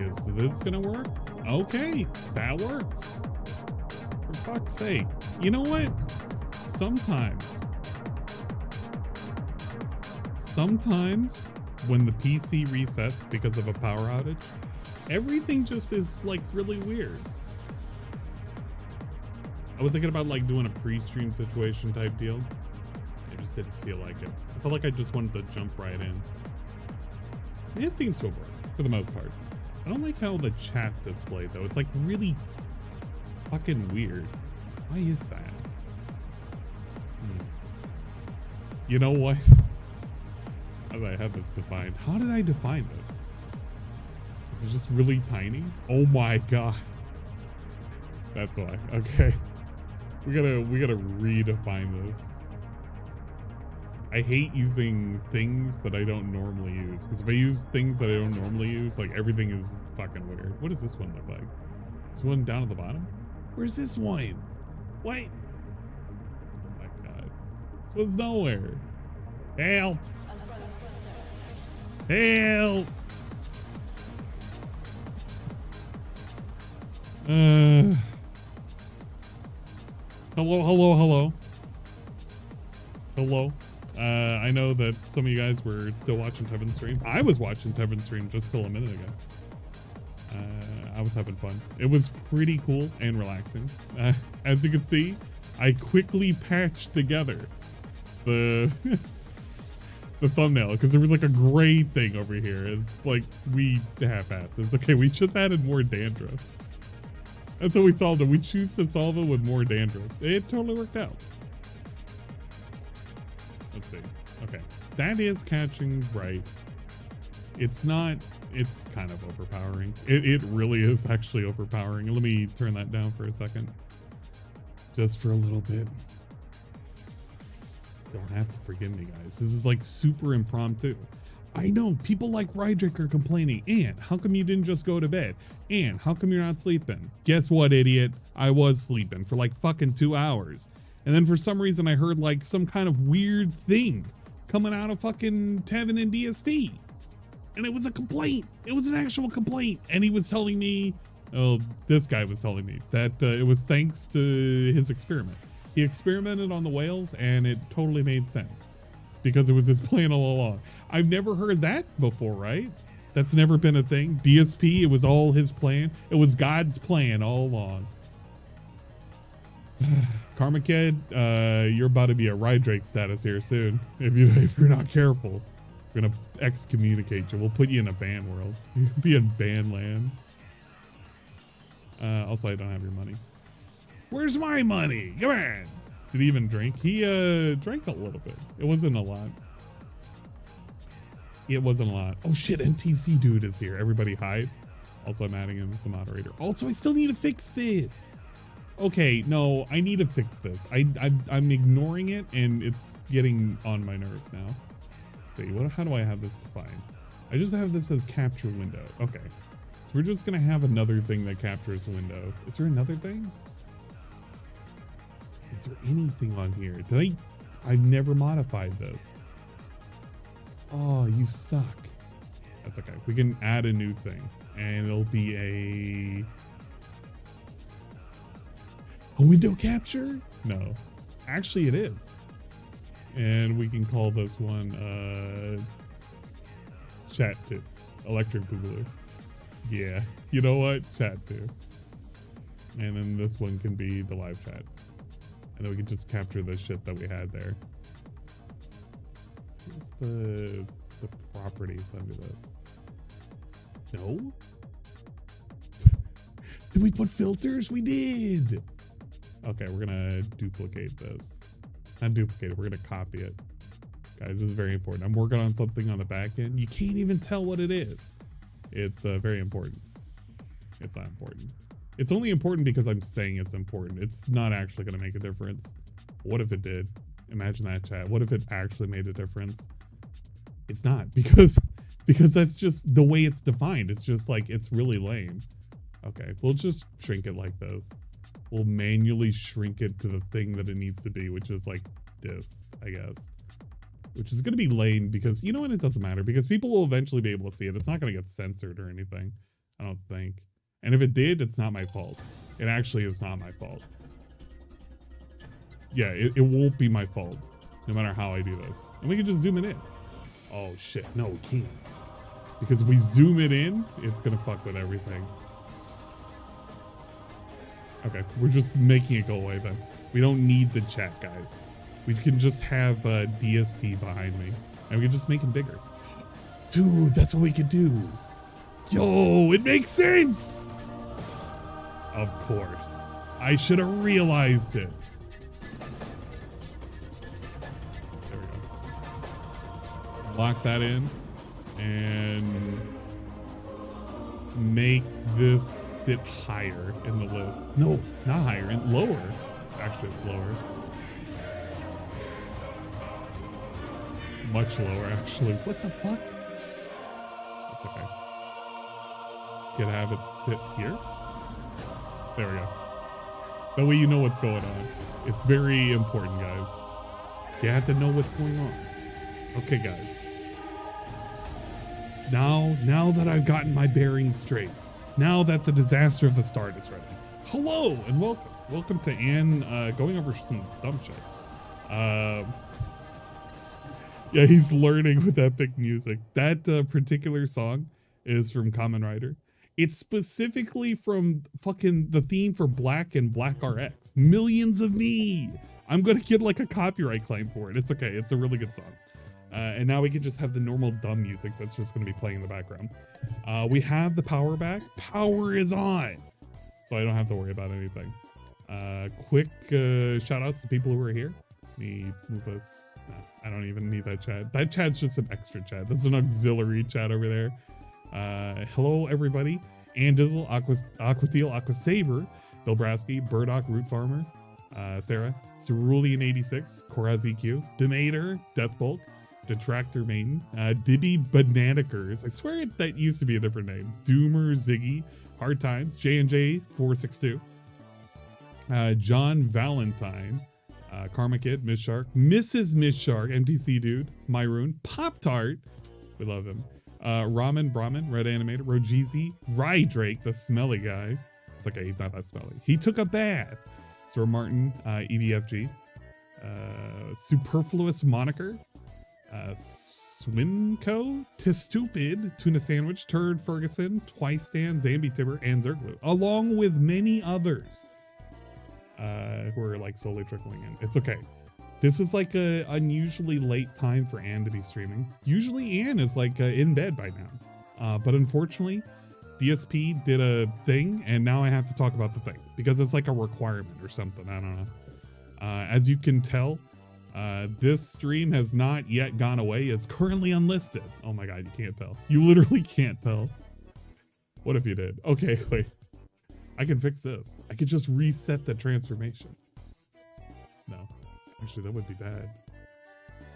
Is this gonna work? Okay, that works. For fuck's sake. You know what? Sometimes when the PC resets because of a power outage, everything just is like really weird. I was thinking about like doing a pre-stream situation type deal. I just didn't feel like it. I felt like I just wanted to jump right in. It seems to work for the most part. I don't like how the chat's displayed though. It's like really fucking weird. Why is that? You know what? How did I have this defined? How did I define this? Is it just really tiny? Oh my god. That's why. Okay. We gotta redefine this. I hate using things that I don't normally use. Because if I use things that I don't normally use, like everything is fucking weird. What does this one look like? This one down at the bottom? Where's this one? Wait. Oh my god. This one's nowhere. Help. Help. Hello. I know that some of you guys were still watching Tervine's stream. I was watching Tervine's stream just till a minute ago. I was having fun. It was pretty cool and relaxing. As you can see, I quickly patched together the the thumbnail because there was like a gray thing over here. It's like we half-assed. It's okay. We just added more dandruff. That's how we solved it. We choose to solve it with more dandruff. It totally worked out. Let's see. Okay. That is catching right. It's not, it's kind of overpowering. It really is actually overpowering. Let me turn that down for a second. Just for a little bit. Don't have to forgive me, guys. This is like super impromptu. I know people like Rydrick are complaining. And how come you didn't just go to bed? And how come you're not sleeping? Guess what, idiot? I was sleeping for like fucking 2 hours. And then for some reason I heard like some kind of weird thing coming out of fucking Tevin and DSP. And it was a complaint. It was an actual complaint. And he was telling me, oh, this guy was telling me that it was thanks to his experiment. He experimented on the whales and it totally made sense because it was his plan all along. I've never heard that before, right? That's never been a thing. DSP, it was all his plan. It was God's plan all along. Karma Kid, you're about to be a Rydrick status here soon. If you're not careful, we're gonna excommunicate you. We'll put you in a ban world. You'll be in ban land. Also, I don't have your money. Where's my money? Come on. Did he even drink? He drank a little bit. It wasn't a lot. It wasn't a lot. Oh shit, NTC dude is here. Everybody hide. Also, I'm adding him as a moderator. Also, I still need to fix this. Okay, no, I need to fix this. I'm ignoring it and it's getting on my nerves now. Let's see, how do I have this defined? I just have this as capture window. Okay, so we're just gonna have another thing that captures a window. Is there another thing? Is there anything on here? I've never modified this. Oh, you suck. That's okay. We can add a new thing and it'll be a window capture? No, actually it is. And we can call this one chat 2, electric boogaloo. Yeah, you know what? Chat 2. And then this one can be the live chat. And then we can just capture the shit that we had there. Where's the properties under this? No? Did we put filters? We did. Okay, we're gonna duplicate this. Not duplicate it, we're gonna copy it. Guys, this is very important. I'm working on something on the back end. You can't even tell what it is. It's very important. It's not important. It's only important because I'm saying it's important. It's not actually gonna make a difference. What if it did? Imagine that, chat. What if it actually made a difference? It's not, because that's just the way it's defined. It's just like, it's really lame. Okay, we'll just shrink it like this. We'll manually shrink it to the thing that it needs to be, which is like this, I guess. Which is going to be lame because, you know what, it doesn't matter because people will eventually be able to see it. It's not going to get censored or anything. I don't think. And if it did, it's not my fault. It actually is not my fault. Yeah, it won't be my fault, no matter how I do this. And we can just zoom it in. Oh shit, no, we can't. Because if we zoom it in, it's gonna fuck with everything. Okay, we're just making it go away then. We don't need the chat, guys. We can just have DSP behind me, and we can just make him bigger. Dude, that's what we could do. Yo, it makes sense. Of course. I should have realized it. There we go. Lock that in and make this sit higher in the list. No, not higher, and lower. Actually, it's lower. Much lower, actually. What the fuck? That's okay. Can have it sit here. There we go. That way you know what's going on. It's very important, guys. You have to know what's going on. Okay, guys. Now that I've gotten my bearings straight, now that the disaster of the start is ready. Hello and welcome. Welcome to Anne going over some dumb shit. Yeah, he's learning with epic music. That particular song is from Kamen Rider. It's specifically from fucking the theme for Black and Black RX. Millions of Me. I'm gonna get like a copyright claim for it. It's okay. It's a really good song. And now we can just have the normal dumb music that's just gonna be playing in the background. We have the power back. Power is on. So I don't have to worry about anything. Quick shout outs to people who are here. Let me move us. No, I don't even need that chat. That chat's just an extra chat. That's an auxiliary chat over there. Hello everybody. Andizzle, Aquateal, Aquasaber, Bilbraski, Burdock, Root Farmer, Sarah, Cerulean 86, Koraz EQ, Demeter, Deathbolt, Detractor Maiden, Dibby Bananicers. I swear that used to be a different name. Doomer, Ziggy, Hard Times, J&J 462, John Valentine, Karma Kid, Miss Shark, Mrs. Miss Shark, MTC Dude, Myroon, Pop Tart, we love him. Ramen Brahmin, Red Animator, Rojeezy, Rye Drake, the smelly guy. It's okay, he's not that smelly. He took a bath. Sir Martin, EBFG, Superfluous Moniker, Swimco, Stupid, Tuna Sandwich, Turd Ferguson, Twice Stan, Zambi Tibber, and Zerglu, along with many others who are like slowly trickling in. It's okay. This is like a unusually late time for Anne to be streaming. Usually Anne is like in bed by now. But unfortunately, DSP did a thing and now I have to talk about the thing because it's like a requirement or something. I don't know. As you can tell, this stream has not yet gone away. It's currently unlisted. Oh my God, you can't tell. You literally can't tell. What if you did? Okay, wait. I can fix this. I could just reset the transformation. No. Actually, that would be bad.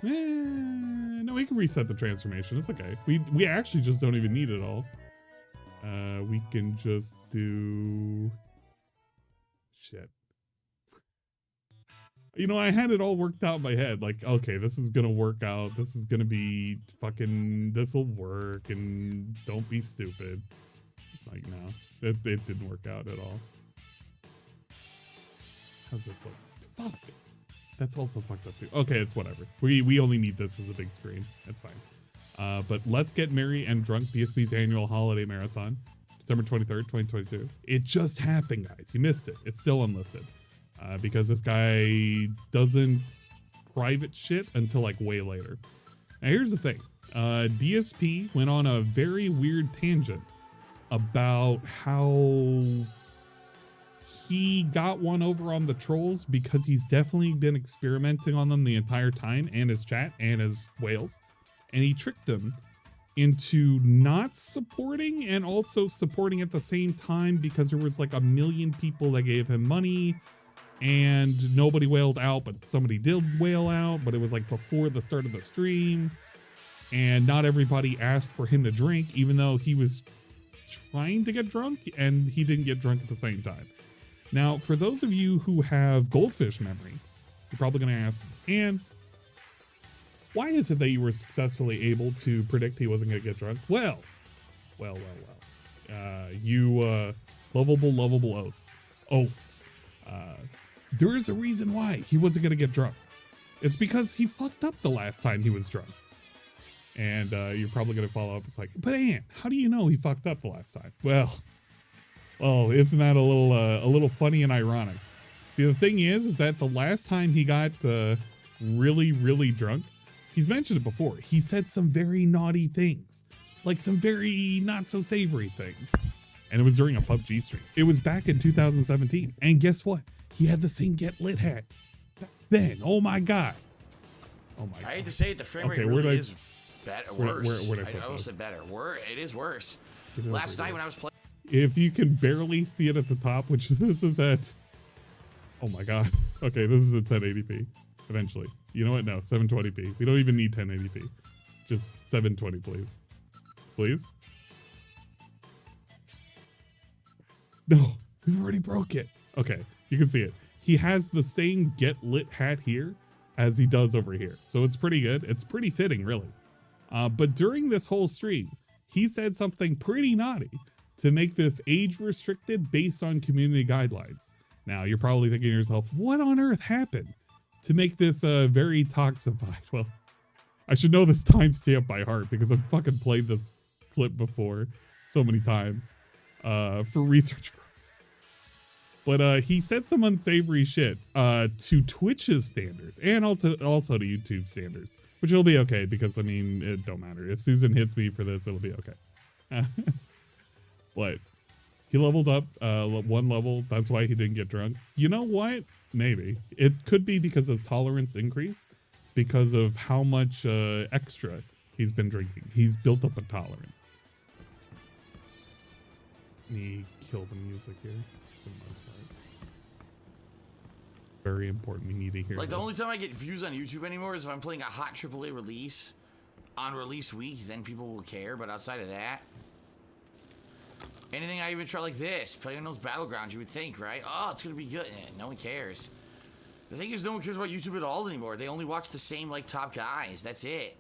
No, we can reset the transformation. It's okay. We actually just don't even need it all. We can just do... Shit. You know, I had it all worked out in my head. Like, okay, this is gonna work out. This is gonna be fucking... This'll work, and don't be stupid. Like, no. It didn't work out at all. How's this look? Fuck. That's also fucked up too. Okay, it's whatever. We only need this as a big screen. That's fine. But let's get merry and drunk. DSP's annual holiday marathon, December 23rd, 2022. It just happened, guys. You missed it. It's still unlisted because this guy doesn't private shit until like way later. Now here's the thing. DSP went on a very weird tangent about how he got one over on the trolls because he's definitely been experimenting on them the entire time, and his chat and his whales, and he tricked them into not supporting and also supporting at the same time because there was like 1 million people that gave him money and nobody wailed out, but somebody did wail out, but it was like before the start of the stream, and not everybody asked for him to drink even though he was trying to get drunk and he didn't get drunk at the same time. Now, for those of you who have goldfish memory, you're probably going to ask, and why is it that you were successfully able to predict he wasn't going to get drunk? Well. You lovable oafs. There is a reason why he wasn't gonna get drunk. It's because he fucked up the last time he was drunk. And you're probably gonna follow up. It's like, but Ant, how do you know he fucked up the last time? Well, isn't that a little funny and ironic? The thing is that the last time he got really drunk, he's mentioned it before. He said some very naughty things, like some very not so savory things. And it was during a PUBG stream. It was back in 2017. And guess what? He had the same Get Lit hat back then. Oh my God. Oh my God. I hate to say it, the frame rate really is better, worse. Where'd I put I almost said better. It is worse. Last night when I was playing. If you can barely see it at the top, which this is at, oh my God. Okay, this is at 1080p eventually. You know what? No, 720p. We don't even need 1080p. Just 720, please. Please? No, we already broke it. Okay, you can see it. He has the same Get Lit hat here as he does over here. So it's pretty good. It's pretty fitting, really. But during this whole stream, he said something pretty naughty to make this age restricted based on community guidelines. Now, you're probably thinking to yourself, what on earth happened to make this very toxified? Well, I should know this timestamp by heart because I've fucking played this clip before so many times for research purposes. But he said some unsavory shit to Twitch's standards and also to YouTube standards, which will be okay because, I mean, it don't matter. If Susan hits me for this, it'll be okay. But he leveled up one level. That's why he didn't get drunk. You know what? Maybe. It could be because his tolerance increased because of how much extra he's been drinking. He's built up a tolerance. Let me kill the music here for the most part. Very important. We need to hear Like, this. the only time I get views on YouTube anymore is if I'm playing a hot AAA release on release week, then people will care. But outside of that, anything I even try like this, playing on those battlegrounds, you would think, right? Oh, it's gonna be good. No one cares. The thing is, no one cares about YouTube at all anymore. They only watch the same, like, top guys. That's it.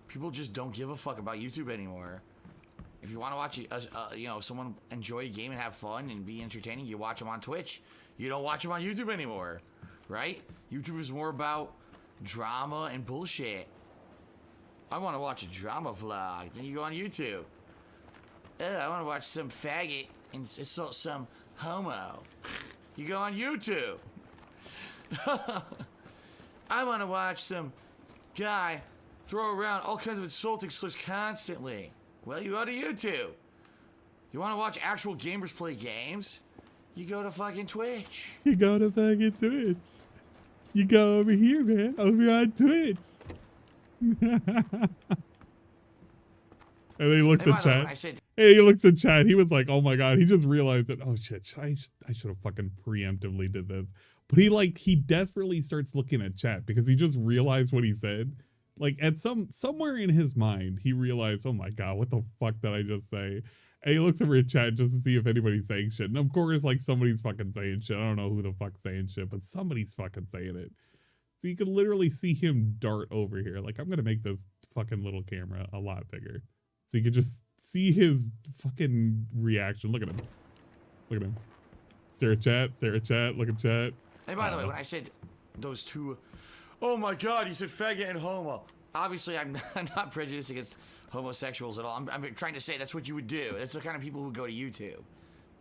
People just don't give a fuck about YouTube anymore. If you want to watch, you know, someone enjoy a game and have fun and be entertaining, you watch them on Twitch. You don't watch them on YouTube anymore, right? YouTube is more about drama and bullshit. I want to watch a drama vlog. Then you go on YouTube. I want to watch some faggot insult some homo. You go on YouTube. I want to watch some guy throw around all kinds of insulting slurs constantly. Well, you go to YouTube. You want to watch actual gamers play games? You go to fucking Twitch. You go to fucking Twitch. You go over here, man. Over on Twitch. And he looks at chat. Hey, he looks at chat. He was like, oh my God. He just realized that, oh shit, I should have fucking preemptively did this. But he desperately starts looking at chat because he just realized what he said. Like at somewhere in his mind, he realized, oh my God, what the fuck did I just say? And he looks over at chat just to see if anybody's saying shit. And of course, like somebody's fucking saying shit. I don't know who the fuck's saying shit, but somebody's fucking saying it. So you can literally see him dart over here. Like, I'm going to make this fucking little camera a lot bigger. So you can just see his fucking reaction. Look at him. Look at him. Stare at chat, look at chat. Hey, by the way, when I said those two, oh my God, you said faggot and homo. Obviously, I'm not prejudiced against homosexuals at all. I'm trying to say that's what you would do. That's the kind of people who go to YouTube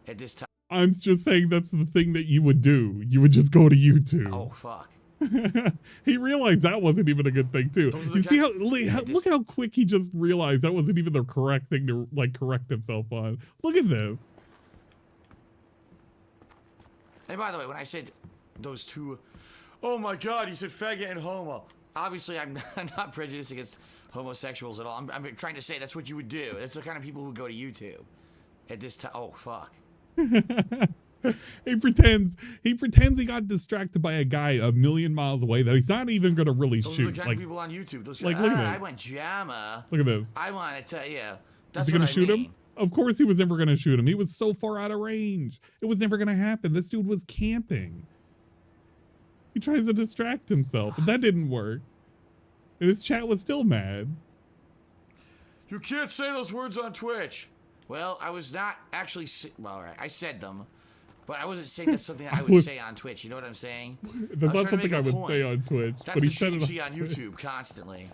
at this time. I'm just saying that's the thing that you would do. You would just go to YouTube. Oh, fuck. He realized that wasn't even a good thing too. You see look how quick he just realized that wasn't even the correct thing to like correct himself on. Look at this. Hey, by the way, when I said those two, oh my God, you said faggot and homo. Obviously, I'm not prejudiced against homosexuals at all. I'm trying to say that's what you would do. That's the kind of people who go to YouTube at this time. Oh, fuck. He pretends he got distracted by a guy a million miles away that he's not even gonna really Those shoot. Are the kind of people on YouTube. Those like, look at this. I went drama. Look at this. I want to tell you. That's Is he gonna shoot him? Of course he was never gonna shoot him. He was so far out of range. It was never gonna happen. This dude was camping. He tries to distract himself, but that didn't work. And his chat was still mad. You can't say those words on Twitch. Well, I was not actually. Well, all right, I said them, but I wasn't saying that's something I would say on Twitch. You know what I'm saying? That's not something I would say on Twitch. That's but the he said shit you it see on YouTube constantly.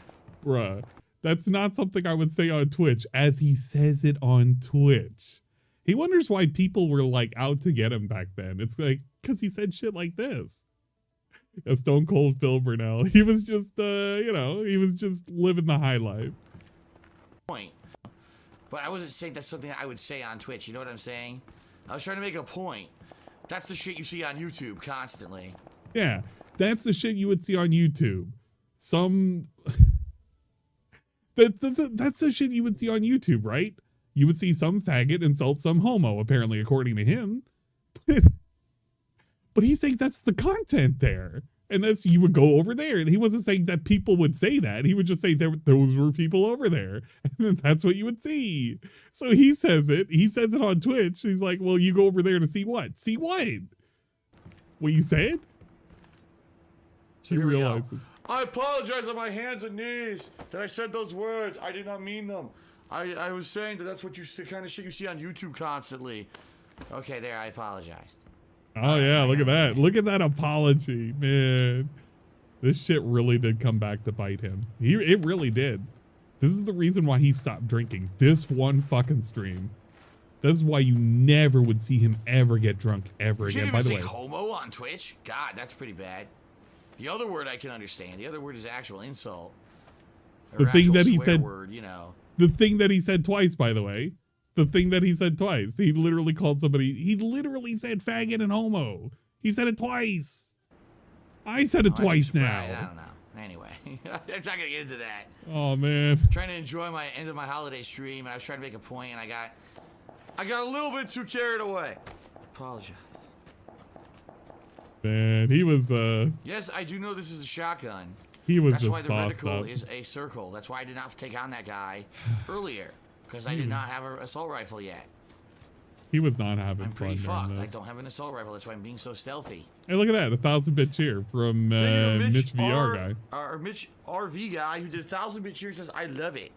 Bruh, that's not something I would say on Twitch, as he says it on Twitch. He wonders why people were like out to get him back then. It's like because he said shit like this. A Stone Cold Phil Burnell. He was just, you know, he was just living the high life. Point. But I wasn't saying that's something I would say on Twitch. You know what I'm saying? I was trying to make a point. That's the shit you see on YouTube constantly. Yeah, that's the shit you would see on YouTube. That's the shit you would see on YouTube, right? You would see some faggot insult some homo, apparently, according to him. But he's saying that's the content there. And that's, you would go over there. And he wasn't saying that people would say that. He would just say those were people over there. And then that's what you would see. So he says it. He says it on Twitch. He's like, well, you go over there to see what? See what? What you said? So he realizes. I apologize on my hands and knees that I said those words. I did not mean them. I was saying that that's what you see, kind of shit you see on YouTube constantly. Okay, there, I apologized. Oh yeah, look at that. Look at that apology, man. This shit really did come back to bite him. It really did. This is the reason why he stopped drinking. This one fucking stream. This is why you never would see him ever get drunk ever again. By the way, homo on Twitch? God, that's pretty bad. The other word I can understand. The other word is actual insult. The thing that he said, word, you know. The thing that he said twice, by the way. The thing that he said twice. He literally called somebody, he literally said faggot and homo. He said it twice. I said it twice now. I don't know. Anyway, I'm not going to get into that. Oh, man. I'm trying to enjoy my end of my holiday stream, and I was trying to make a point, and I got a little bit too carried away. Apologize. Man, he was, Yes, I do know this is a shotgun. He was That's just why the sauced reticle up. is a circle. That's why I did not take on that guy earlier. Because I did not have an assault rifle yet. He was not having I'm fun. pretty fucked. This. I don't have an assault rifle. That's why I'm being so stealthy. Hey, look at that. 1,000-bit cheer from Mitch VR guy. Our Mitch RV guy who did 1,000-bit cheer says, I love it.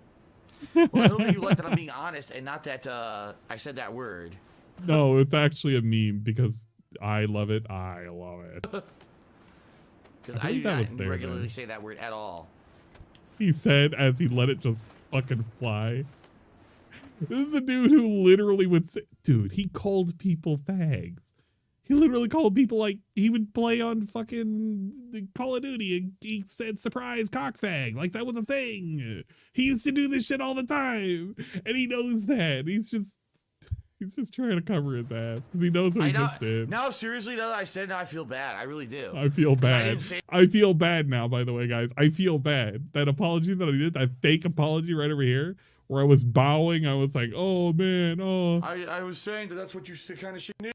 Well, I hope you like that I'm being honest and not that I said that word. No, it's actually a meme because I love it. I love it. Because I do not regularly say that word at all. He said as he let it just fucking fly. This is a dude who literally would say, dude, he called people fags. He literally called people like he would play on fucking Call of Duty and he said surprise cock fag. Like that was a thing. He used to do this shit all the time. And he knows that. He's just trying to cover his ass because he knows what he just did. No, seriously, though, I said, no, I feel bad. I really do. I feel bad. I feel bad now, by the way, guys. I feel bad. That apology that I did, that fake apology right over here, where I was bowing, I was like, oh, man, oh. I was saying that that's what you kind of shit need.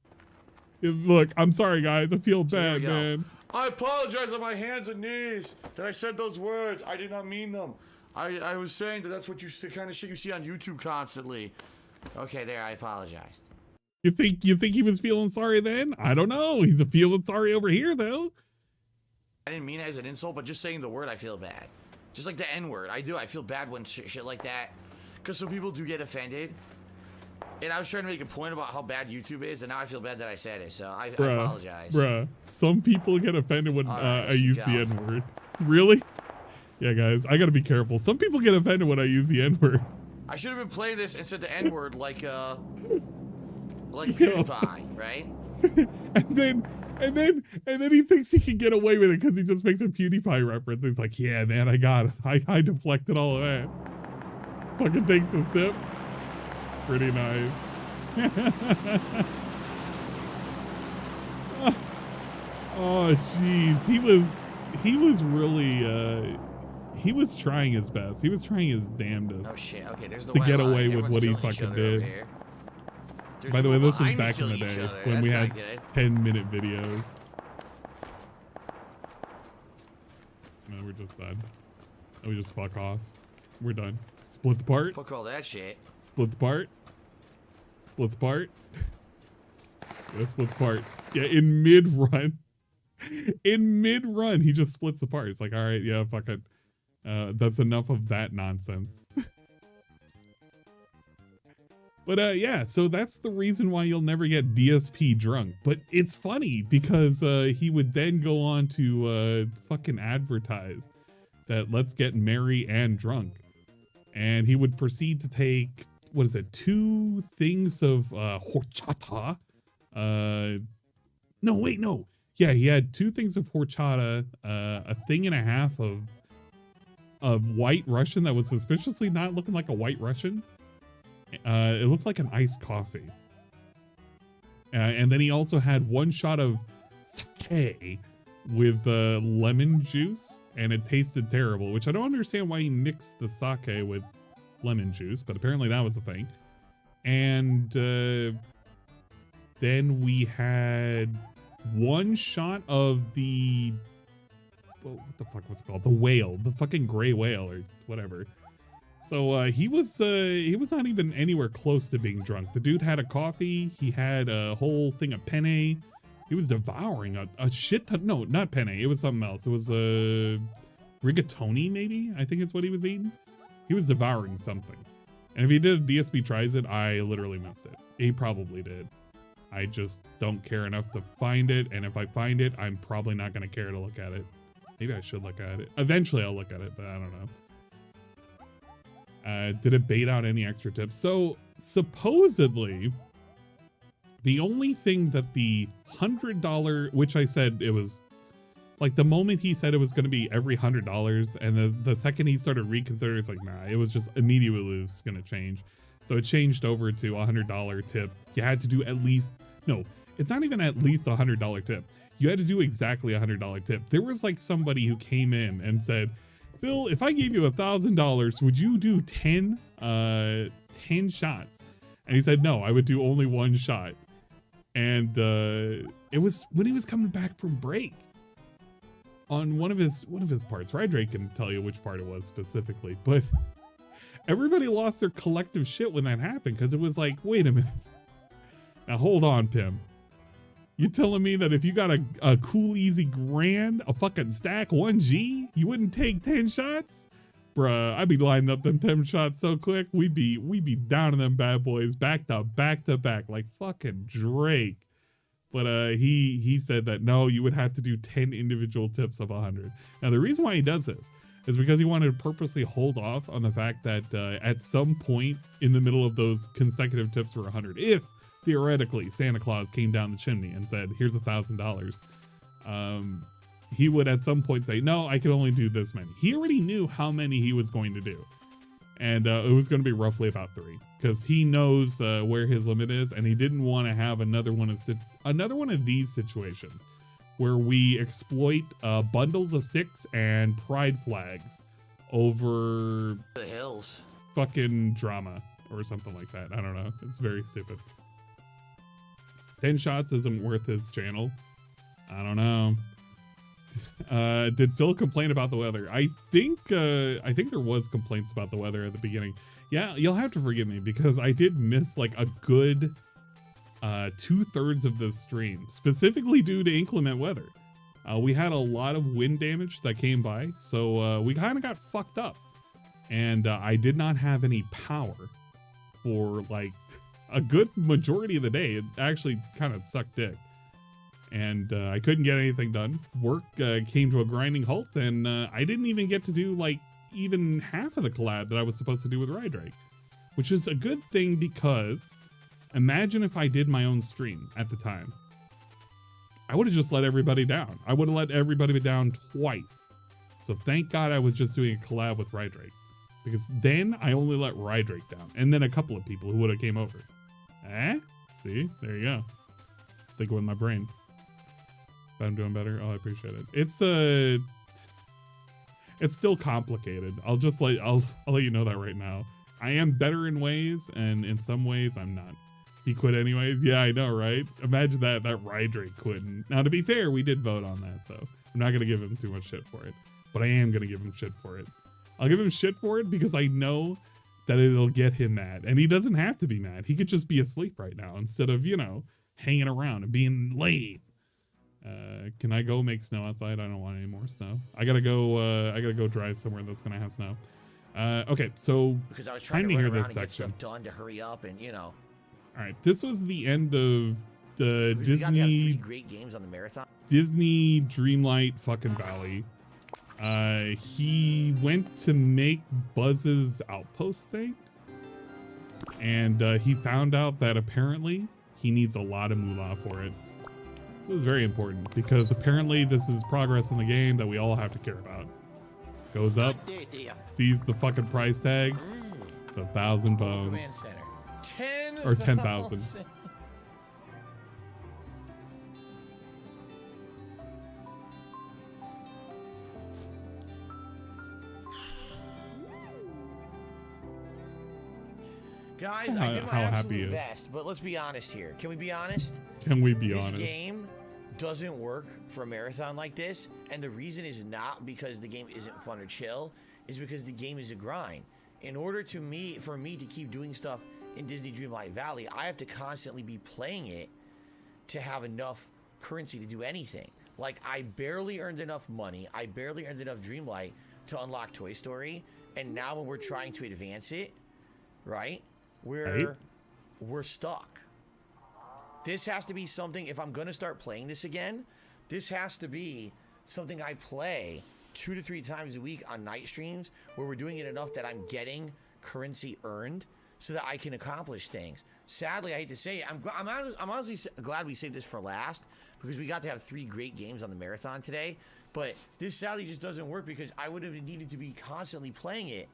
Look, I'm sorry, guys. I feel bad, man. I apologize on my hands and knees that I said those words. I did not mean them. I was saying that that's what you kind of shit you see on YouTube constantly. Okay, there, I apologized. You think he was feeling sorry then? I don't know. He's feeling sorry over here, though. I didn't mean it as an insult, but just saying the word, I feel bad. Just like the N-word. I do. I feel bad when shit like that. Because some people do get offended. And I was trying to make a point about how bad YouTube is, and now I feel bad that I said it, so I apologize. Bruh, some people get offended when I use the N-word. Really? Yeah, guys, I gotta be careful. Some people get offended when I use the N-word. I should have been playing this and said the N-word like PewDiePie, right? and then he thinks he can get away with it because he just makes a PewDiePie reference. He's like, yeah, man, I got it. I deflected all of that. Fucking takes a sip. Pretty nice. Oh, jeez. He was really, he was trying his best. He was trying his damnedest. Oh shit! Okay, there's the to get away with what he fucking did. By the way, this was back in the day when we had 10-minute videos. No, we're just done. We just fuck off. We're done. Split the part. Fuck all that shit. Split the part. Split the part. Yeah, split the part. Yeah, in mid-run. In mid-run, he just splits the part. It's like, all right, yeah, fuck it. That's enough of that nonsense. But yeah, so that's the reason why you'll never get DSP drunk. But it's funny because he would then go on to fucking advertise that let's get merry and drunk. And he would proceed to take, what is it, 2 things of horchata. No, wait, no. Yeah, he had 2 things of horchata, a thing and a half of a white Russian that was suspiciously not looking like a white Russian. It looked like an iced coffee. And then he also had 1 shot of sake with lemon juice, and it tasted terrible, which I don't understand why he mixed the sake with lemon juice, but apparently that was a thing. And then we had 1 shot of the, what the fuck was it called? The whale, the fucking gray whale or whatever. So he was not even anywhere close to being drunk. The dude had a coffee. He had a whole thing of penne. He was devouring a shit ton. No, not penne. It was something else. It was rigatoni, maybe. I think it's what he was eating. He was devouring something. And if he did a DSP tries it, I literally missed it. He probably did. I just don't care enough to find it. And if I find it, I'm probably not going to care to look at it. Maybe I should look at it. Eventually I'll look at it, but I don't know. Did it bait out any extra tips? So supposedly the only thing that the $100, which I said it was like the moment he said it was going to be every $100, and the second he started reconsidering, it's like, nah, it was just immediately was going to change. So it changed over to $100 tip. You had to do at least, no, it's not even at least $100 tip. You had to do exactly $100 tip. There was like somebody who came in and said, Phil, if I gave you $1,000, would you do 10 shots? And he said, no, I would do only 1 shot. And it was when he was coming back from break on one of his parts. Rydrake can tell you which part it was specifically, but everybody lost their collective shit when that happened, because it was like, wait a minute. Now hold on, Pim. You telling me that if you got a cool, easy grand, a fucking stack, 1G, you wouldn't take 10 shots? Bruh, I'd be lining up them 10 shots so quick. We'd be down in them bad boys back to back like fucking Drake. But he said that no, you would have to do 10 individual tips of 100. Now the reason why he does this is because he wanted to purposely hold off on the fact that at some point in the middle of those consecutive tips for 100, if theoretically Santa Claus came down the chimney and said, here's $1,000, he would at some point say, no, I can only do this many. He already knew how many he was going to do. And it was going to be roughly about 3, because he knows where his limit is, and he didn't want to have another one of these situations where we exploit bundles of sticks and pride flags over the hills, fucking drama or something like that. I don't know. It's very stupid. 10 shots isn't worth his channel. I don't know. Did Phil complain about the weather? I think there was complaints about the weather at the beginning. Yeah, you'll have to forgive me because I did miss like a good 2/3 of the stream, specifically due to inclement weather. We had a lot of wind damage that came by, so we kind of got fucked up. And I did not have any power for like a good majority of the day. It actually kind of sucked dick. And I couldn't get anything done. Work came to a grinding halt, and I didn't even get to do like even half of the collab that I was supposed to do with Rydrake, which is a good thing because imagine if I did my own stream at the time. I would have just let everybody down. I would have let everybody down twice. So thank God I was just doing a collab with Rydrake, because then I only let Rydrake down, and then a couple of people who would have came over. See, there you go. Thinking with my brain. But I'm doing better. Oh, I appreciate it. It's still complicated. I'll let you know that right now. I am better in ways, and in some ways I'm not. He quit anyways. Yeah, I know, right? Imagine that Rydrake quitting. Now, to be fair, we did vote on that, so I'm not gonna give him too much shit for it. But I am gonna give him shit for it. I'll give him shit for it because I know that it'll get him mad, and he doesn't have to be mad. He could just be asleep right now instead of, you know, hanging around and being late. Can I go make snow outside? I don't want any more snow. I gotta go drive somewhere that's gonna have snow. Okay, so because I was trying to hear run around this and get section. stuff done to hurry up and, you know. All right, this was the end of the Because we got to have 3 Disney great games on the marathon. Disney Dreamlight fucking Valley. He went to make Buzz's outpost thing, and he found out that apparently he needs a lot of moolah for it. It was very important because apparently this is progress in the game that we all have to care about. Goes up, sees the fucking price tag. It's 1,000 bones. Command center. 10 Or 10,000. Guys, I did my absolute best, but let's be honest here. Can we be honest? Can we be honest? This game doesn't work for a marathon like this, and the reason is not because the game isn't fun or chill, is because the game is a grind. In order for me to keep doing stuff in Disney Dreamlight Valley, I have to constantly be playing it to have enough currency to do anything. Like, I barely earned enough money, I barely earned enough Dreamlight to unlock Toy Story, and now when we're trying to advance it, right? We're stuck. This has to be something, if I'm gonna start playing this again, this has to be something I play 2 to 3 times a week on night streams where we're doing it enough that I'm getting currency earned so that I can accomplish things. Sadly, I hate to say it, I'm honestly glad we saved this for last because we got to have 3 great games on the marathon today, but this sadly just doesn't work because I would have needed to be constantly playing it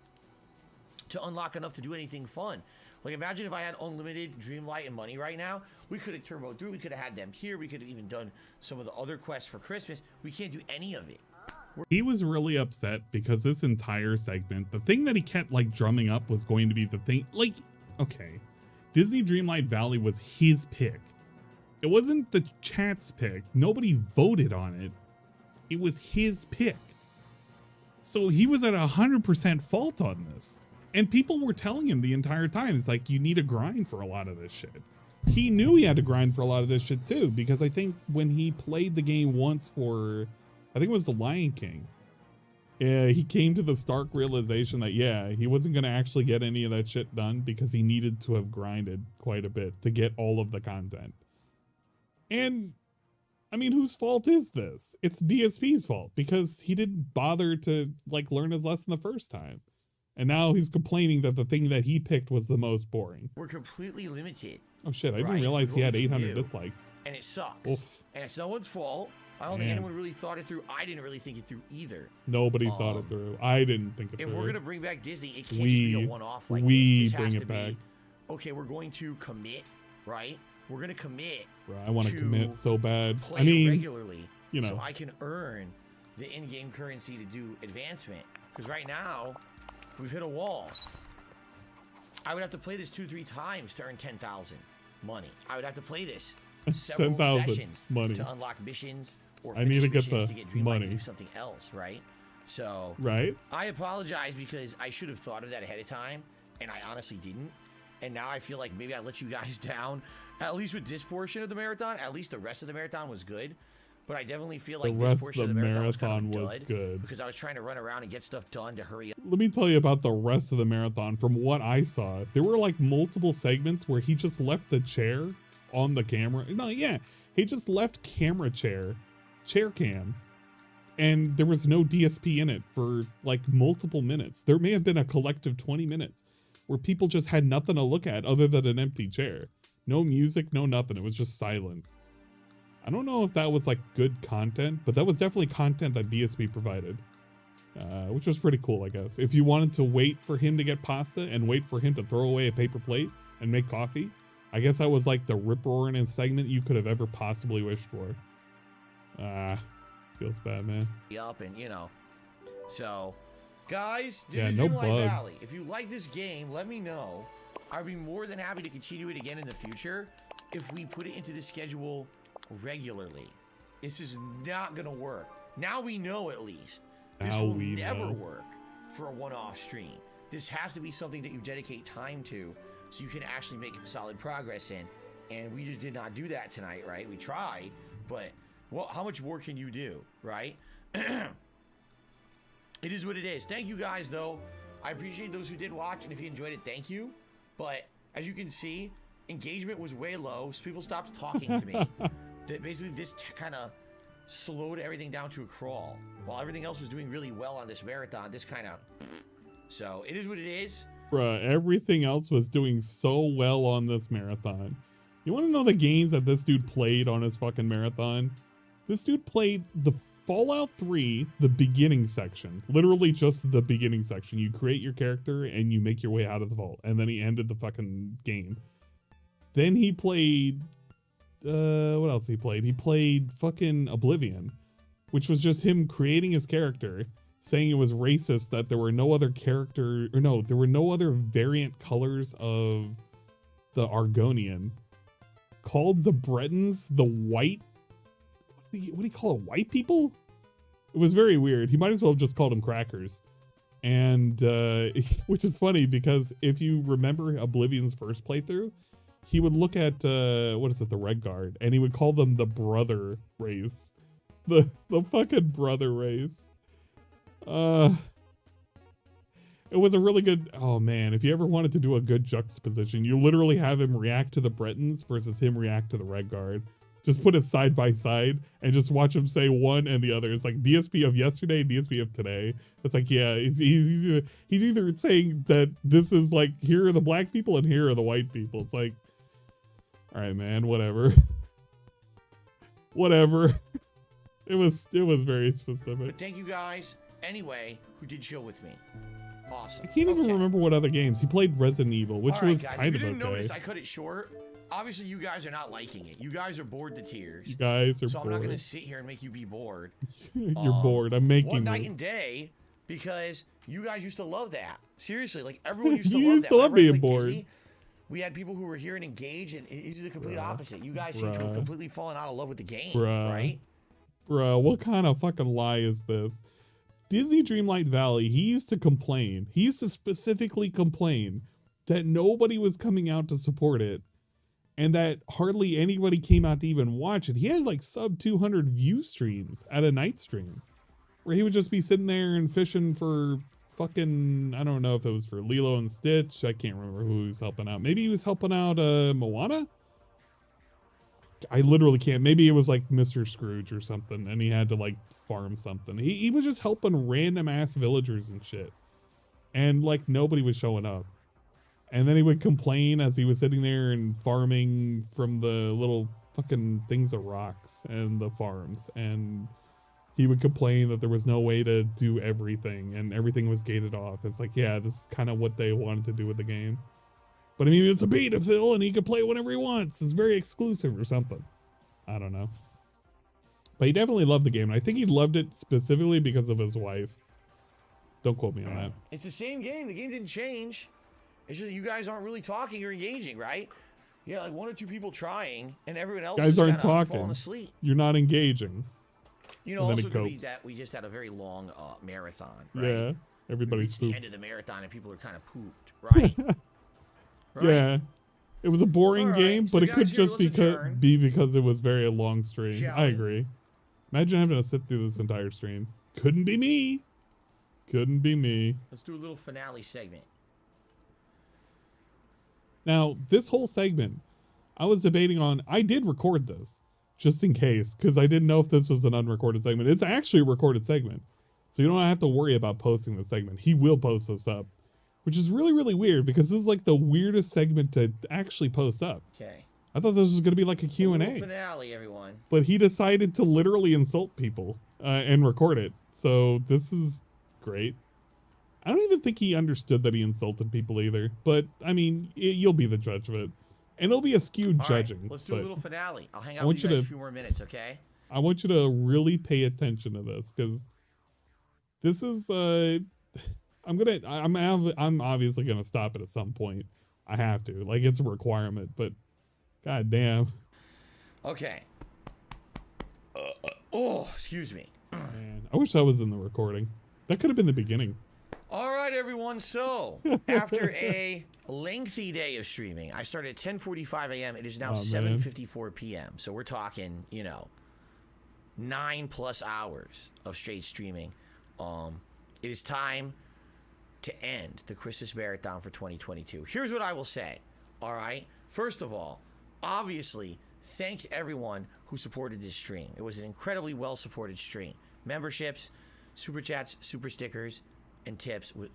to unlock enough to do anything fun. Like, imagine if I had unlimited Dreamlight and money right now. We could have turboed through. We could have had them here. We could have even done some of the other quests for Christmas. We can't do any of it. He was really upset because this entire segment, the thing that he kept like drumming up was going to be the thing. Like, okay, Disney Dreamlight Valley was his pick. It wasn't the chat's pick. Nobody voted on it. It was his pick. So he was at 100% fault on this. And people were telling him the entire time, it's like, you need to grind for a lot of this shit. He knew he had to grind for a lot of this shit too, because I think when he played the game once for, I think it was The Lion King, he came to the stark realization that, yeah, he wasn't going to actually get any of that shit done because he needed to have grinded quite a bit to get all of the content. And, I mean, whose fault is this? It's DSP's fault because he didn't bother to, like, learn his lesson the first time. And now he's complaining that the thing that he picked was the most boring. We're completely limited. Oh shit, I didn't realize he had 800 dislikes. And it sucks. Oof. And it's no one's fault. I don't think anyone really thought it through. I didn't really think it through either. Nobody thought it through. I didn't think it through. If we're going to bring back Disney, it can't just be a one-off like this. This bring has it back. Be, okay, we're going to commit, right? We're going to commit. Bro, I want to commit so bad. Play I mean, regularly, you know, so I can earn the in-game currency to do advancement. Because right now, we've hit a wall. I would have to play this 2-3 times to earn 10,000 money. I would have to play this several sessions money to unlock missions or I need to get the to get Dreamlight money to do something else, right? So right. I apologize because I should have thought of that ahead of time, and I honestly didn't. And now I feel like maybe I let you guys down, at least with this portion of the marathon. At least the rest of the marathon was good. But I definitely feel like this portion of the marathon was good because I was trying to run around and get stuff done to hurry up. Let me tell you about the rest of the marathon. From what I saw, there were like multiple segments where he just left the chair on the camera. No, yeah, he just left chair cam, and there was no DSP in it for like multiple minutes. There may have been a collective 20 minutes where people just had nothing to look at other than an empty chair. No music, no nothing. It was just silence. I don't know if that was like good content, but that was definitely content that DSP provided, which was pretty cool, I guess. If you wanted to wait for him to get pasta and wait for him to throw away a paper plate and make coffee, I guess that was like the rip-roaring segment you could have ever possibly wished for. Feels bad, man. Up and, you know, so guys, no bugs. Valley, if you like this game, let me know. I'd be more than happy to continue it again in the future if we put it into the schedule regularly. This is not gonna work. Now we know, at least. This will never work for a one-off stream. This has to be something that you dedicate time to so you can actually make solid progress in. And we just did not do that tonight, right? We tried, but well, how much more can you do, right? It is what it is. Thank you guys, though, I appreciate those who did watch, and if you enjoyed it, thank you. But as you can see, engagement was way low, so people stopped talking to me. Basically, this kind of slowed everything down to a crawl. While everything else was doing really well on this marathon, this kind of... So, it is what it is. Bruh, everything else was doing so well on this marathon. You want to know the games that this dude played on his fucking marathon? This dude played the Fallout 3, the beginning section. Literally just the beginning section. You create your character and you make your way out of the vault. And then he ended the fucking game. Then he played... what else he played? He played fucking Oblivion, which was just him creating his character, saying it was racist that there were no other character... Or no, there were no other variant colors of the Argonian. Called the Bretons the white... What do you call it? White people? It was very weird. He might as well have just called them crackers. And, which is funny because if you remember Oblivion's first playthrough, he would look at, what is it? The Red Guard. And he would call them the brother race. The fucking brother race. It was a really good, oh man, if you ever wanted to do a good juxtaposition, you literally have him react to the Bretons versus him react to the Red Guard. Just put it side by side and just watch him say one and the other. It's like DSP of yesterday, DSP of today. It's like, yeah, he's either saying that this is like, here are the black people and here are the white people. It's like, all right, man, whatever. Whatever. It was very specific. But thank you guys, anyway, who did chill with me. Awesome. I can't even remember what other games. He played Resident Evil, which was guys, kind if of you didn't okay. notice, I cut it short. Obviously, you guys are not liking it. You guys are bored to tears. You guys are so bored. I'm not going to sit here and make you be bored. You're bored. I'm making one night this. and day because you guys used to love that. Seriously, like everyone used to You love used that. to love Whenever I being played bored. Disney, we had people who were here and engaged, and it was the complete opposite. You guys seem to have completely fallen out of love with the game, right? Bruh, what kind of fucking lie is this? Disney Dreamlight Valley, he used to complain. He used to specifically complain that nobody was coming out to support it and that hardly anybody came out to even watch it. He had like sub 200 view streams at a night stream where he would just be sitting there and fishing for fucking, I don't know if it was for Lilo and Stitch. I can't remember who he was helping out. Maybe he was helping out Moana? I literally can't. Maybe it was like Mr. Scrooge or something and he had to like farm something. He was just helping random ass villagers and shit. And like nobody was showing up. And then he would complain as he was sitting there and farming from the little fucking things of rocks and the farms. And he would complain that there was no way to do everything and everything was gated off. It's like, yeah, this is kind of what they wanted to do with the game. But I mean, it's a beta, Phil, and he can play whenever he wants. It's very exclusive or something. I don't know. But he definitely loved the game. And I think he loved it specifically because of his wife. Don't quote me on that. It's the same game. The game didn't change. It's just that you guys aren't really talking or engaging, right? Yeah, like one or two people trying, and everyone else guys is aren't falling talking. aslead. You're not engaging. You know, also could be that we just had a very long marathon, right? Yeah, everybody's the end of the marathon and people are kind of pooped, right? Right. Yeah, it was a boring game, so but it guys, could here, just let's be because it was very long stream. Shall I we? agree. Imagine having to sit through this entire stream. Couldn't be me. Couldn't be me. Let's do a little finale segment. Now, this whole segment, I was debating on, I did record this, just in case, because I didn't know if this was an unrecorded segment. It's actually a recorded segment, so you don't have to worry about posting the segment. He will post this up, which is really, really weird, because this is like the weirdest segment to actually post up. Okay. I thought this was going to be like a Q&A. Finale, everyone. But he decided to literally insult people and record it, so this is great. I don't even think he understood that he insulted people either. But, I mean, you'll be the judge of it. And it'll be a skewed judging. Right, let's do a little finale. I'll hang out with you guys a few more minutes, okay? I want you to really pay attention to this, because this is, I'm obviously going to stop it at some point. I have to. Like, it's a requirement, but god damn. Okay. Oh, excuse me. Man, I wish that was in the recording. That could have been the beginning. All right, everyone. So, after a lengthy day of streaming, I started at 10:45 a.m. It is now 7:54 p.m. So we're talking, 9+ hours of straight streaming. It is time to end the Christmas marathon for 2022. Here's what I will say, all right? First of all, obviously, thanks to everyone who supported this stream. It was an incredibly well-supported stream. Memberships, super chats, super stickers, and tips were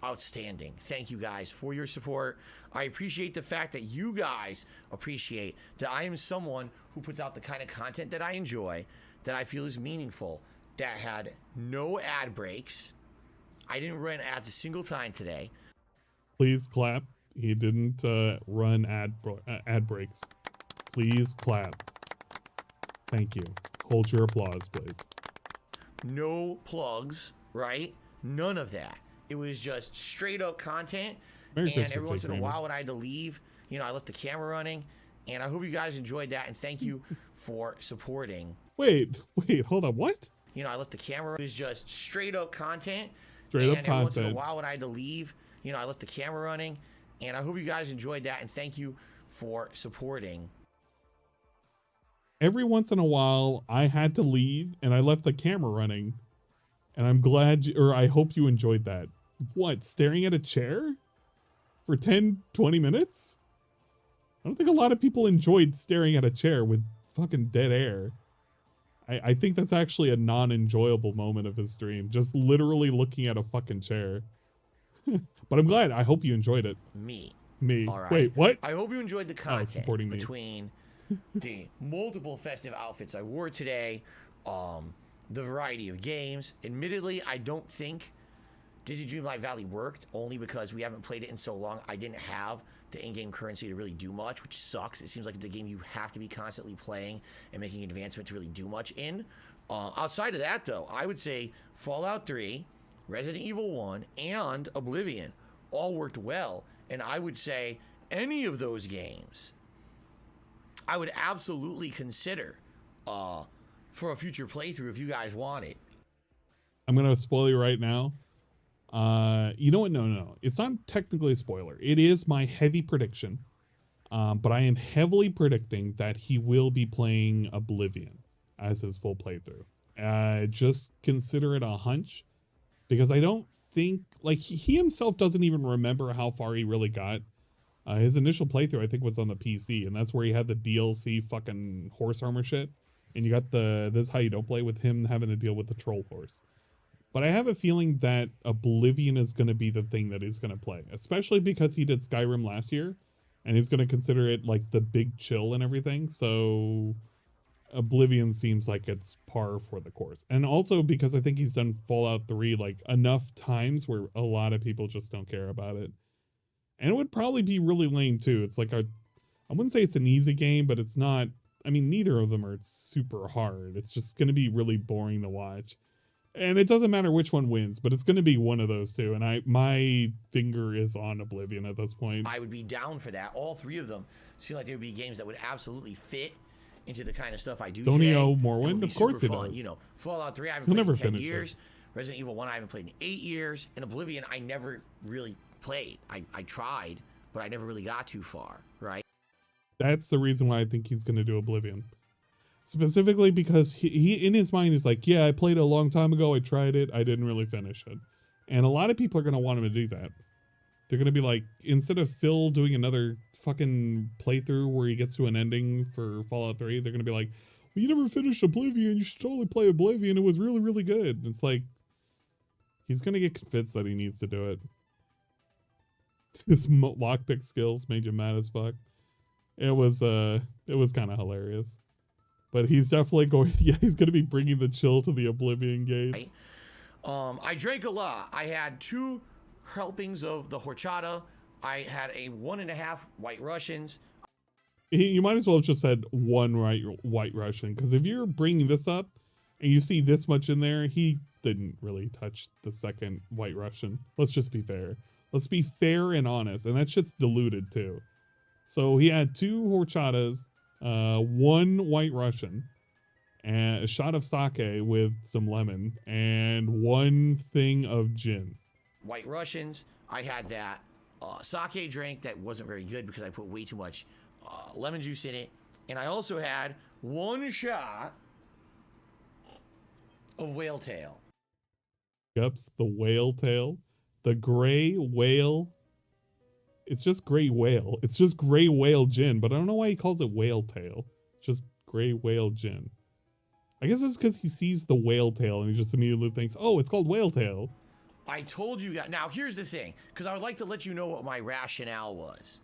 outstanding. Thank you guys for your support. I appreciate the fact that you guys appreciate that I am someone who puts out the kind of content that I enjoy, that I feel is meaningful, that had no ad breaks. I didn't run ads a single time today. Please clap. He didn't run ad breaks. Please clap. Thank you. Hold your applause, please. No plugs, right? None of that. It was just straight up content. Merry and Christmas, every once in a Jake while when I had to leave, you know, I left the camera running. And I hope you guys enjoyed that. And thank you for supporting. Wait, hold on. What? You know, I left the camera. It was just straight up content. Straight up and every once in a content. while when I had to leave, you know, I left the camera running. And I hope you guys enjoyed that. And thank you for supporting. Every once in a while, I had to leave and I left the camera running. And I'm glad, or I hope you enjoyed that. What, staring at a chair for 10, 20 minutes? I don't think a lot of people enjoyed staring at a chair with fucking dead air. I think that's actually a non-enjoyable moment of his stream. Just literally looking at a fucking chair. But I'm glad. I hope you enjoyed it. Me. All right. Wait, what? I hope you enjoyed the content supporting me. between the multiple festive outfits I wore today, the variety of games. Admittedly, I don't think Disney Dreamlight Valley worked, only because we haven't played it in so long. I didn't have the in-game currency to really do much, which sucks. It seems like it's a game you have to be constantly playing and making advancement to really do much in. Outside of that, though, I would say Fallout 3, Resident Evil 1, and Oblivion all worked well. And I would say any of those games I would absolutely consider for a future playthrough if you guys want it. I'm going to spoil you right now. You know what? No. It's not technically a spoiler. It is my heavy prediction. But I am heavily predicting that he will be playing Oblivion as his full playthrough. Just consider it a hunch, because I don't think, like, he himself doesn't even remember how far he really got. His initial playthrough, I think, was on the PC, and that's where he had the DLC fucking horse armor shit. And you got this is how you don't play, with him having to deal with the troll horse. But I have a feeling that Oblivion is going to be the thing that he's going to play, especially because he did Skyrim last year, and he's going to consider it like the big chill and everything. So Oblivion seems like it's par for the course. And also because I think he's done Fallout 3 like enough times where a lot of people just don't care about it. And it would probably be really lame too. It's like I wouldn't say it's an easy game, but it's not. I mean, neither of them are super hard. It's just going to be really boring to watch. And it doesn't matter which one wins, but it's going to be one of those two. And my finger is on Oblivion at this point. I would be down for that. All three of them seem like they would be games that would absolutely fit into the kind of stuff I do Don't he today. owe Morrowind? Of course he does. You know, Fallout 3 I haven't He'll played never in 10 finish years. it. Resident Evil 1 I haven't played in 8 years. And Oblivion I never really played. I tried, but I never really got too far, right? That's the reason why I think he's going to do Oblivion. Specifically because he in his mind is like, yeah, I played it a long time ago. I tried it. I didn't really finish it. And a lot of people are going to want him to do that. They're going to be like, instead of Phil doing another fucking playthrough where he gets to an ending for Fallout 3, they're going to be like, well, you never finished Oblivion. You should totally play Oblivion. It was really, really good. And it's like, he's going to get convinced that he needs to do it. His lockpick skills made you mad as fuck. It was kind of hilarious. But he's definitely going, he's going to be bringing the chill to the Oblivion gates. I drank a lot. I had 2 helpings of the horchata. I had a 1.5 White Russians. You might as well have just said 1 White Russian, because if you're bringing this up and you see this much in there, he didn't really touch the second White Russian. Let's just be fair. Let's be fair and honest. And that shit's diluted too. So he had 2 horchatas, 1 White Russian, and a shot of sake with some lemon, and 1 thing of gin. White Russians. I had that sake drink that wasn't very good because I put way too much lemon juice in it. And I also had 1 shot of whale tail. Yups, the whale tail. The gray whale. It's just gray whale. It's just gray whale gin, but I don't know why he calls it whale tail. It's just gray whale gin. I guess it's because he sees the whale tail and he just immediately thinks, oh, it's called whale tail. I told you that. Now, here's the thing, because I would like to let you know what my rationale was.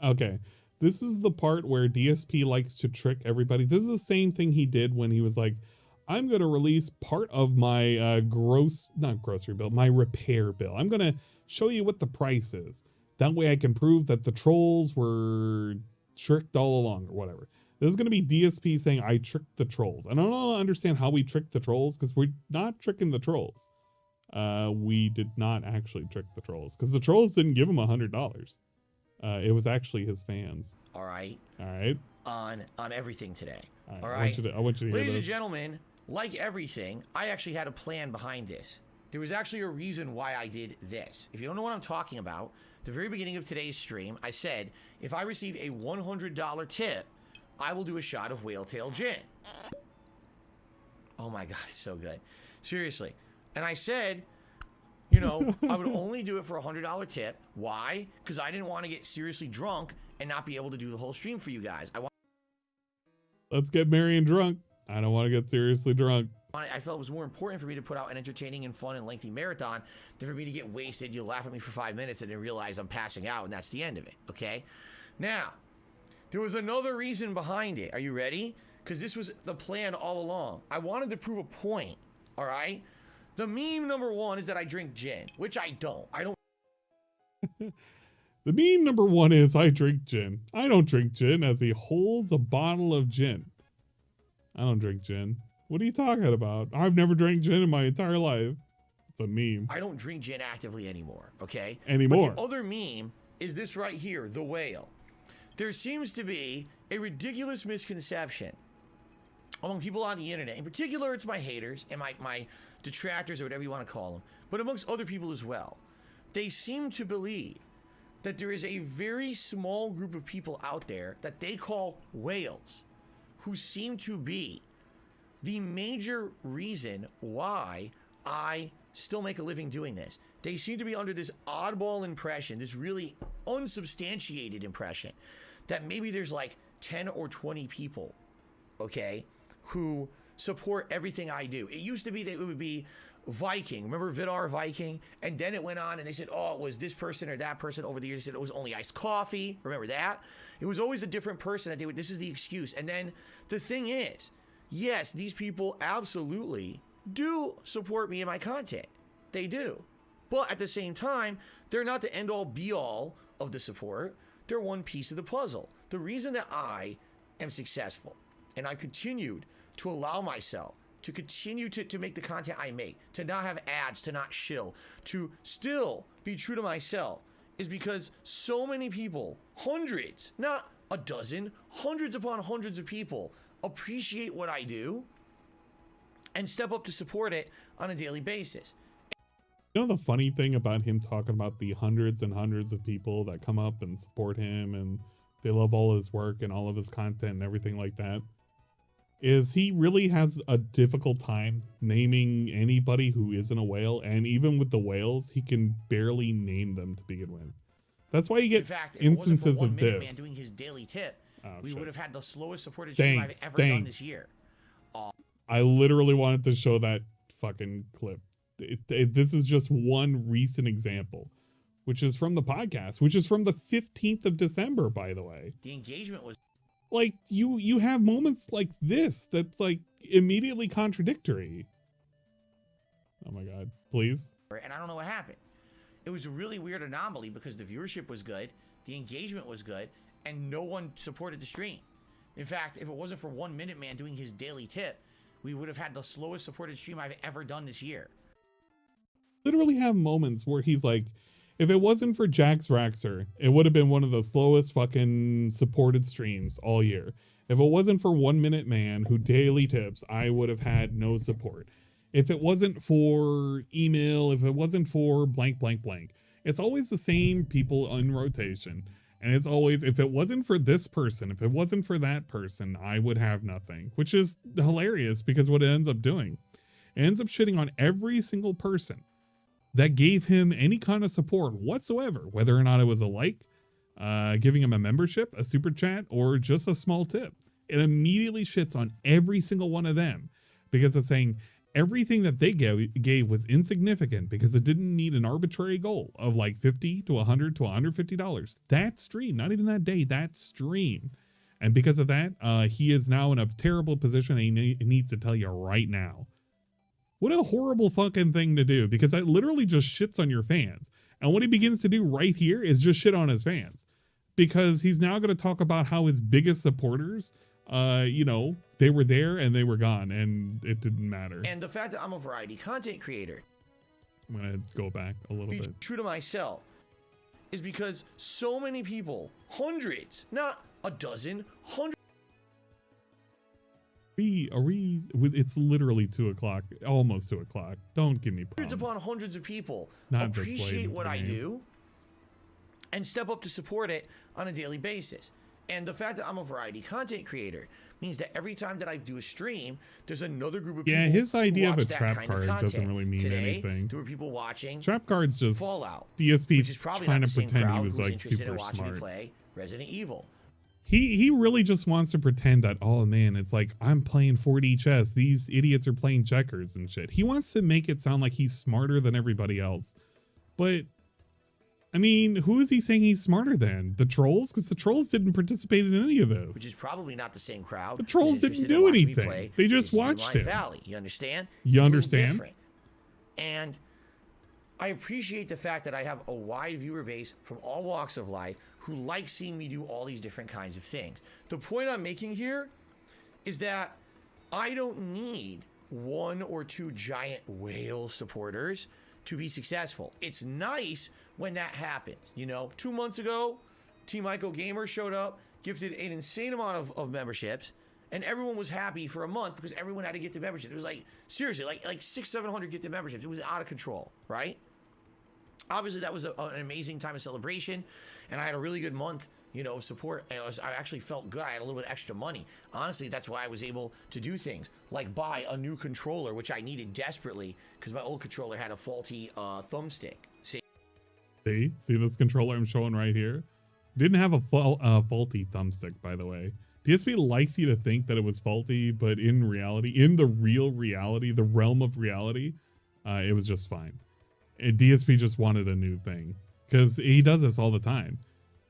Okay. This is the part where DSP likes to trick everybody. This is the same thing he did when he was like, I'm going to release part of my not grocery bill, my repair bill. I'm going to show you what the price is. That way I can prove that the trolls were tricked all along or whatever. This is going to be DSP saying I tricked the trolls. I don't understand how we tricked the trolls because we're not tricking the trolls. We did not actually trick the trolls because the trolls didn't give him $100. It was actually his fans. All right. All right. On everything today. All right. I want you to hear Ladies this. and gentlemen, like everything, I actually had a plan behind this. There was actually a reason why I did this. If you don't know what I'm talking about, the very beginning of today's stream, I said, if I receive a $100 tip, I will do a shot of whale tail gin. Oh my God, it's so good. Seriously. And I said, you know, I would only do it for a $100 tip. Why? Because I didn't want to get seriously drunk and not be able to do the whole stream for you guys. Let's get merry and drunk. I don't want to get seriously drunk. I felt it was more important for me to put out an entertaining and fun and lengthy marathon than for me to get wasted. You'll laugh at me for 5 minutes and then realize I'm passing out, and that's the end of it, okay? Now, there was another reason behind it. Are you ready? Because this was the plan all along. I wanted to prove a point, all right? The meme number one is that I drink gin, which I don't. I don't. The meme number one is I drink gin. I don't drink gin as he holds a bottle of gin. I don't drink gin. What are you talking about? I've never drank gin in my entire life. It's a meme. I don't drink gin actively anymore, okay? Anymore. But the other meme is this right here, the whale. There seems to be a ridiculous misconception among people on the internet. In particular, it's my haters and my detractors or whatever you want to call them, but amongst other people as well. They seem to believe that there is a very small group of people out there that they call whales who seem to be the major reason why I still make a living doing this. They seem to be under this oddball impression, this really unsubstantiated impression, that maybe there's like 10 or 20 people, okay, who support everything I do. It used to be that it would be Viking. Remember Vidar Viking? And then it went on and they said, oh, it was this person or that person. Over the years, they said it was only iced coffee. Remember that? It was always a different person that they would, this is the excuse. And then the thing is, yes, these people absolutely do support me in my content. They do. But at the same time, they're not the end all be all of the support. They're one piece of the puzzle. The reason that I am successful and I continued to allow myself to continue to make the content I make, to not have ads, to not shill, to still be true to myself is because so many people, hundreds, not a dozen, hundreds upon hundreds of people appreciate what I do and step up to support it on a daily basis. You know the funny thing about him talking about the hundreds and hundreds of people that come up and support him and they love all his work and all of his content and everything like that? Is he really has a difficult time naming anybody who isn't a whale, and even with the whales, he can barely name them to begin with. That's why you get instances of this. Man doing his daily tip, we would have had the slowest supported stream I've ever done this year. I literally wanted to show that fucking clip. This is just one recent example, which is from the podcast, which is from the 15th of December, by the way. The engagement was like you have moments like this that's like immediately contradictory. Oh my God, please. And I don't know what happened. It was a really weird anomaly because the viewership was good, the engagement was good, and no one supported the stream. In fact, if it wasn't for 1 Minute Man doing his daily tip, we would have had the slowest supported stream I've ever done this year. Literally have moments where he's like, if it wasn't for Jax Raxer, it would have been one of the slowest fucking supported streams all year. If it wasn't for 1 Minute Man who daily tips, I would have had no support. If it wasn't for email, if it wasn't for blank, blank, blank. It's always the same people in rotation. And it's always, if it wasn't for this person, if it wasn't for that person, I would have nothing. Which is hilarious because what it ends up doing, it ends up shitting on every single person that gave him any kind of support whatsoever, whether or not it was a like, giving him a membership, a super chat, or just a small tip. It immediately shits on every single one of them because it's saying everything that they gave was insignificant because it didn't meet an arbitrary goal of like $50 to $100 to $150. That stream, not even that day, that stream. And because of that, he is now in a terrible position, and he needs to tell you right now. What a horrible fucking thing to do, because that literally just shits on your fans. And what he begins to do right here is just shit on his fans, because he's now going to talk about how his biggest supporters, you know, they were there and they were gone and it didn't matter. And the fact that I'm a variety content creator, I'm going to go back a little bit. True to myself, is because so many people, hundreds, not a dozen, hundreds. Are we, it's literally 2 o'clock, almost 2 o'clock. Don't give me problems. Hundreds upon hundreds of people Not appreciate what I do and step up to support it on a daily basis. And the fact that I'm a variety content creator means that every time that I do a stream, there's another group of people. Yeah, his idea of a that trap kind of card content. doesn't really mean Today, anything. There were people watching Trap cards just Fallout, DSP which is probably trying not to the same pretend he crowd was who's like interested in super watching me smart. play Resident Evil. He really just wants to pretend that, oh man, it's like I'm playing 4D chess. These idiots are playing checkers and shit. He wants to make it sound like he's smarter than everybody else. But I mean, who is he saying he's smarter than? The trolls? Because the trolls didn't participate in any of this. Which is probably not the same crowd. The trolls didn't do anything. They just watched it. Valley. You understand? You It's understand? different. And I appreciate the fact that I have a wide viewer base from all walks of life who like seeing me do all these different kinds of things. The point I'm making here is that I don't need 1 or 2 giant whale supporters to be successful. It's nice when that happens. You know, 2 months ago, Team Ico Gamer showed up, gifted an insane amount of memberships, and everyone was happy for a month because everyone had to get the membership. It was like, seriously, like 600-700 gifted memberships. It was out of control, right? Obviously, that was an amazing time of celebration, and I had a really good month, you know, of support. And I actually felt good. I had a little bit extra money. Honestly, that's why I was able to do things like buy a new controller, which I needed desperately because my old controller had a faulty thumbstick. See this controller I'm showing right here? Didn't have a faulty thumbstick, by the way. DSP likes you to think that it was faulty, but in reality, in the real reality, the realm of reality, it was just fine. And DSP just wanted a new thing because he does this all the time.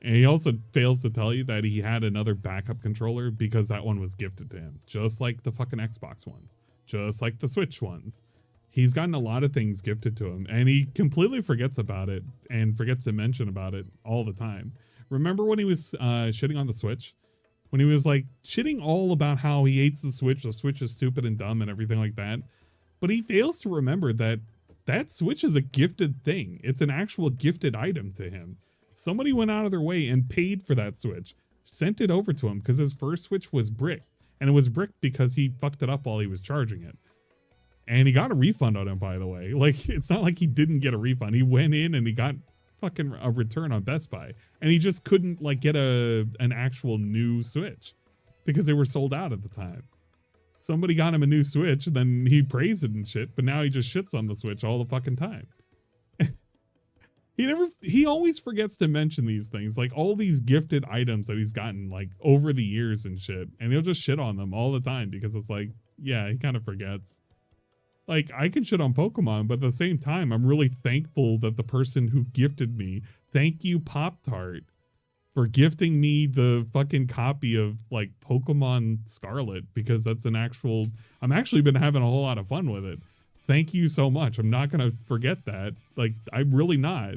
And he also fails to tell you that he had another backup controller because that one was gifted to him, just like the fucking Xbox ones, just like the Switch ones. He's gotten a lot of things gifted to him, and he completely forgets about it and forgets to mention about it all the time. Remember when he was shitting on the Switch? When he was like shitting all about how he hates the Switch is stupid and dumb and everything like that. But he fails to remember that that Switch is a gifted thing. It's an actual gifted item to him. Somebody went out of their way and paid for that Switch, sent it over to him because his first Switch was bricked. And it was bricked because he fucked it up while he was charging it. And he got a refund on it, by the way. Like, it's not like he didn't get a refund. He went in and he got fucking a return on Best Buy. And he just couldn't, like, get an actual new Switch because they were sold out at the time. Somebody got him a new Switch, and then he praised it and shit, but now he just shits on the Switch all the fucking time. He always forgets to mention these things, like all these gifted items that he's gotten like over the years and shit, and he'll just shit on them all the time because it's like, yeah, he kind of forgets. Like, I can shit on Pokemon, but at the same time, I'm really thankful that the person who gifted me, thank you, Pop-Tart, for gifting me the fucking copy of like Pokemon Scarlet, because that's I'm actually been having a whole lot of fun with it. Thank you so much. I'm not going to forget that. Like, I'm really not.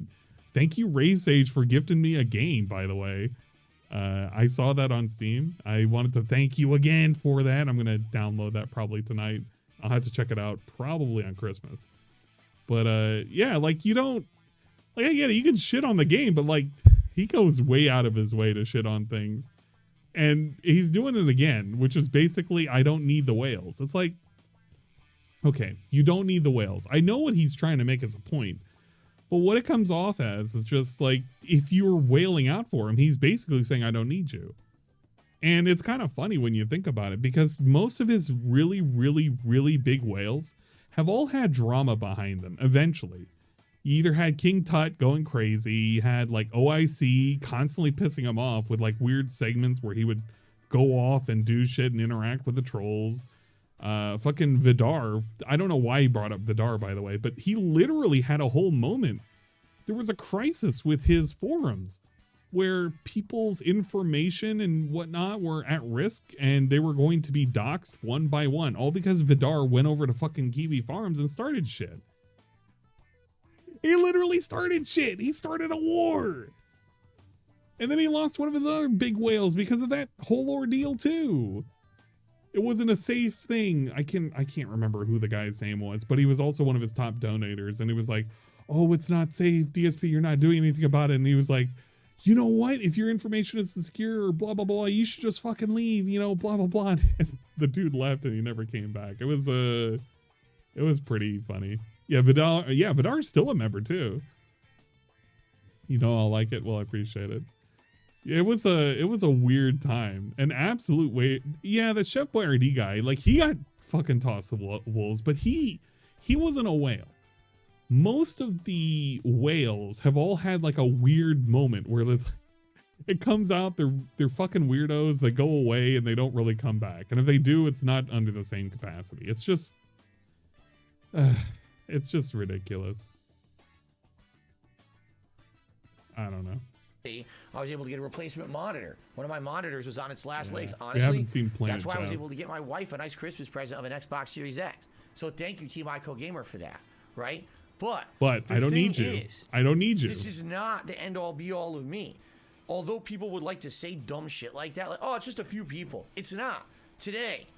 Thank you, Ray Sage, for gifting me a game, by the way. I saw that on Steam. I wanted to thank you again for that. I'm going to download that probably tonight. I'll have to check it out probably on Christmas. But yeah, like, you don't, like, I get it. You can shit on the game, but like, he goes way out of his way to shit on things. And he's doing it again, which is basically, I don't need the whales. It's like, okay, you don't need the whales. I know what he's trying to make as a point, but what it comes off as is just like, if you're wailing out for him, he's basically saying, I don't need you. And it's kind of funny when you think about it, because most of his really, really, really big whales have all had drama behind them eventually. You either had King Tut going crazy, you had like OIC constantly pissing him off with like weird segments where he would go off and do shit and interact with the trolls. Fucking Vidar, I don't know why he brought up Vidar, by the way, but he literally had a whole moment. There was a crisis with his forums where people's information and whatnot were at risk and they were going to be doxxed one by one, all because Vidar went over to fucking Kiwi Farms and started shit. He literally started shit. He started a war. And then he lost one of his other big whales because of that whole ordeal too. It wasn't a safe thing. I can't remember who the guy's name was, but he was also one of his top donators. And he was like, oh, it's not safe. DSP, you're not doing anything about it. And he was like, you know what? If your information is secure or blah, blah, blah, you should just fucking leave, you know, blah, blah, blah. And the dude left and he never came back. It was pretty funny. Yeah, Vidar's still a member too. You know, I'll like it. Well, I appreciate it. It was a weird time. An absolute way. Yeah, the Chef Boyardee guy, like he got fucking tossed to wolves, but he wasn't a whale. Most of the whales have all had like a weird moment where it comes out, they're fucking weirdos, they go away and they don't really come back. And if they do, it's not under the same capacity. It's just ridiculous. I don't know. I was able to get a replacement monitor. One of my monitors was on its last legs. We Honestly, haven't seen Planet that's why I was Chow. able to get my wife a nice Christmas present of an Xbox Series X. So thank you, Team ICO Gamer, for that, right? But I don't need you. I don't need you. This is not the end-all be-all of me. Although people would like to say dumb shit like that, like, oh, it's just a few people. It's not. Today,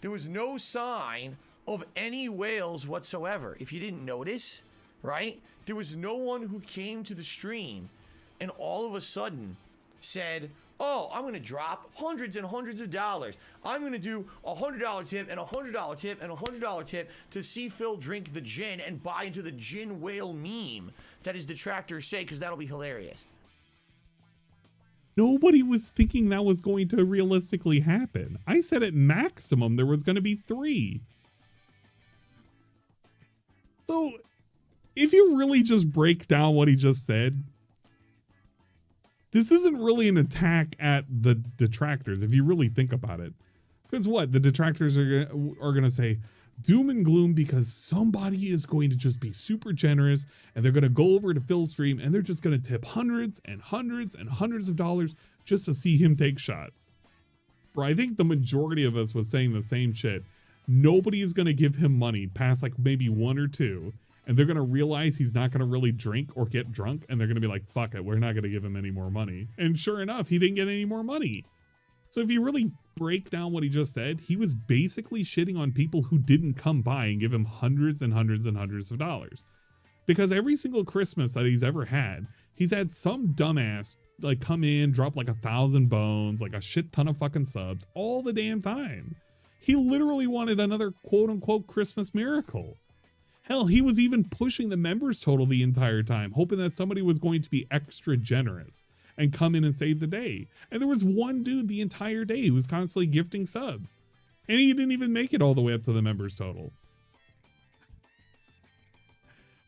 there was no sign of any whales whatsoever. If you didn't notice, right? There was no one who came to the stream and all of a sudden said, oh, I'm going to drop hundreds and hundreds of dollars. I'm going to do $100 tip and $100 tip and $100 tip to see Phil drink the gin and buy into the gin whale meme that his detractors say, because that'll be hilarious. Nobody was thinking that was going to realistically happen. I said at maximum there was going to be 3. So if you really just break down what he just said, this isn't really an attack at the detractors if you really think about it. Because what? The detractors are going to say doom and gloom because somebody is going to just be super generous and they're going to go over to Phil's stream and they're just going to tip hundreds and hundreds and hundreds of dollars just to see him take shots. Bro, I think the majority of us was saying the same shit. Nobody is going to give him money past like maybe 1 or 2. And they're going to realize he's not going to really drink or get drunk. And they're going to be like, fuck it, we're not going to give him any more money. And sure enough, he didn't get any more money. So if you really break down what he just said, he was basically shitting on people who didn't come by and give him hundreds and hundreds and hundreds of dollars. Because every single Christmas that he's ever had, he's had some dumbass like come in, drop like 1,000 bones, like a shit ton of fucking subs all the damn time. He literally wanted another quote unquote Christmas miracle. Hell, he was even pushing the members total the entire time, hoping that somebody was going to be extra generous and come in and save the day. And there was one dude the entire day who was constantly gifting subs. And he didn't even make it all the way up to the members total.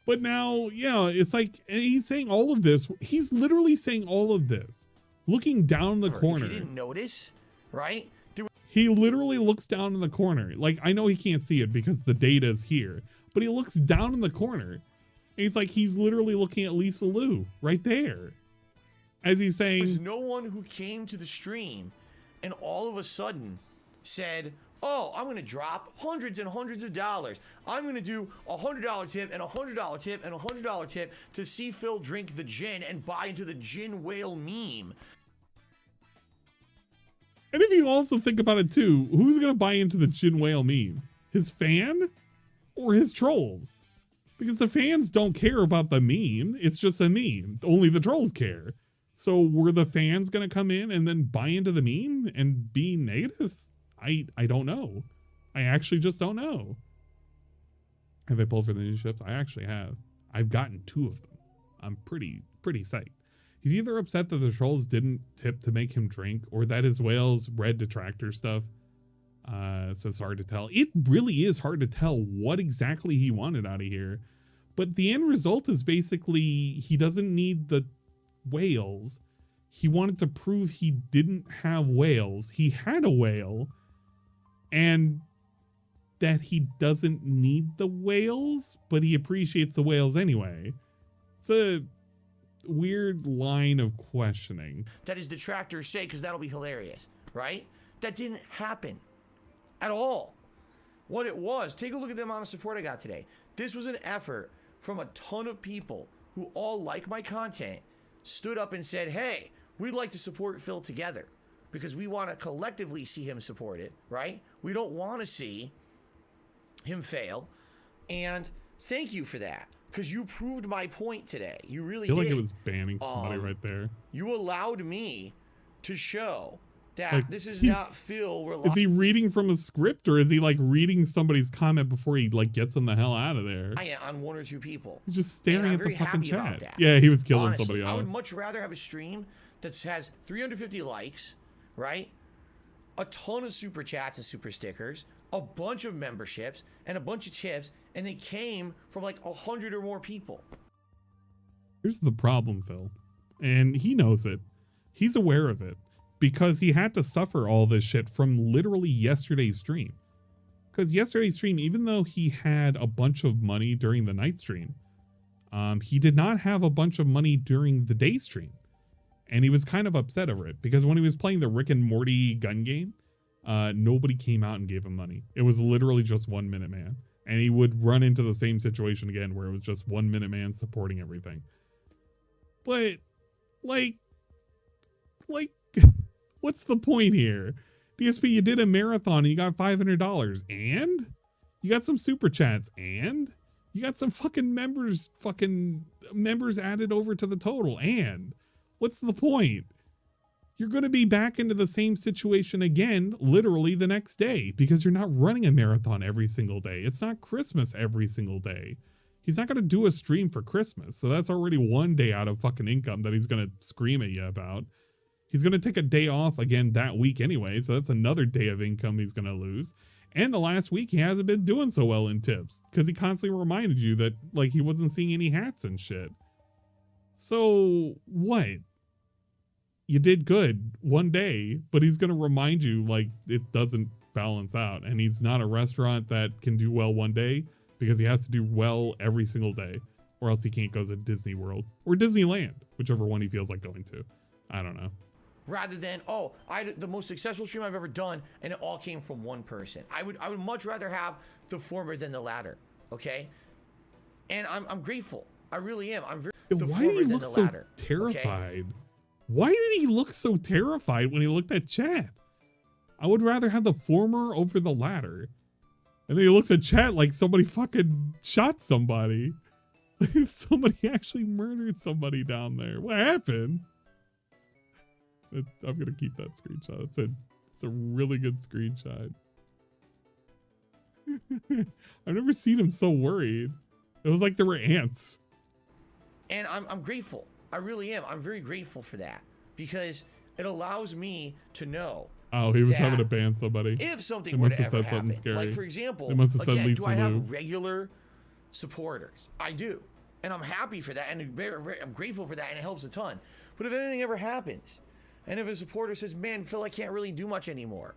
But now, yeah, it's like, and he's saying all of this. He's literally saying all of this, looking down the corner. If you didn't notice, right? He literally looks down in the corner. Like, I know he can't see it because the data is here, but he looks down in the corner. And it's like he's literally looking at Lisa Lou right there. As he's saying, there's no one who came to the stream and all of a sudden said, oh, I'm going to drop hundreds and hundreds of dollars. I'm going to do $100 tip and $100 tip and $100 tip to see Phil drink the gin and buy into the gin whale meme. And if you also think about it too, who's going to buy into the gin whale meme? His fan or his trolls? Because the fans don't care about the meme. It's just a meme. Only the trolls care. So were the fans going to come in and then buy into the meme and be negative? I don't know. I actually just don't know. Have I pulled for the new ships? I actually have. I've gotten 2 of them. I'm pretty psyched. He's either upset that the trolls didn't tip to make him drink or that his whales read detractor stuff. So it's hard to tell. It really is hard to tell what exactly he wanted out of here. But the end result is basically he doesn't need the whales. He wanted to prove he didn't have whales. He had a whale, and that he doesn't need the whales, but he appreciates the whales anyway. It's a weird line of questioning. That his detractors say, because that'll be hilarious, right? That didn't happen at all. What it was, take a look at the amount of support I got today. This was an effort from a ton of people who all like my content, stood up and said, hey, we'd like to support Phil together because we want to collectively see him supported, right? We don't want to see him fail. And thank you for that, because you proved my point today. You really did. I feel like it was banning somebody right there. You allowed me to show that Like, this is not Phil. Is he reading from a script, or is he like reading somebody's comment before he like gets him the hell out of there? I am on one or two people. He's just staring at the fucking happy about chat. that. Yeah, he was killing Honestly, somebody I else. would much rather have a stream that has 350 likes, right? A ton of super chats and super stickers, a bunch of memberships, and a bunch of tips, and they came from like 100 or more people. Here's the problem, Phil. And he knows it. He's aware of it. Because he had to suffer all this shit from literally yesterday's stream. Because yesterday's stream, even though he had a bunch of money during the night stream, he did not have a bunch of money during the day stream. And he was kind of upset over it. Because when he was playing the Rick and Morty gun game, nobody came out and gave him money. It was literally just 1 Minute Man. And he would run into the same situation again where it was just 1 Minute Man supporting everything. But, like... what's the point here? DSP, you did a marathon and you got $500, and you got some super chats, and you got some fucking members added over to the total, and what's the point? You're going to be back into the same situation again literally the next day, because you're not running a marathon every single day. It's not Christmas every single day. He's not going to do a stream for Christmas, so that's already one day out of fucking income that he's going to scream at you about. He's going to take a day off again that week anyway, so that's another day of income he's going to lose. And the last week, he hasn't been doing so well in tips, because he constantly reminded you that, like, he wasn't seeing any hats and shit. So, what? You did good one day, but he's going to remind you, like, it doesn't balance out. And he's not a restaurant that can do well one day, because he has to do well every single day, or else he can't go to Disney World or Disneyland, whichever one he feels like going to. I don't know. Rather than, oh, I had the most successful stream I've ever done, and it all came from one person. I would much rather have the former than the latter, okay? And I'm grateful. I really am. I'm very Why did he look so terrified? Okay? Why did he look so terrified when he looked at chat? I would rather have the former over the latter. And then he looks at chat like somebody fucking shot somebody. Somebody actually murdered somebody down there. What happened? I'm gonna keep that screenshot. It's a really good screenshot. I've never seen him so worried. It was like there were ants. And I'm grateful. I really am. I'm very grateful for that, because it allows me to know. Oh, he was having to ban somebody. If something were to ever happen, like for example, again, do I have regular supporters? I do, and I'm happy for that, and I'm grateful for that, and it helps a ton. But if anything ever happens, and if a supporter says, man, Phil, I can't really do much anymore,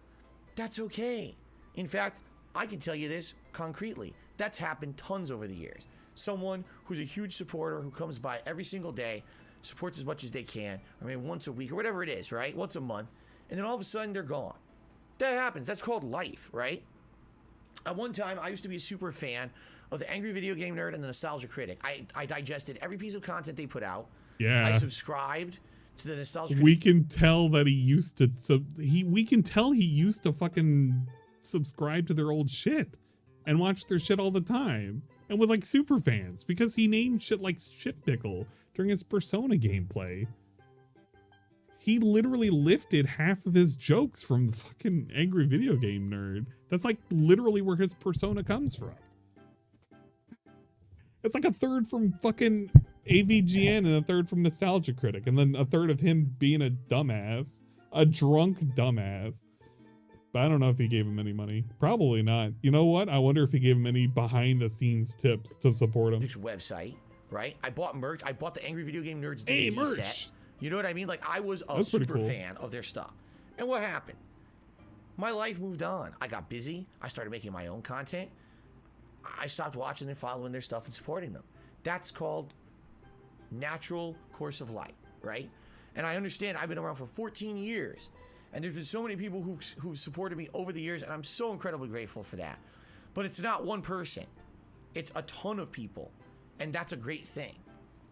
that's okay. In fact, I can tell you this concretely. That's happened tons over the years. Someone who's a huge supporter who comes by every single day, supports as much as they can, I mean, once a week or whatever it is, right? Once a month. And then all of a sudden they're gone. That happens. That's called life, right? At one time, I used to be a super fan of the Angry Video Game Nerd and the Nostalgia Critic. I digested every piece of content they put out. Yeah. I subscribed to the Nostalgia Critic. We can tell that he used to we can tell he used to fucking subscribe to their old shit and watch their shit all the time and was like super fans, because he named shit like Shit Pickle during his Persona gameplay. He literally lifted half of his jokes from the fucking Angry Video Game Nerd. That's like literally where his persona comes from. It's like a third from fucking AVGN and a third from Nostalgia Critic, and then a third of him being a dumbass, a drunk dumbass. But I don't know if he gave him any money. Probably not. You know what? I wonder if he gave him any behind the scenes tips to support him. Website, right? I bought merch. I bought the Angry Video Game Nerds Hey, DVD merch. set. You know what I mean? Like, I was a That's pretty super cool. fan of their stuff. And what happened? My life moved on. I got busy. I started making my own content. I stopped watching and following their stuff and supporting them. That's called natural course of life, right? And I understand I've been around for 14 years. And there's been so many people who've supported me over the years, and I'm so incredibly grateful for that. But it's not one person. It's a ton of people. And that's a great thing.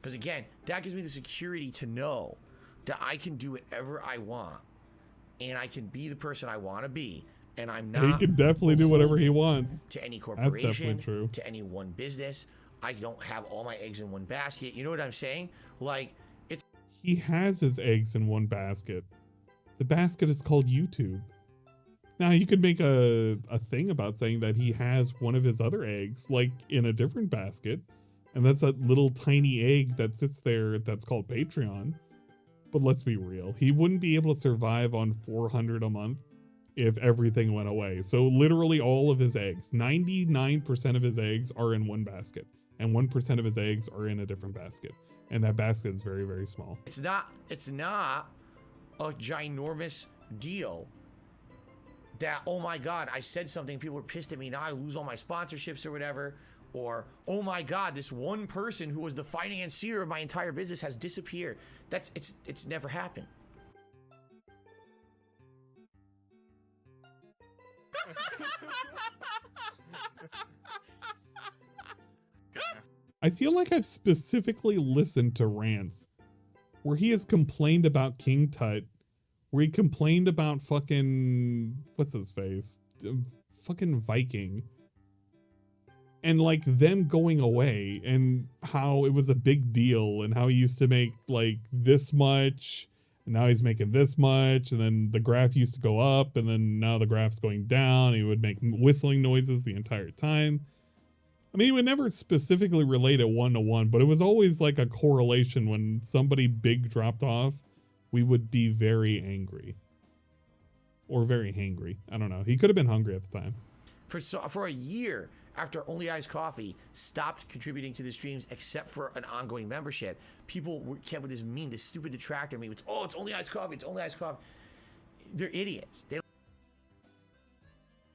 Because again, that gives me the security to know that I can do whatever I want. And I can be the person I want to be. And I'm not. He can definitely do whatever he wants. To any That's definitely corporation, true. to any one business. I don't have all my eggs in one basket. You know what I'm saying? Like, it's. He has his eggs in one basket. The basket is called YouTube. Now, you could make a thing about saying that he has one of his other eggs, like, in a different basket. And that's that little tiny egg that sits there that's called Patreon. But let's be real. He wouldn't be able to survive on $400 a month if everything went away. So literally all of his eggs, 99% of his eggs are in one basket. And 1% of his eggs are in a different basket. And that basket is very, very small. It's not a ginormous deal that, oh my God, I said something, people are pissed at me, now I lose all my sponsorships or whatever. Or, oh my God, this one person who was the financier of my entire business has disappeared. It's never happened. I feel like I've specifically listened to rants where he has complained about King Tut, where he complained about fucking, what's his face? Fucking Viking. And like them going away and how it was a big deal and how he used to make like this much and now he's making this much. And then the graph used to go up and then now the graph's going down. He would make whistling noises the entire time. I mean, he would never specifically relate it one-to-one, but it was always like a correlation. When somebody big dropped off, we would be very angry or very hangry. I don't know. He could have been hungry at the time. For a year after Only Iced Coffee stopped contributing to the streams except for an ongoing membership, people kept with this meme, this stupid detractor meme. It's Only Iced Coffee. It's Only Iced Coffee. They're idiots. They don't.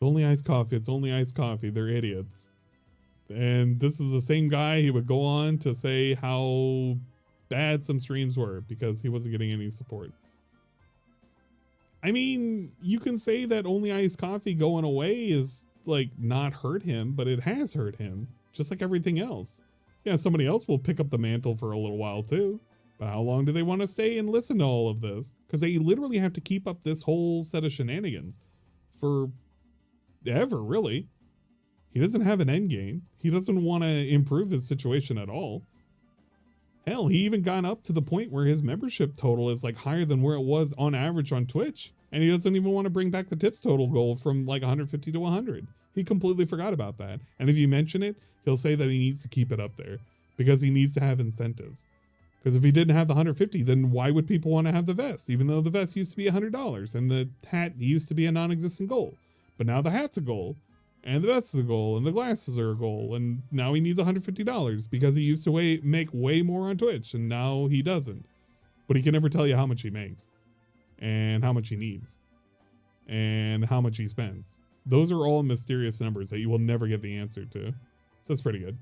Only iced coffee. It's only iced coffee. They're idiots. And this is the same guy. He would go on to say how bad some streams were because he wasn't getting any support. I mean, you can say that Only Iced Coffee going away is like not hurt him, but it has hurt him just like everything else. Yeah, somebody else will pick up the mantle for a little while too. But how long do they want to stay and listen to all of this? Because they literally have to keep up this whole set of shenanigans for ever, really. He doesn't have an end game. He doesn't want to improve his situation at all. Hell, he even got up to the point where his membership total is like higher than where it was on average on Twitch. And he doesn't even want to bring back the tips total goal from like 150 to 100. He completely forgot about that. And if you mention it, he'll say that he needs to keep it up there because he needs to have incentives. Because if he didn't have the 150, then why would people want to have the vest? Even though the vest used to be $100 and the hat used to be a non-existent goal. But now the hat's a goal. And the vest is a goal, and the glasses are a goal, and now he needs $150 because he used to make way more on Twitch, and now he doesn't. But he can never tell you how much he makes, and how much he needs, and how much he spends. Those are all mysterious numbers that you will never get the answer to. So it's pretty good.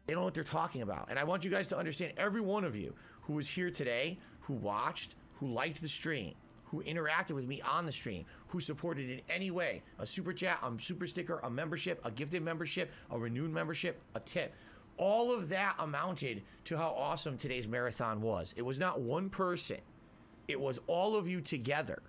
They don't know what they're talking about. And I want you guys to understand, every one of you who was here today, who watched, who liked the stream, who interacted with me on the stream, who supported in any way, a super chat, a super sticker, a membership, a gifted membership, a renewed membership, a tip. All of that amounted to how awesome today's marathon was. It was not one person. It was all of you together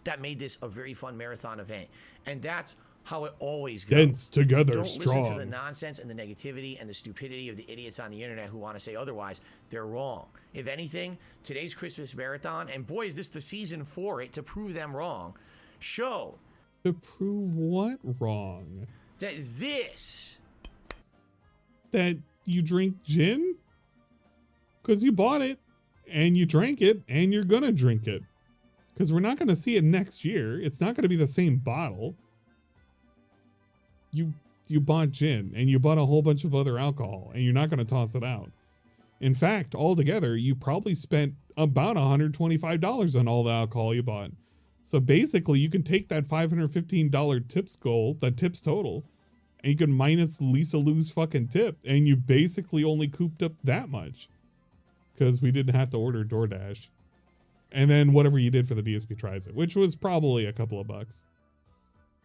that made this a very fun marathon event. And that's how it always goes. Dense together, Don't strong. listen to the nonsense and the negativity and the stupidity of the idiots on the internet who want to say otherwise. They're wrong. If anything, today's Christmas marathon, and boy, is this the season for it to prove them wrong, show To prove what wrong? that this That you drink gin? Because you bought it, and you drank it, and you're gonna drink it. because we're not going to see it next year. It's not going to be the same bottle. You bought gin and you bought a whole bunch of other alcohol, and you're not going to toss it out. In fact, altogether, you probably spent about $125 on all the alcohol you bought. So basically, you can take that $515 tips goal, that tips total, and you can minus Lisa Lou's fucking tip, and you basically only cooped up that much because we didn't have to order DoorDash. And then whatever you did for the DSP tries it, which was probably a couple of bucks.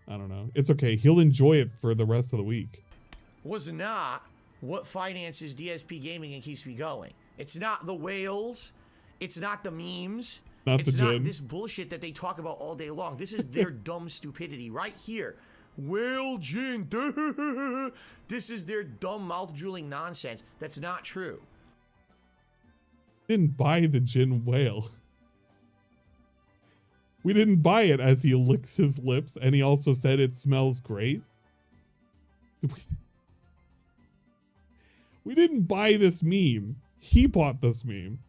I don't know. It's okay. He'll enjoy it for the rest of the week. Was not what finances DSP Gaming and keeps me going. It's not the whales. It's not the memes. It's not this bullshit that they talk about all day long. This is their dumb stupidity right here. Whale gin. Duh. This is their dumb mouth-drooling nonsense. That's not true. Didn't buy the gin whale. We didn't buy it as he licks his lips, and he also said it smells great. We didn't buy this meme. He bought this meme.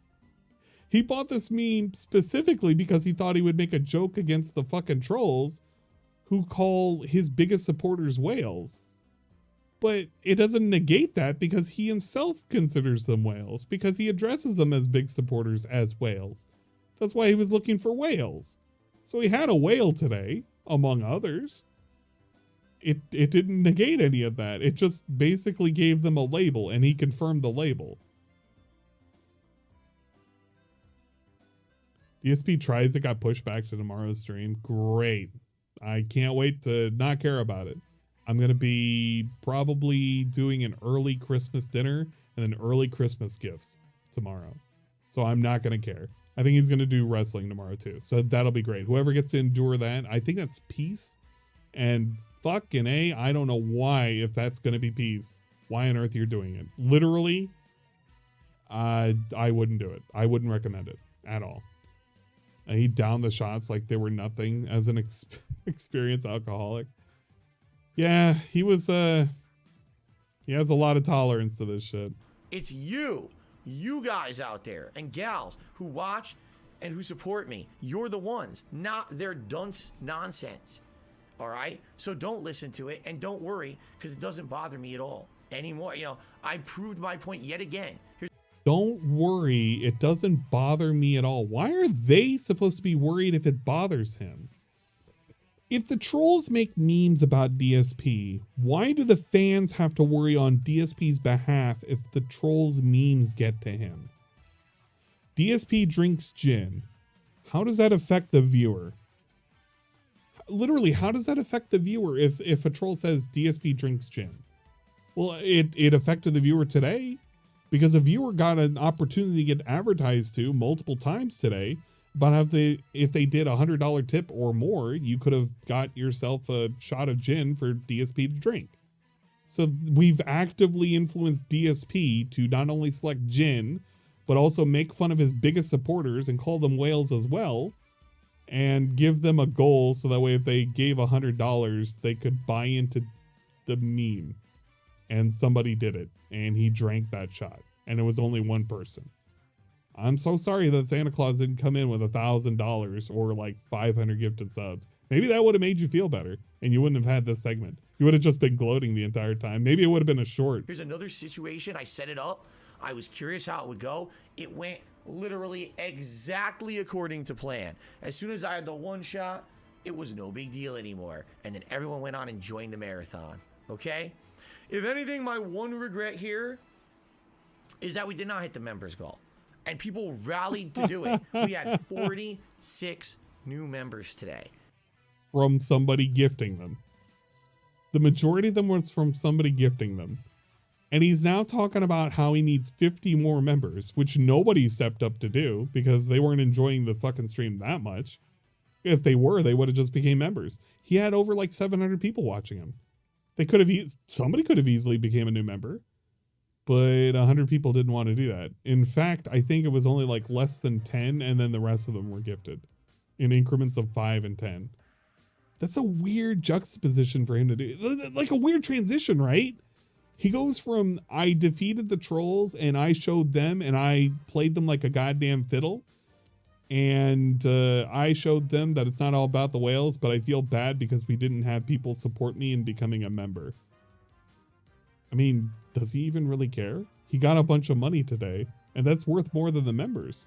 He bought this meme specifically because he thought he would make a joke against the fucking trolls who call his biggest supporters whales. But it doesn't negate that because he himself considers them whales, because he addresses them as big supporters as whales. That's why he was looking for whales. So he had a whale today, among others. It didn't negate any of that. It just basically gave them a label, and he confirmed the label. DSP tries it, got pushed back to tomorrow's stream. Great. I can't wait to not care about it. I'm going to be probably doing an early Christmas dinner and then early Christmas gifts tomorrow. So I'm not going to care. I think he's going to do wrestling tomorrow too. So that'll be great. Whoever gets to endure that, I think that's Peace. And fucking A, I don't know why, if that's going to be Peace, why on earth you're doing it. Literally, I wouldn't do it. I wouldn't recommend it at all. And he downed the shots like they were nothing as an experienced alcoholic. Yeah, he was, he has a lot of tolerance to this shit. It's you guys out there and gals who watch and who support me. You're the ones, not their dunce nonsense. All right? So don't listen to it and don't worry because it doesn't bother me at all anymore. You know, I proved my point yet again. Don't worry, it doesn't bother me at all. Why are they supposed to be worried if it bothers him? If the trolls make memes about DSP, why do the fans have to worry on DSP's behalf if the trolls' memes get to him? DSP drinks gin. How does that affect the viewer? Literally, how does that affect the viewer if a troll says DSP drinks gin? Well, it affected the viewer today because the viewer got an opportunity to get advertised to multiple times today about how if they did $100 tip or more, you could have got yourself a shot of gin for DSP to drink. So we've actively influenced DSP to not only select gin, but also make fun of his biggest supporters and call them whales as well, and give them a goal so that way if they gave $100, they could buy into the meme. And somebody did it, and he drank that shot, and it was only one person. I'm so sorry that Santa Claus didn't come in with $1,000 or like 500 gifted subs. Maybe that would have made you feel better, and you wouldn't have had this segment. You would have just been gloating the entire time. Maybe it would have been a short. Here's another situation. I set it up. I was curious how it would go. It went literally exactly according to plan. As soon as I had the one shot, it was no big deal anymore. And then everyone went on and joined the marathon. Okay? If anything, my one regret here is that we did not hit the members goal. And people rallied to do it. We had 46 new members today. From somebody gifting them. The majority of them was from somebody gifting them. And he's now talking about how he needs 50 more members, which nobody stepped up to do because they weren't enjoying the fucking stream that much. If they were, they would have just became members. He had over like 700 people watching him. Somebody could have easily became a new member, but 100 people didn't want to do that. In fact, I think it was only like less than 10, and then the rest of them were gifted in increments of 5 and 10. That's a weird juxtaposition for him to do. Like a weird transition, right? He goes from, I defeated the trolls and I showed them and I played them like a goddamn fiddle, And I showed them that it's not all about the whales, but I feel bad because we didn't have people support me in becoming a member. I mean, does he even really care? He got a bunch of money today, and that's worth more than the members.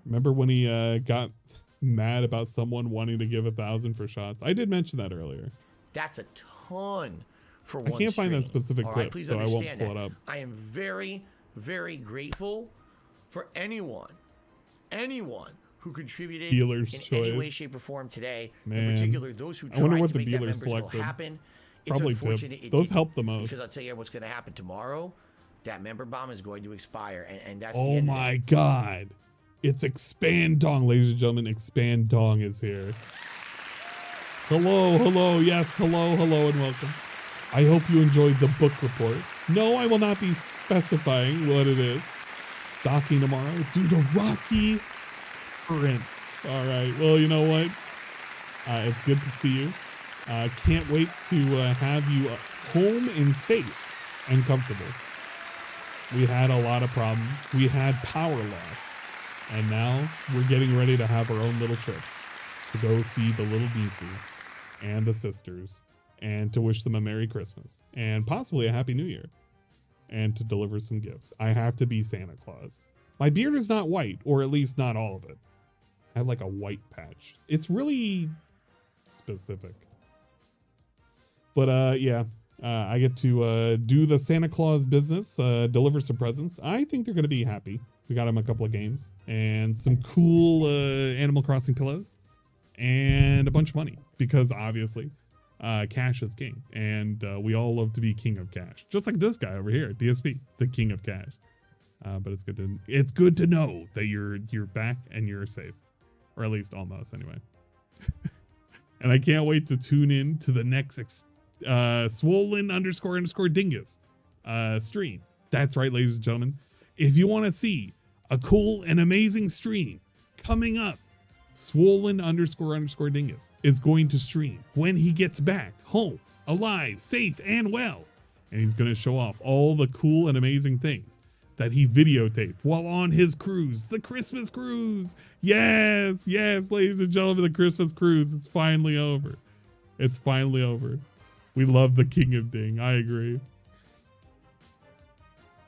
Remember when he got mad about someone wanting to give 1,000 for shots? I did mention that earlier. That's a ton for one I can't find that stream. specific All clip, right, please so I won't understand pull that. it up. I am very, very grateful for anyone who contributed Dealer's in choice. any way, shape, or form today. Man. In particular, those who I wonder tried what to the make that dealer members will selected. happen. It's Probably unfortunate tips. it Those didn't, help the most. because I'll tell you what's going to happen tomorrow. That member bomb is going to expire, and that's the Oh end my of it. God. It's Expand Dong, ladies and gentlemen. Expand Dong is here. Hello, yes, hello, and welcome. I hope you enjoyed the book report. No, I will not be specifying what it is. Docking tomorrow due to Rocky Prince. All right, well, you know what? It's good to see you. Can't wait to have you home and safe and comfortable. We had a lot of problems. We had power loss. And now we're getting ready to have our own little trip to go see the little nieces and the sisters and to wish them a Merry Christmas and possibly a Happy New Year and to deliver some gifts. I have to be Santa Claus. My beard is not white, or at least not all of it. I have like a white patch. It's really specific. But yeah, I get to do the Santa Claus business, deliver some presents. I think they're going to be happy. We got them a couple of games and some cool Animal Crossing pillows and a bunch of money because obviously cash is king, and we all love to be king of cash, just like this guy over here, DSP, the king of cash. But it's good to know that you're back and you're safe, or at least almost anyway. And I can't wait to tune in to the next swollen__dingus stream. That's right, ladies and gentlemen. If you want to see a cool and amazing stream coming up, swollen__dingus is going to stream when he gets back home, alive, safe, and well. And he's going to show off all the cool and amazing things that he videotaped while on his cruise, the Christmas cruise. Yes, ladies and gentlemen, the Christmas cruise. It's finally over. It's finally over. We love the King of Ding. I agree.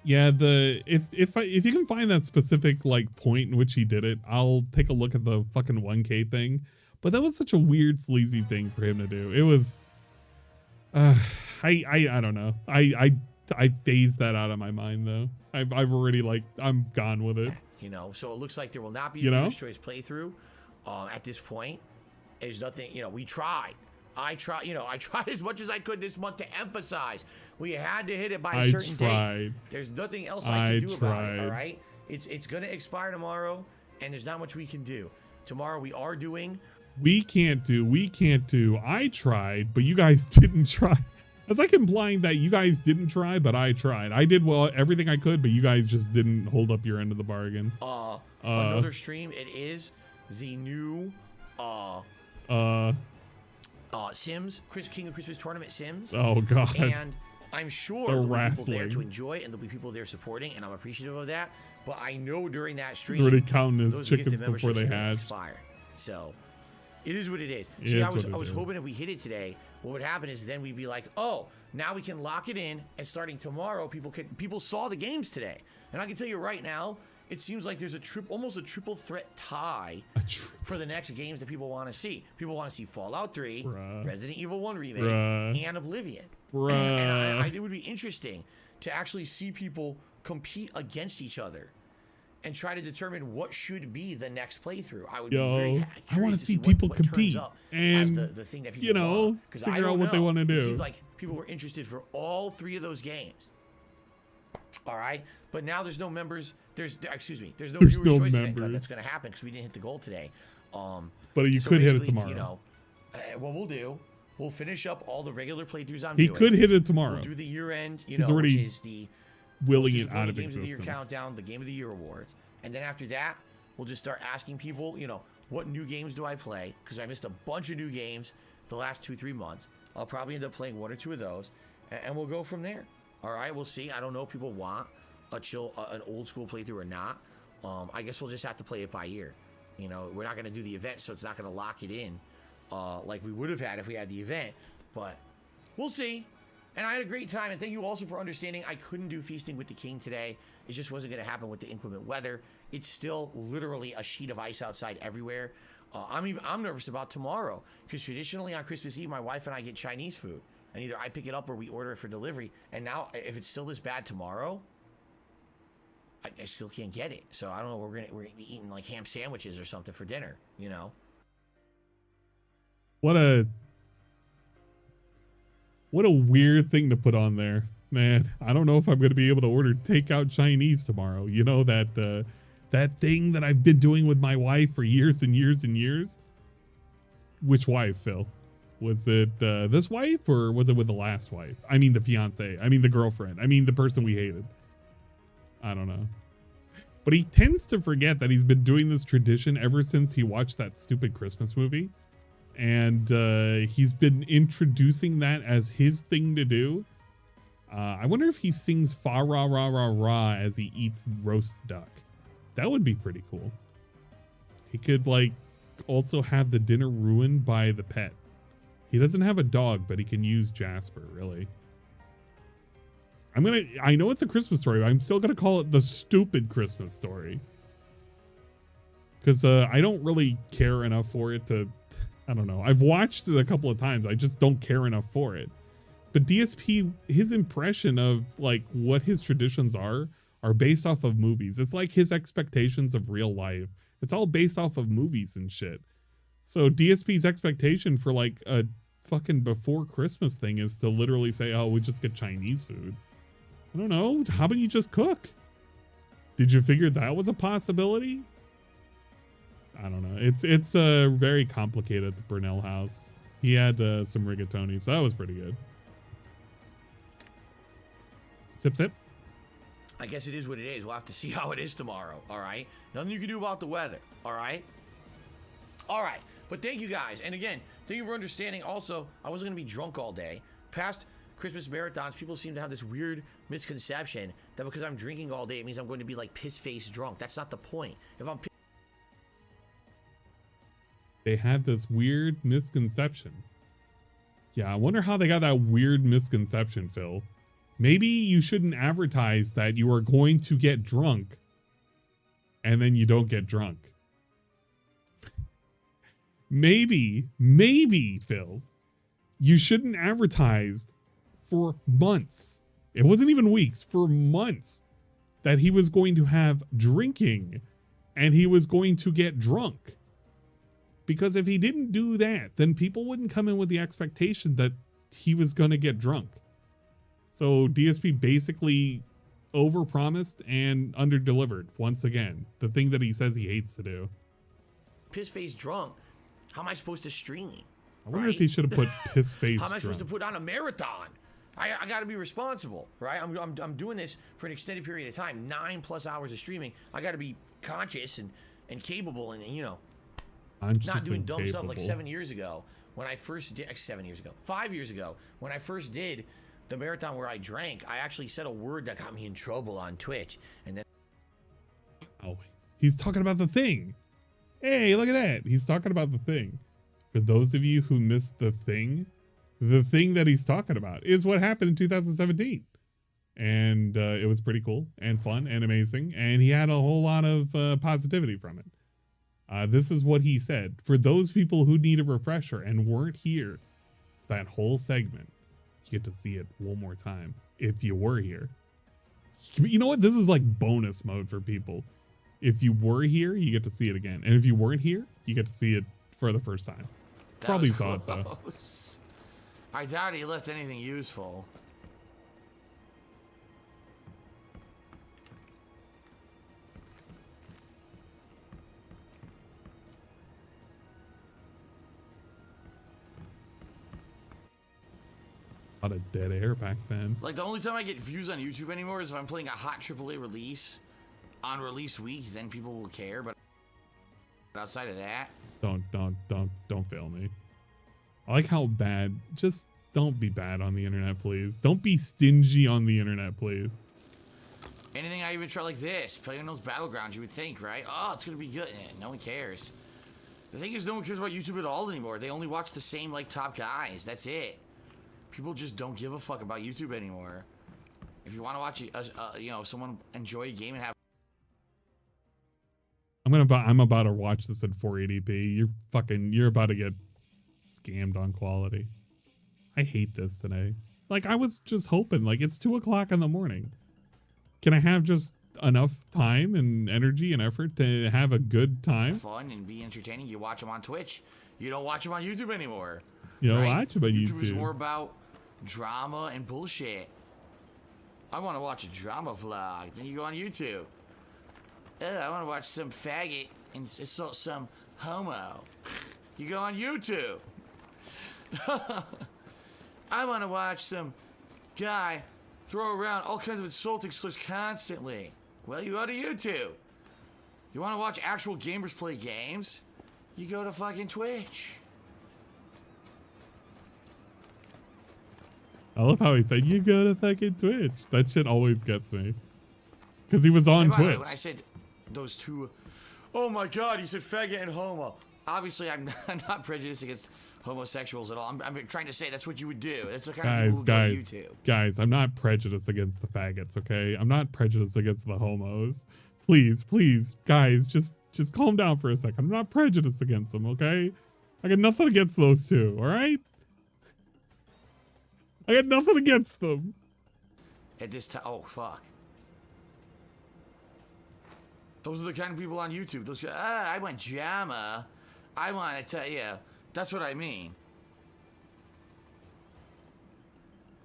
Yeah, if you can find that specific like point in which he did it, I'll take a look at the fucking 1K thing. But that was such a weird, sleazy thing for him to do. It was, I don't know. I phased that out of my mind though. I've already I'm gone with it. You know, so it looks like there will not be a You know? Viewer's Choice playthrough at this point. There's nothing, we tried. I tried as much as I could this month to emphasize we had to hit it by a certain date. There's nothing else I can do about it, all right? It's going to expire tomorrow, and there's not much we can do. Tomorrow we are doing... We can't do. I tried, but you guys didn't try. It's like implying that you guys didn't try, but I tried. I did everything I could, but you guys just didn't hold up your end of the bargain. Another stream, it is the new... Sims, King of Christmas Tournament Sims. Oh God! And I'm sure there'll be people there to enjoy, and there'll be people there supporting, and I'm appreciative of that. But I know during that stream, he's already counting his chickens gifted before they hatch. Expire. So it is what it is. See, I was hoping if we hit it today, what would happen is then we'd be like, oh, now we can lock it in, and starting tomorrow, people saw the games today, and I can tell you right now. It seems like there's almost a triple threat tie for the next games that people want to see. People want to see Fallout 3, Resident Evil 1 Remake, and Oblivion. And it would be interesting to actually see people compete against each other and try to determine what should be the next playthrough. I would be very curious I want to see what people turns compete up and as the thing that people want. Figure out what they want to do. It seems like people were interested for all three of those games. All right, but now there's no members. There's no Viewer's Choice event that's going to happen because we didn't hit the goal today. But you could hit it tomorrow. What we'll finish up all the regular playthroughs I'm doing. He could hit it tomorrow. We'll do the year end, He's already which is the willing it out of Games existence. of the Year countdown, the Game of the Year awards, and then after that, we'll just start asking people, what new games do I play? Because I missed a bunch of new games the last 2-3 months. I'll probably end up playing 1 or 2 of those, and we'll go from there. All right, we'll see. I don't know if people want an old school playthrough or not. I guess we'll just have to play it by ear. You know, we're not going to do the event, so it's not going to lock it in like we would have had if we had the event. But we'll see. And I had a great time. And thank you also for understanding I couldn't do Feasting with the King today. It just wasn't going to happen with the inclement weather. It's still literally a sheet of ice outside everywhere. I'm nervous about tomorrow because traditionally on Christmas Eve, my wife and I get Chinese food. And either I pick it up or we order it for delivery. And now, if it's still this bad tomorrow, I still can't get it. So I don't know. We're gonna be eating like ham sandwiches or something for dinner. You know. What a weird thing to put on there, man. I don't know if I'm gonna be able to order takeout Chinese tomorrow. You know that that thing that I've been doing with my wife for years and years and years. Which wife, Phil? Was it this wife or was it with the last wife? I mean the fiance. I mean the girlfriend. I mean the person we hated. I don't know. But he tends to forget that he's been doing this tradition ever since he watched that stupid Christmas movie. And he's been introducing that as his thing to do. I wonder if he sings fa ra ra ra ra as he eats roast duck. That would be pretty cool. He could like also have the dinner ruined by the pet. He doesn't have a dog, but he can use Jasper, really. I know it's a Christmas story, but I'm still gonna call it the stupid Christmas story. Because I don't really care enough for it to, I don't know. I've watched it a couple of times. I just don't care enough for it. But DSP, his impression of like what his traditions are based off of movies. It's like his expectations of real life. It's all based off of movies and shit. So DSP's expectation for like a fucking before Christmas thing is to literally say, oh, we just get Chinese food. I don't know. How about you just cook? Did you figure that was a possibility? I don't know. It's very complicated at the Burnell house. He had some rigatoni, so that was pretty good. Sip, sip. I guess it is what it is. We'll have to see how it is tomorrow. All right. Nothing you can do about the weather. All right. All right. But thank you guys. And again, thank you for understanding. Also, I wasn't going to be drunk all day. Past Christmas marathons, people seem to have this weird misconception that because I'm drinking all day, it means I'm going to be like piss-faced drunk. That's not the point. If I'm They had this weird misconception. Yeah, I wonder how they got that weird misconception, Phil. Maybe you shouldn't advertise that you are going to get drunk and then you don't get drunk. Maybe, Phil, you shouldn't advertise for months. It wasn't even weeks, for months, that he was going to have drinking and he was going to get drunk. Because if he didn't do that, then people wouldn't come in with the expectation that he was going to get drunk. So DSP basically overpromised and underdelivered once again. The thing that he says he hates to do. piss-faced drunk, how am I supposed to stream? I wonder if he should have put piss face. How am I supposed to put on a marathon? I got to be responsible, right? I'm doing this for an extended period of time, 9+ hours of streaming. I got to be conscious and capable, and you know, not doing dumb stuff like 7 years ago when I first did. 7 years ago, 5 years ago, when I first did the marathon where I drank, I actually said a word that got me in trouble on Twitch, and then. Oh, he's talking about the thing. Hey, look at that. He's talking about the thing. For those of you who missed the thing that he's talking about is what happened in 2017. And it was pretty cool and fun and amazing. And he had a whole lot of positivity from it. This is what he said. For those people who need a refresher and weren't here for that whole segment, you get to see it one more time if you were here. You know what? This is like bonus mode for people. If you were here, you get to see it again. And if you weren't here, you get to see it for the first time. Probably saw it though. I doubt he left anything useful. A lot of dead air back then. Like, the only time I get views on YouTube anymore is if I'm playing a hot AAA release on release week, then people will care. But outside of that, don't fail me. I like how bad. Just don't be bad on the internet, please. Don't be stingy on the internet, please. Anything I even try like this, playing those battlegrounds, you would think, right? Oh, it's gonna be good. No one cares. The thing is, no one cares about YouTube at all anymore. They only watch the same, like, top guys. That's it. People just don't give a fuck about YouTube anymore. If you want to watch, you know, someone enjoy a game and have... I'm about to watch this at 480p. You're about to get scammed on quality. I hate this today. Like, I was just hoping, like, it's 2 o'clock in the morning. Can I have just enough time and energy and effort to have a good time? Fun and be entertaining. You watch them on Twitch. You don't watch them on YouTube anymore. You don't right? watch them on YouTube. YouTube is more about drama and bullshit. I want to watch a drama vlog. Then you go on YouTube. I want to watch some faggot and assault some homo. You go on YouTube. I want to watch some guy throw around all kinds of insulting slurs constantly. Well, you go to YouTube. You want to watch actual gamers play games? You go to fucking Twitch. I love how he said, you go to fucking Twitch. That shit always gets me. Because he was on Twitch. When I said those two, oh my god, he said faggot and homo. Obviously, I'm not prejudiced against homosexuals at all. I'm trying to say that's what you would do. That's the kind of people who go to YouTube. Guys, I'm not prejudiced against the faggots, okay? I'm not prejudiced against the homos. Please, guys, just calm down for a second. I'm not prejudiced against them, okay? I got nothing against those two, all right? I got nothing against them. At this time, oh fuck. Those are the kind of people on YouTube. Those guys, I want drama. I want to tell you. That's what I mean.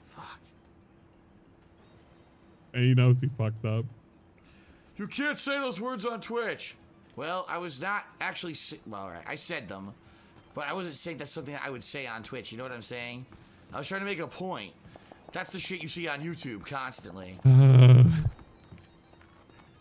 Fuck. And he knows he fucked up. You can't say those words on Twitch. Well, I was not actually... Well, all right, I said them. But I wasn't saying that's something I would say on Twitch. You know what I'm saying? I was trying to make a point. That's the shit you see on YouTube constantly.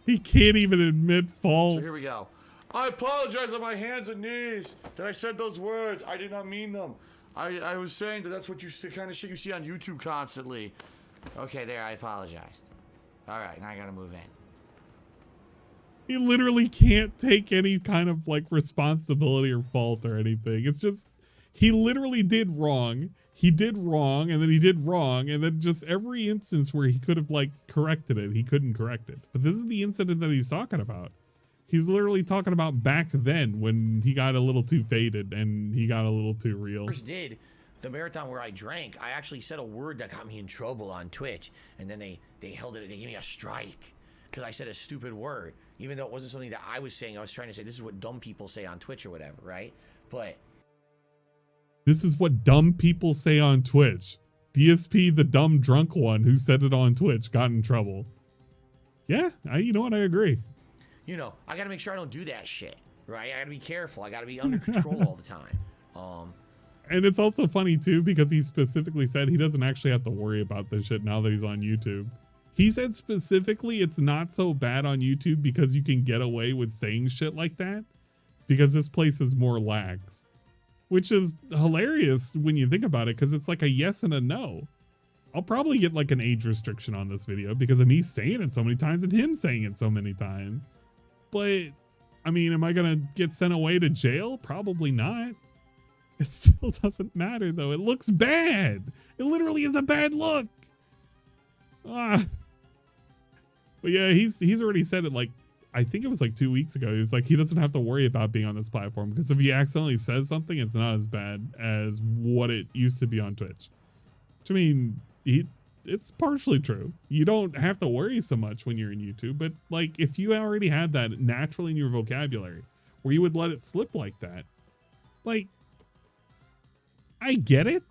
He can't even admit fault. So here we go. I apologize on my hands and knees that I said those words. I did not mean them. I was saying that that's what you see, kind of shit you see on YouTube constantly. Okay, there, I apologized. All right, now I gotta move in. He literally can't take any kind of like responsibility or fault or anything. It's just, he literally did wrong. He did wrong, and then he did wrong, and then just every instance where he could have like corrected it, he couldn't correct it. But this is the incident that he's talking about. He's literally talking about back then when he got a little too faded and he got a little too real. First did the marathon where I drank, I actually said a word that got me in trouble on Twitch, and then they held it, they gave me a strike because I said a stupid word, even though it wasn't something that I was saying. I was trying to say this is what dumb people say on Twitch or whatever, right? But this is what dumb people say on Twitch. DSP, the dumb drunk one who said it on Twitch, got in trouble. Yeah, you know what? I agree. You know, I got to make sure I don't do that shit, right? I got to be careful. I got to be under control all the time. And it's also funny, too, because he specifically said he doesn't actually have to worry about this shit now that he's on YouTube. He said specifically it's not so bad on YouTube because you can get away with saying shit like that because this place is more lax. Which is hilarious when you think about it, because it's like a yes and a no. I'll probably get like an age restriction on this video because of me saying it so many times and him saying it so many times. But, I mean, am I going to get sent away to jail? Probably not. It still doesn't matter, though. It looks bad. It literally is a bad look. But yeah, he's already said it like, I think it was like 2 weeks ago. He was like, he doesn't have to worry about being on this platform because if he accidentally says something, it's not as bad as what it used to be on Twitch. Which, I mean, it's partially true. You don't have to worry so much when you're in YouTube, but like if you already had that naturally in your vocabulary where you would let it slip like that, like, I get it.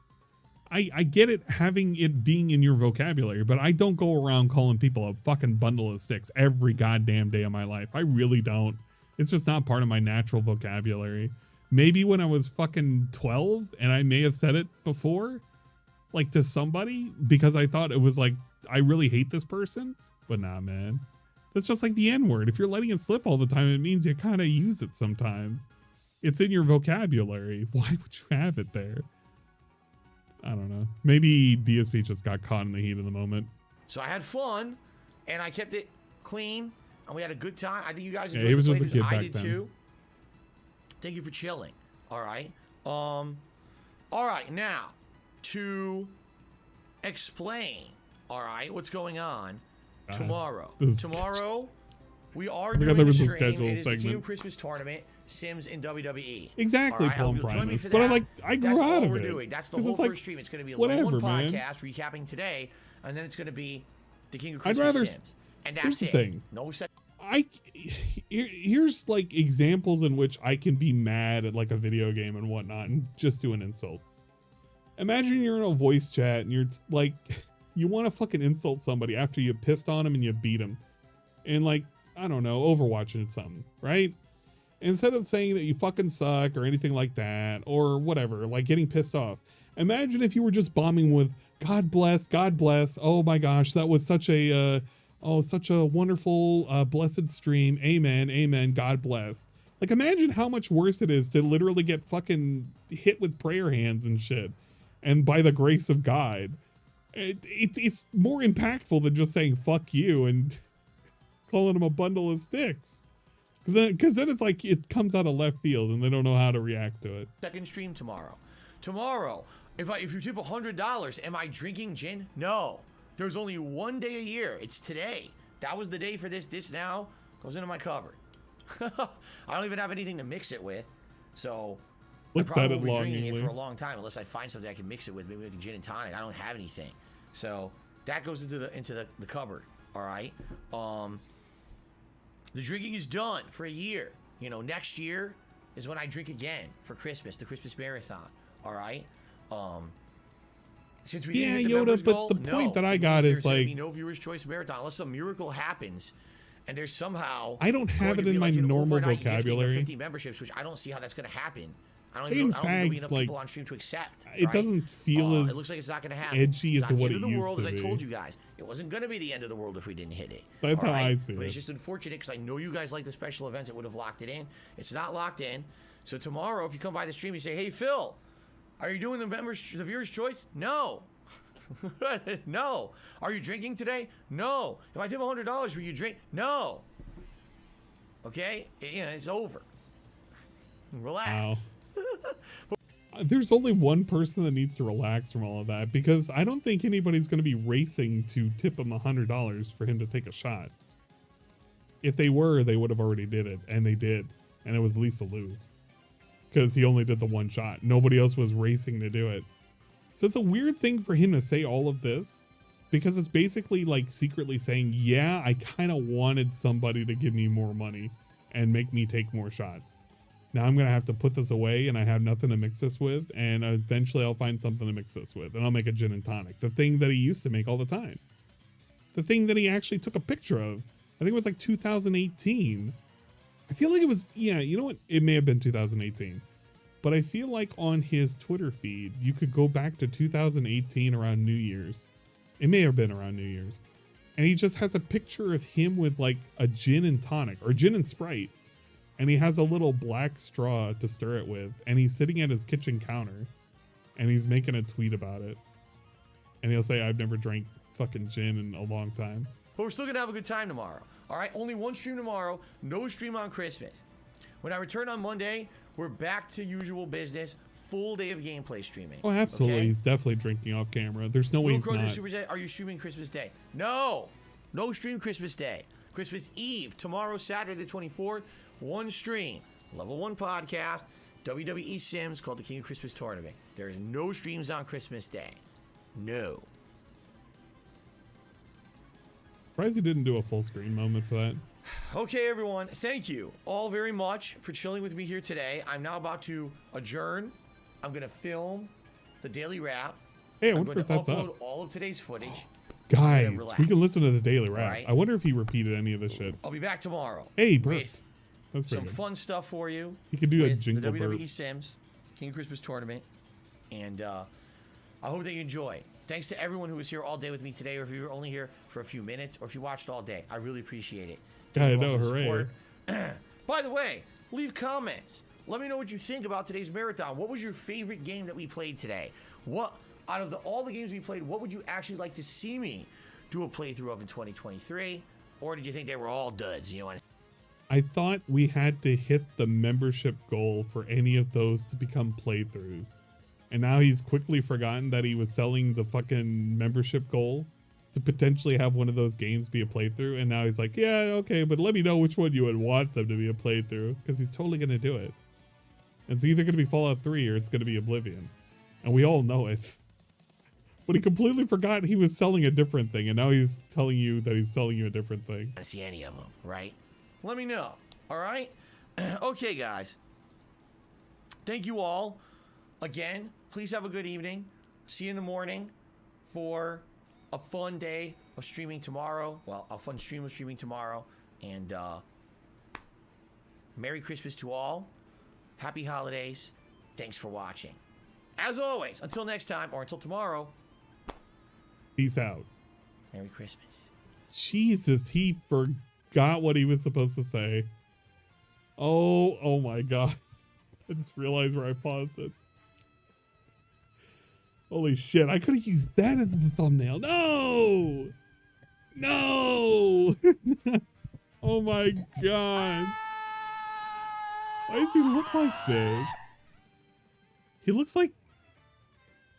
I get it having it being in your vocabulary, but I don't go around calling people a fucking bundle of sticks every goddamn day of my life. I really don't. It's just not part of my natural vocabulary. Maybe when I was fucking 12 and I may have said it before, like to somebody, because I thought it was like, I really hate this person, but nah, man. That's just like the N-word. If you're letting it slip all the time, it means you kind of use it sometimes. It's in your vocabulary. Why would you have it there? I don't know. Maybe DSP just got caught in the heat of the moment. so I had fun, and I kept it clean, and we had a good time. I think you guys Yeah, enjoyed he was the just a playthroughs. kid I back did then. too. Thank you for chilling. All right. All right. Now, to explain, all right, what's going on tomorrow. this is- Tomorrow, we are forgot doing there a was a stream. schedule It is the King segment. of Christmas tournament, Sims and WWE. Exactly, All right, I hope Plum you'll join me Primus. for But that. I grew That's out all of we're it. doing. That's the 'Cause whole it's like, first stream. It's going to be a level whatever, 1 man. podcast recapping today, and then it's going to be the King of I'd Christmas rather- Sims. And here's that's the it. thing. No set. Here's like examples in which I can be mad at like a video game and whatnot and just do an insult. Imagine you're in a voice chat and you're like, you want to fucking insult somebody after you pissed on them and you beat them, and like, I don't know, Overwatch or something, right? Instead of saying that you fucking suck or anything like that or whatever, like getting pissed off, imagine if you were just bombing with God bless, oh my gosh, that was such a such a wonderful blessed stream, amen, God bless. Like, imagine how much worse it is to literally get fucking hit with prayer hands and shit, and by the grace of God. It's more impactful than just saying fuck you and calling them a bundle of sticks. Because then it's like it comes out of left field and they don't know how to react to it. Second stream tomorrow. Tomorrow, if you tip $100, am I drinking gin? No. There's only one day a year. It's today. That was the day for this. This now goes into my cupboard. I don't even have anything to mix it with. So Looks I probably at it won't be drinking it longingly. for a long time unless I find something I can mix it with. Maybe like a gin and tonic. I don't have anything. So that goes into the cupboard. All right. The drinking is done for a year. You know, next year is when I drink again for Christmas, the Christmas marathon. All right. Since we didn't hit the Yoda, members but goal, the point that I got there's is gonna like, be no viewers choice marathon unless some miracle happens, and there's somehow I don't have going it to in be my like an normal overnight gifting of vocabulary. 50 memberships, which I don't see how that's going to happen. I don't Saying think there'll be fags, enough like, people on stream to accept. it right? doesn't feel as it looks like it's not going to happen. edgy It's as not what the it end of the used world, to as I be. told you guys. It wasn't going to be the end of the world if we didn't hit it. That's all how right? I see But it's it. just unfortunate because I know you guys like the special events. It would have locked it in. It's not locked in. So tomorrow, if you come by the stream, you say, "Hey Phil, are you doing the viewers' choice?" No. No. Are you drinking today? No. If I tip $100, will you drink? No. Okay? It's over. Relax. Wow. There's only one person that needs to relax from all of that, because I don't think anybody's going to be racing to tip him $100 for him to take a shot. If they were, they would have already did it, and they did, and it was Lisa Lou, because he only did the one shot. Nobody else was racing to do it. So it's a weird thing for him to say all of this, because it's basically like secretly saying, yeah, I kind of wanted somebody to give me more money and make me take more shots. Now I'm going to have to put this away, and I have nothing to mix this with, and eventually I'll find something to mix this with, and I'll make a gin and tonic, the thing that he used to make all the time. The thing that he actually took a picture of. I think it was like 2018. I feel like it was, yeah, you know what? It may have been 2018. But I feel like on his Twitter feed, you could go back to 2018 around New Year's. It may have been around New Year's. And he just has a picture of him with like a gin and tonic, or gin and Sprite. And he has a little black straw to stir it with. And he's sitting at his kitchen counter. And he's making a tweet about it. And he'll say, I've never drank fucking gin in a long time. But we're still going to have a good time tomorrow. All right? Only one stream tomorrow. No stream on Christmas. When I return on Monday, we're back to usual business. Full day of gameplay streaming. Oh, absolutely. Okay? He's definitely drinking off camera. There's no way he's not. Are you streaming Christmas Day? No. No stream Christmas Day. Christmas Eve. Tomorrow, Saturday the 24th. One stream. Level 1 podcast. WWE Sims called the King of Christmas Tournament. There is no streams on Christmas Day. No. Surprised he didn't do a full screen moment for that. Okay, everyone. Thank you all very much for chilling with me here today. I'm now about to adjourn. I'm going to film the daily wrap. Hey, I I'm wonder going if to that's upload up. all of today's footage. Guys, relax. we can listen to the daily wrap. Right. I wonder if he repeated any of this shit. I'll be back tomorrow. Hey, burp. With That's some pretty good. fun stuff for you. You can do a with jingle the burp. WWE Sims King of Christmas Tournament. And I hope that you enjoy. Thanks to everyone who was here all day with me today, or if you were only here for a few minutes, or if you watched all day. I really appreciate it. Yeah, I Thank you all know, for the hooray. support. By the way, leave comments. Let me know what you think about today's marathon. What was your favorite game that we played today? What, out of all the games we played, what would you actually like to see me do a playthrough of in 2023? Or did you think they were all duds? You know what? I thought we had to hit the membership goal for any of those to become playthroughs. And now he's quickly forgotten that he was selling the fucking membership goal to potentially have one of those games be a playthrough. And now he's like, yeah, okay, but let me know which one you would want them to be a playthrough, because he's totally going to do it. It's either going to be Fallout 3 or it's going to be Oblivion. And we all know it. But he completely forgot he was selling a different thing, and now he's telling you that he's selling you a different thing. I see any of them, right? Let me know, all right? Okay, guys. Thank you all. Again, please have a good evening. See you in the morning for a fun day of streaming tomorrow. Well, a fun stream of streaming tomorrow. And Merry Christmas to all. Happy holidays. Thanks for watching. As always, until next time, or until tomorrow, peace out. Merry Christmas. Jesus, he forgot what he was supposed to say. Oh my God. I just realized where I paused it. Holy shit, I could have used that as the thumbnail. No! No! Oh my God. Why does he look like this? He looks like...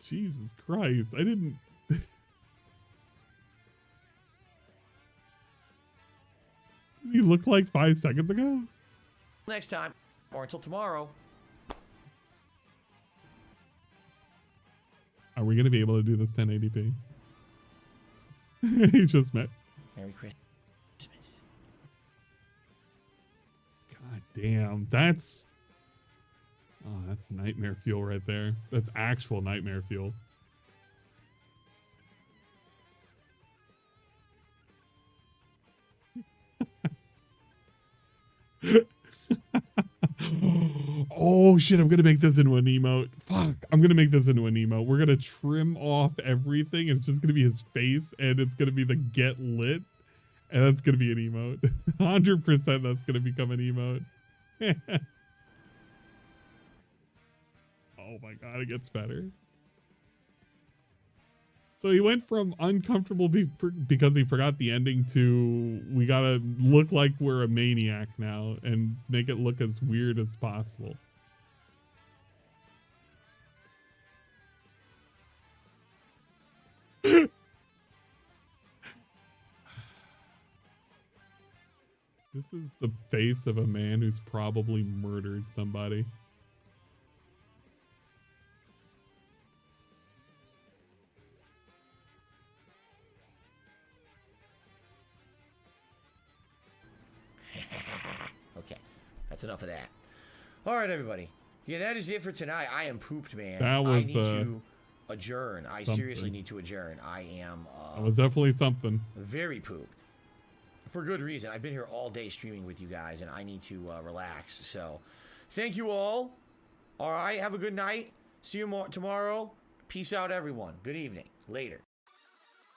Jesus Christ, I didn't... Did he look like 5 seconds ago? Next time, or until tomorrow. Are we going to be able to do this 1080p? He just met. Merry Christmas. God damn, that's... Oh, that's nightmare fuel right there. That's actual nightmare fuel. Oh shit, I'm gonna make this into an emote. Fuck, I'm gonna make this into an emote. We're gonna trim off everything, and it's just gonna be his face, and it's gonna be the get lit, and that's gonna be an emote. 100% that's gonna become an emote. Oh my God, it gets better. So he went from uncomfortable because he forgot the ending to we gotta look like we're a maniac now and make it look as weird as possible. This is the face of a man who's probably murdered somebody. Okay, that's enough of that. All right, everybody. Yeah, that is it for tonight. I am pooped, man. That was, I need to adjourn. I something. seriously need to adjourn. I am That was definitely something. very pooped. For good reason. I've been here all day streaming with you guys, and I need to relax. So, thank you all. All right, have a good night. See you tomorrow. Peace out, everyone. Good evening. Later.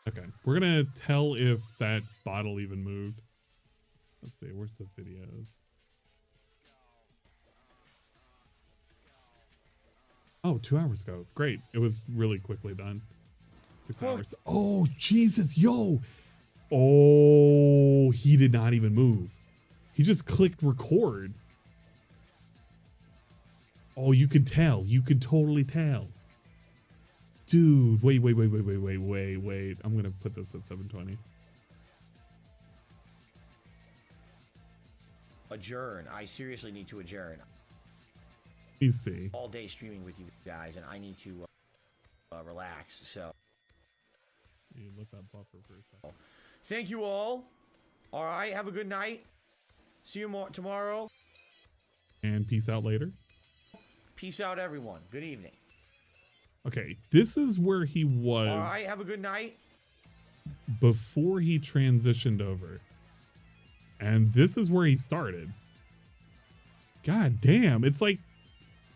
Okay, we're gonna tell if that bottle even moved. Let's see, where's the videos? Oh, 2 hours ago. Great. It was really quickly done. 6 hours. Oh, Jesus, yo. Oh, he did not even move. He just clicked record. Oh, you could tell. You could totally tell. Dude, wait. I'm going to put this at 720. Adjourn. I seriously need to adjourn. Let me see. All day streaming with you guys, and I need to relax. So, You let that buffer for a second. thank you all. All right, have a good night. See you tomorrow. And peace out later. Peace out, everyone. Good evening. Okay, this is where he was. All right, have a good night. Before he transitioned over. And this is where he started. God damn, it's like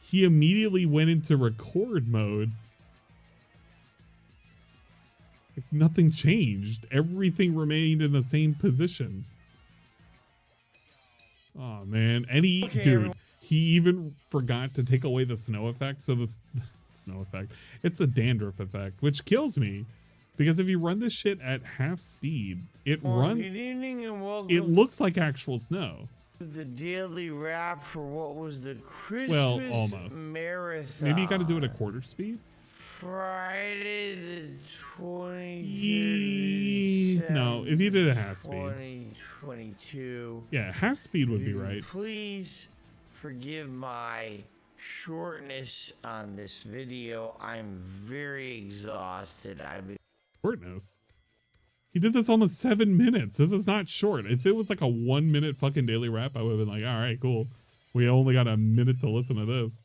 he immediately went into record mode. Like nothing changed. Everything remained in the same position. Oh man, and he, Okay, dude, everyone. he even forgot to take away the snow effect. So the snow effect, it's the dandruff effect, which kills me. Because if you run this shit at half speed, it Good evening and welcome it looks like actual snow. to the daily wrap for what was the Christmas almost. marathon. Maybe you got to do it at quarter speed. Friday the 23rd. No, if you did a half speed. 2022. Yeah, half speed would be right. Please forgive my shortness on this video. I'm very exhausted. I've been Shortness. He did this almost 7 minutes. This is not short. If it was like a 1 minute fucking daily wrap, I would have been like, all right, cool. We only got a minute to listen to this.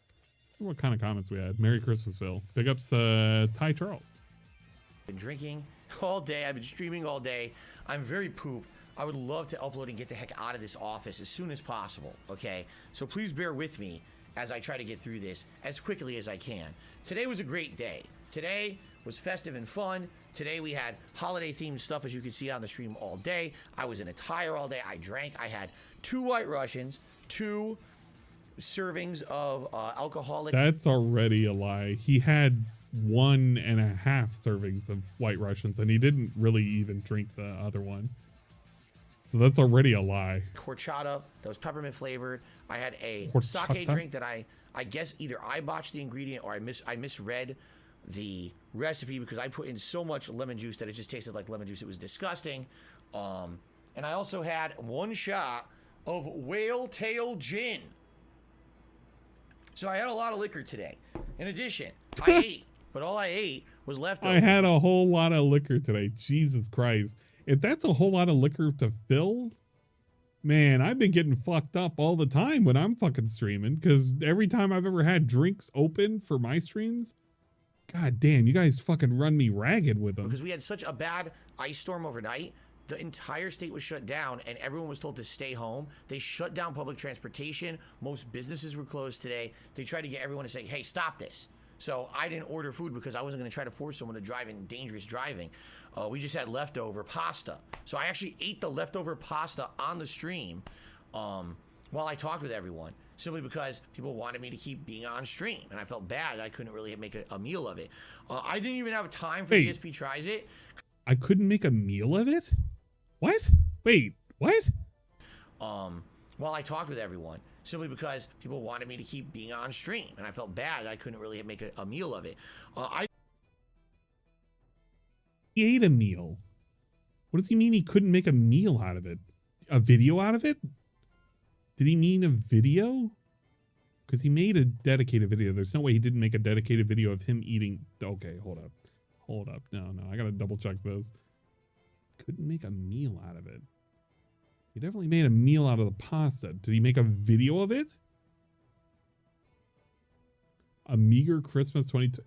What kind of comments we had? Merry Christmas, Phil. Big ups, Ty Charles. been drinking all day. I've been streaming all day. I'm very pooped. I would love to upload and get the heck out of this office as soon as possible, okay? So please bear with me as I try to get through this as quickly as I can. Today was a great day. Today was festive and fun. Today we had holiday-themed stuff, as you can see on the stream all day. I was in attire all day. I drank. I had 2 White Russians, 2 servings of alcoholic. That's already a lie. He had 1.5 servings of White Russians, and he didn't really even drink the other one. So that's already a lie. Horchata that was peppermint flavored. I had a Horchata? sake drink that I guess either I botched the ingredient or I misread the recipe because I put in so much lemon juice that it just tasted like lemon juice. It was disgusting. And I also had 1 shot of whale tail gin. So I had a lot of liquor today. In addition, I ate, but all I ate was leftovers. I had a whole lot of liquor today. Jesus Christ. If that's a whole lot of liquor to fill, man, I've been getting fucked up all the time when I'm fucking streaming, because every time I've ever had drinks open for my streams, god damn, you guys fucking run me ragged with them. Because we had such a bad ice storm overnight. The entire state was shut down and everyone was told to stay home. They shut down public transportation. Most businesses were closed today. They tried to get everyone to say, hey, stop this. So I didn't order food because I wasn't going to try to force someone to drive in dangerous driving. We just had leftover pasta. So I actually ate the leftover pasta on the stream while I talked with everyone, simply because people wanted me to keep being on stream. And I felt bad I couldn't really make a meal of it. I didn't even have time for DSP Tries It. I couldn't make a meal of it? What? Wait, what? While I talked with everyone, simply because people wanted me to keep being on stream. And I felt bad I couldn't really make a meal of it. He ate a meal. What does he mean he couldn't make a meal out of it? A video out of it? Did he mean a video? Because he made a dedicated video. There's no way he didn't make a dedicated video of him eating. Okay, hold up. Hold up. No, I gotta double check this. Couldn't make a meal out of it. He definitely made a meal out of the pasta. Did he make a video of it? A meager Christmas 22.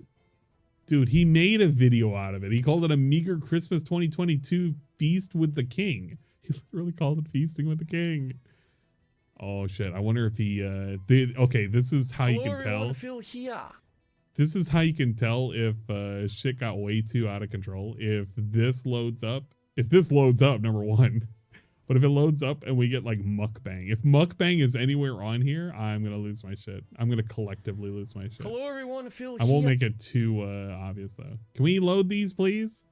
Dude, he made a video out of it. He called it a meager Christmas 2022 feast with the king. He literally called it feasting with the king. Oh shit. I wonder if he okay, this is how you can tell. This is how you can tell if shit got way too out of control. If this loads up, number one. But if it loads up and we get like mukbang, if mukbang is anywhere on here, I'm going to lose my shit. I'm going to collectively lose my shit. Hello everyone, Phil I won't make it too obvious though. Can we load these please?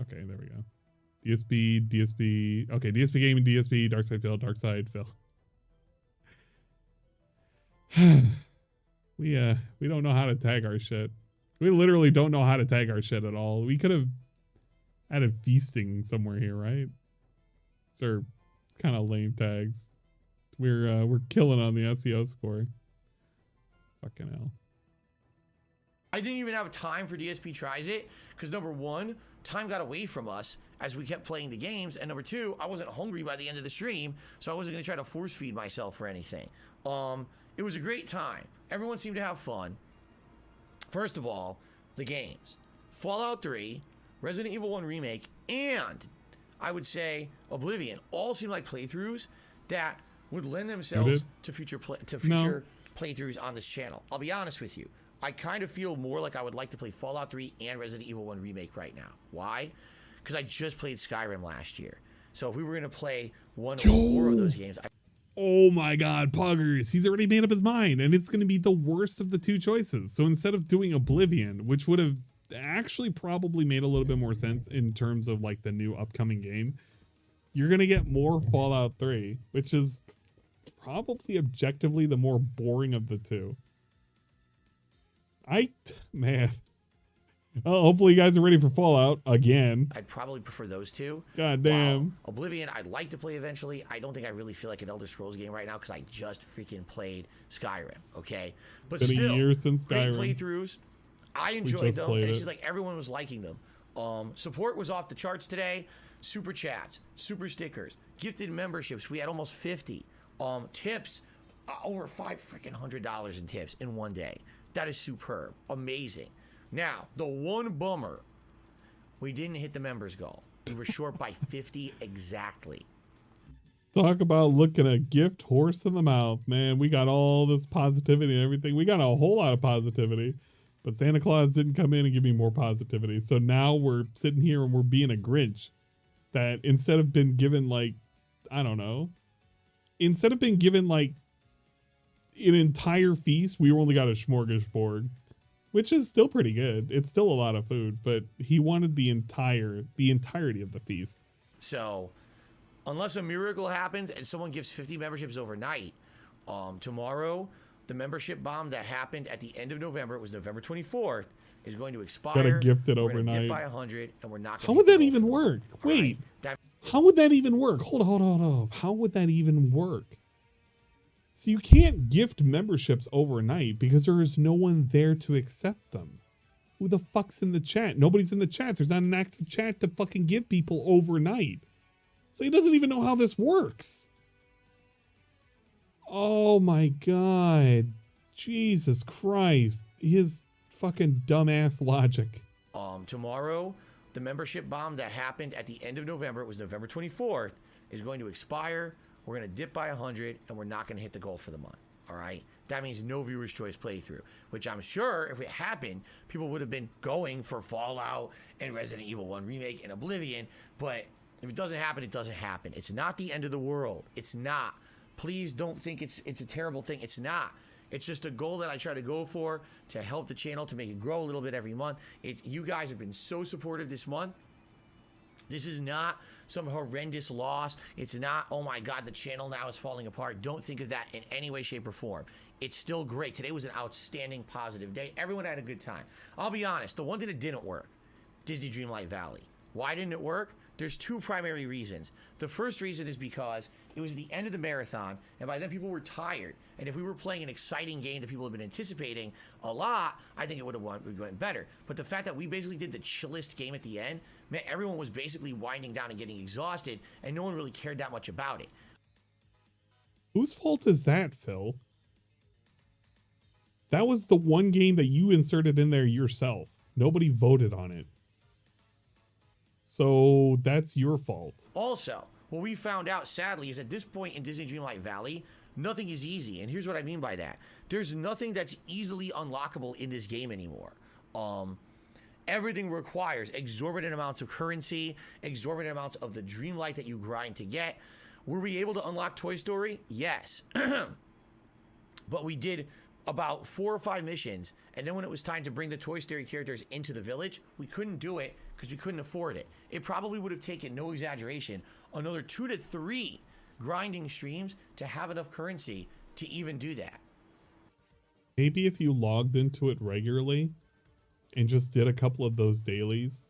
Okay, there we go. DSP. Okay, DSP Gaming, DSP, Darkside Phil, Darkside Phil. We don't know how to tag our shit. We literally don't know how to tag our shit at all. We could have added feasting somewhere here, right? These are kind of lame tags. We're killing on the SEO score. Fucking hell. I didn't even have time for DSP Tries It because number one, time got away from us as we kept playing the games, and number two, I wasn't hungry by the end of the stream, so I wasn't going to try to force feed myself or anything. It was a great time. Everyone seemed to have fun. First of all, the games. Fallout 3, Resident Evil 1 Remake, and I would say Oblivion all seem like playthroughs that would lend themselves to future playthroughs on this channel. I'll be honest with you. I kind of feel more like I would like to play Fallout 3 and Resident Evil 1 Remake right now. Why? Because I just played Skyrim last year. So if we were going to play one or more of those games... Oh my god, Poggers. He's already made up his mind, and it's going to be the worst of the two choices. So instead of doing Oblivion, which would have actually probably made a little bit more sense in terms of like the new upcoming game. You're going to get more Fallout 3, which is probably objectively the more boring of the two. Man. Oh, hopefully you guys are ready for Fallout again. I'd probably prefer those two. God damn. Oblivion, I'd like to play eventually. I don't think I really feel like an Elder Scrolls game right now because I just freaking played Skyrim, okay? But Been still, a year since Skyrim. great playthroughs. I enjoyed them, and it's it. just like everyone was liking them. Support was off the charts today. Super chats, super stickers, gifted memberships. We had almost 50. Tips, over $500 in tips in one day. That is superb. Amazing. Now, the one bummer, we didn't hit the members goal. We were short by 50 exactly. Talk about looking a gift horse in the mouth, man. We got all this positivity and everything. We got a whole lot of positivity, but Santa Claus didn't come in and give me more positivity. So now we're sitting here and we're being a Grinch that instead of being given like, I don't know, instead of being given like an entire feast, we only got a smorgasbord, which is still pretty good. It's still a lot of food, but he wanted the entirety of the feast. So, unless a miracle happens and someone gives 50 memberships overnight, tomorrow, the membership bomb that happened at the end of November, it was November 24th, is going to expire. Gotta gift it we're overnight. Dip by 100, and we're not. How would that even work? Wait, right. How would that even work? Hold on. How would that even work? So you can't gift memberships overnight because there is no one there to accept them. Who the fuck's in the chat? Nobody's in the chat. There's not an active chat to fucking give people overnight. So he doesn't even know how this works. Oh my God. Jesus Christ. His fucking dumbass logic. Tomorrow, the membership bomb that happened at the end of November, it was November 24th, is going to expire. We're going to dip by 100, and we're not going to hit the goal for the month. All right? That means no viewer's choice playthrough, which I'm sure if it happened, people would have been going for Fallout and Resident Evil 1 Remake and Oblivion. But if it doesn't happen, it doesn't happen. It's not the end of the world. It's not. Please don't think it's a terrible thing. It's not. It's just a goal that I try to go for to help the channel, to make it grow a little bit every month. You guys have been so supportive this month. This is not some horrendous loss. It's not, oh my God, the channel now is falling apart. Don't think of that in any way, shape, or form. It's still great. Today was an outstanding, positive day. Everyone had a good time. I'll be honest, the one thing that didn't work, Disney Dreamlight Valley. Why didn't it work? There's two primary reasons. The first reason is because it was the end of the marathon, and by then people were tired. And if we were playing an exciting game that people had been anticipating a lot, I think it would have went better. But the fact that we basically did the chillest game at the end, man, everyone was basically winding down and getting exhausted, and no one really cared that much about it. Whose fault is that, Phil? That was the one game that you inserted in there yourself. Nobody voted on it. So that's your fault. Also, what we found out, sadly, is at this point in Disney Dreamlight Valley, nothing is easy. And here's what I mean by that. There's nothing that's easily unlockable in this game anymore. Everything requires exorbitant amounts of currency, exorbitant amounts of the Dreamlight that you grind to get. Were we able to unlock Toy Story? Yes. But we did about 4 or 5 missions, and then when it was time to bring the Toy Story characters into the village, we couldn't do it because we couldn't afford it. It probably would have taken, no exaggeration, another 2 to 3 grinding streams to have enough currency to even do that. Maybe if you logged into it regularly and just did a couple of those dailies,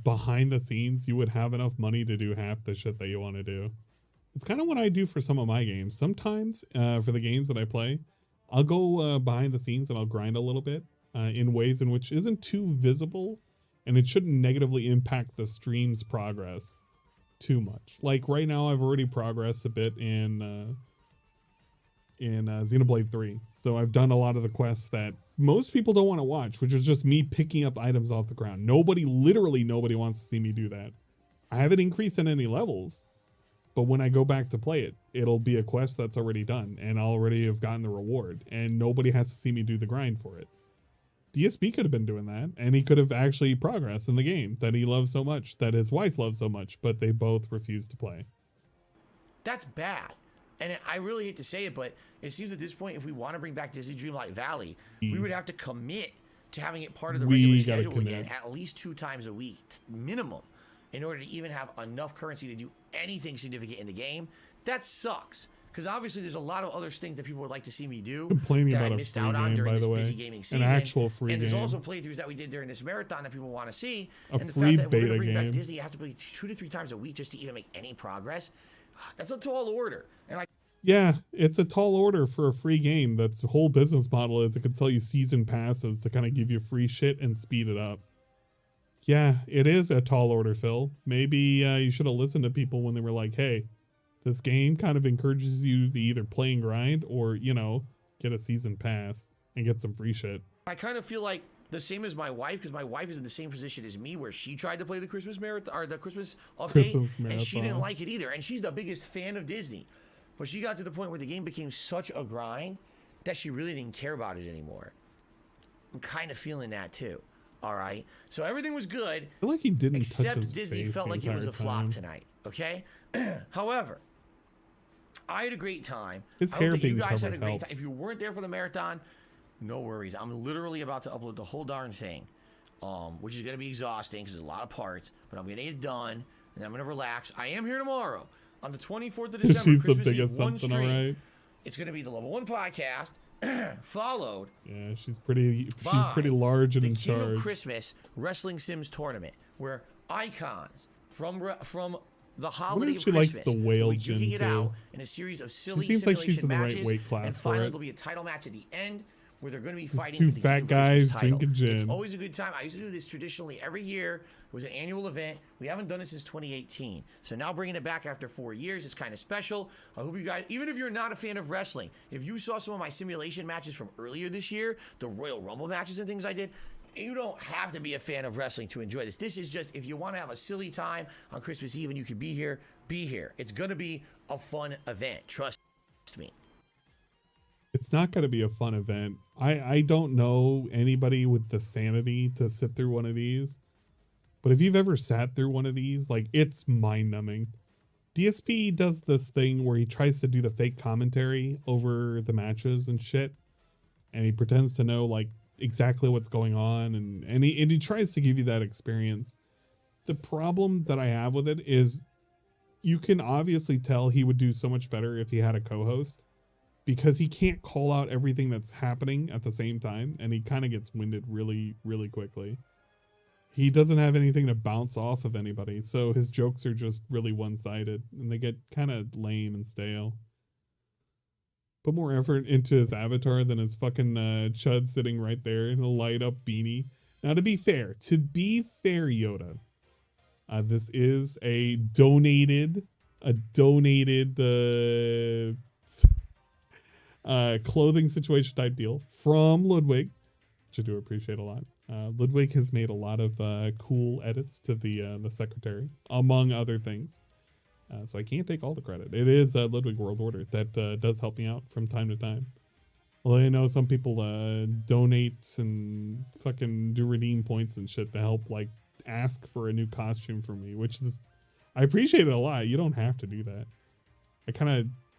behind the scenes, you would have enough money to do half the shit that you want to do. It's kind of what I do for some of my games. Sometimes for the games that I play, I'll go behind the scenes and I'll grind a little bit in ways in which isn't too visible, and it shouldn't negatively impact the stream's progress too much. Like right now, I've already progressed a bit in Xenoblade 3. So I've done a lot of the quests that most people don't want to watch, which is just me picking up items off the ground. Literally nobody wants to see me do that. I haven't increased in any levels, but when I go back to play it, it'll be a quest that's already done and I'll already have gotten the reward, and nobody has to see me do the grind for it. DSP could have been doing that, and he could have actually progressed in the game that he loves so much, that his wife loves so much, but they both refuse to play. That's bad. And I really hate to say it, but it seems at this point, if we want to bring back Disney Dreamlight Valley, we would have to commit to having it part of the We regular gotta schedule again commit. at least 2 times a week minimum in order to even have enough currency to do anything significant in the game. That sucks. Because obviously there's a lot of other things that people would like to see me do Complaining that I about a missed free out on game, during by this the busy way. gaming season. An actual free and there's game. also playthroughs that we did during this marathon that people want to see. A and the free fact that we're beta going to bring back game. Disney has to play 2 to 3 times a week just to even make any progress. That's a tall order. And I Yeah, it's a tall order for a free game. That's the whole business model is it can sell you season passes to kind of give you free shit and speed it up. Yeah, it is a tall order, Phil. Maybe you should have listened to people when they were like, hey, this game kind of encourages you to either play and grind or, you know, get a season pass and get some free shit. kind of feel like the same as my wife, because my wife is in the same position as me, where she tried to play the Christmas marathon or the Christmas update, and she didn't like it either. And she's the biggest fan of Disney, but she got to the point where the game became such a grind that she really didn't care about it anymore. I'm kind of feeling that too. All right, so everything was good. I feel like he didn't touch except his Disney face felt the like it was a entire flop time. tonight. Okay, however, I had a great time. His I hair hope that you being guys had a covered great helps. time. If you weren't there for the marathon, no worries. I'm literally about to upload the whole darn thing, which is going to be exhausting because there's a lot of parts. But I'm going to get it done, and I'm going to relax. I am here tomorrow on the 24th of December. She's the Christmas Eve, biggest one something, stream. alright. It's going to be the Level 1 podcast, followed Yeah, she's pretty by large and the in King charge. of Christmas Wrestling Sims tournament, where icons from the holiday if she of likes Christmas the whale will be gin, duking it too. out in a series of silly seems like she's simulation in the right matches, weight class and for finally it. there'll be a title match at the end where they're going to be These fighting two for the fat King of Christmas guys title. drinking gin. It's always a good time. I used to do this traditionally every year. It was an annual event. We haven't done it since 2018. So now bringing it back after 4 years is kind of special. I hope you guys, even if you're not a fan of wrestling, if you saw some of my simulation matches from earlier this year, the Royal Rumble matches and things I did, you don't have to be a fan of wrestling to enjoy this. This is just, if you want to have a silly time on Christmas Eve and you can be here, be here. It's going to be a fun event. Trust me. It's not going to be a fun event. I don't know anybody with the sanity to sit through one of these. But if you've ever sat through one of these, like, it's mind-numbing. DSP does this thing where he tries to do the fake commentary over the matches and shit. And he pretends to know, like, exactly what's going on. And he tries to give you that experience. The problem that I have with it is you can obviously tell he would do so much better if he had a co-host. Because he can't call out everything that's happening at the same time. And he kind of gets winded really, really quickly. He doesn't have anything to bounce off of anybody. So his jokes are just really one-sided. And they get kind of lame and stale. Put more effort into his avatar than his fucking chud sitting right there in a light-up beanie. Now, to be fair, Yoda, this is a donated clothing situation type deal from Ludwig, which I do appreciate a lot. Ludwig has made a lot of cool edits to the secretary, among other things. So I can't take all the credit. It is Ludwig World Order that does help me out from time to time. Well, I know some people donate and fucking do redeem points and shit to help, like, ask for a new costume for me, which is, I appreciate it a lot. You don't have to do that.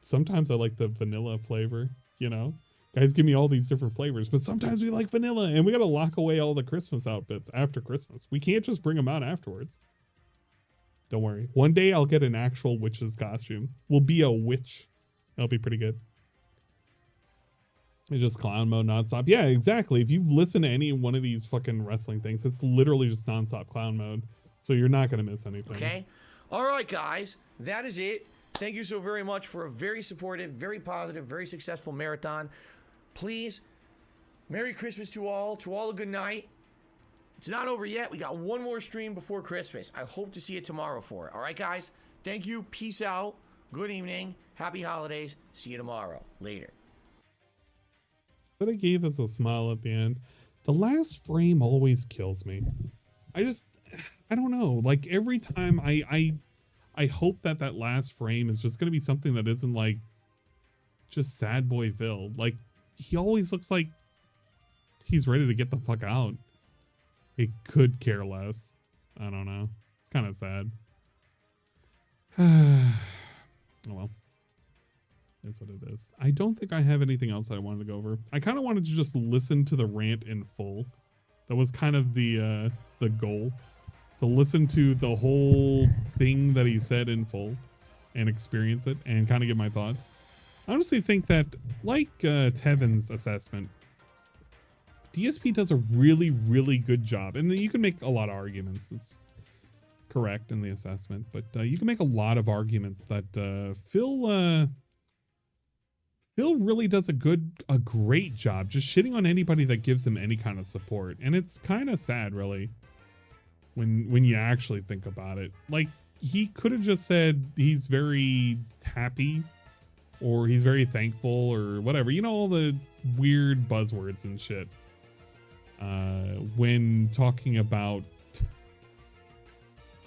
Sometimes I like the vanilla flavor, you know? Guys give me all these different flavors, but sometimes we like vanilla, and we got to lock away all the Christmas outfits after Christmas. We can't just bring them out afterwards. Don't worry. One day I'll get an actual witch's costume. We'll be a witch. That'll be pretty good. It's just clown mode nonstop. Yeah, exactly. If you listen to any one of these fucking wrestling things, it's literally just nonstop clown mode. So you're not going to miss anything. Okay. All right, guys. That is it. Thank you so very much for a very supportive, very positive, very successful marathon. Please, Merry Christmas to all a good night. It's not over yet. We got one more stream before Christmas. I hope to see you tomorrow for it. All right, guys? Thank you. Peace out. Good evening. Happy holidays. See you tomorrow. Later. But it gave us a smile at the end. The last frame always kills me. I don't know. Like, every time I hope that last frame is just going to be something that isn't, like, just sad boy Phil. Like, he always looks like he's ready to get the fuck out. He could care less. I don't know. It's kind of sad. Oh well. That's what it is. I don't think I have anything else that I wanted to go over. I kind of wanted to just listen to the rant in full That was kind of the goal, to listen to the whole thing that he said in full and experience it and kind of get my thoughts. I honestly think that, like Tevin's assessment, DSP does a really, really good job. And you can make a lot of arguments. It's correct in the assessment, but you can make a lot of arguments that Phil really does a great job just shitting on anybody that gives him any kind of support. And it's kind of sad, really, when you actually think about it. Like, he could have just said he's very happy or he's very thankful or whatever, you know, all the weird buzzwords and shit when talking about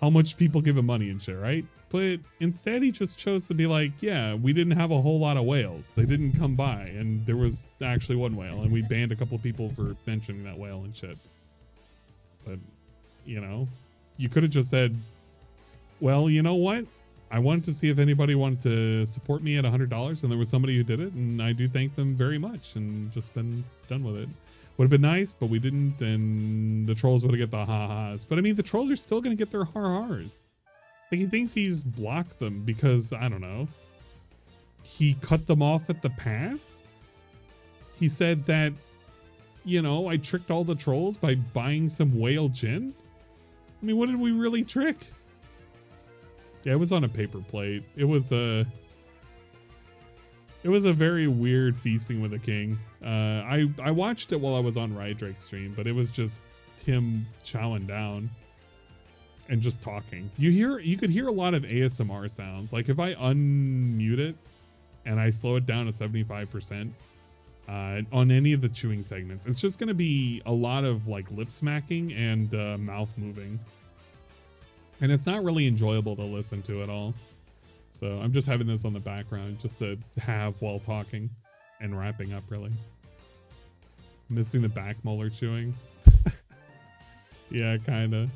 how much people give him money and shit, right? But instead he just chose to be like, yeah, we didn't have a whole lot of whales. They didn't come by, and there was actually one whale, and we banned a couple of people for mentioning that whale and shit. But, you know, you could have just said, well, you know what? I wanted to see if anybody wanted to support me at $100, and there was somebody who did it, and I do thank them very much, and just been done with it. Would have been nice, but we didn't, and the trolls would have get the ha-has. But I mean, the trolls are still going to get their ha-has. Like, he thinks he's blocked them because, I don't know, he cut them off at the pass? He said that, you know, I tricked all the trolls by buying some whale gin? I mean, what did we really trick? Yeah, it was on a paper plate. It was a very weird feasting with a king. I watched it while I was on Rydrake's stream, but it was just him chowing down and just talking. You could hear a lot of ASMR sounds. Like if I unmute it and I slow it down to 75% on any of the chewing segments, it's just going to be a lot of like lip smacking and mouth moving. And it's not really enjoyable to listen to at all. So I'm just having this on the background just to have while talking and wrapping up, really. Missing the back molar chewing. Yeah, kind of.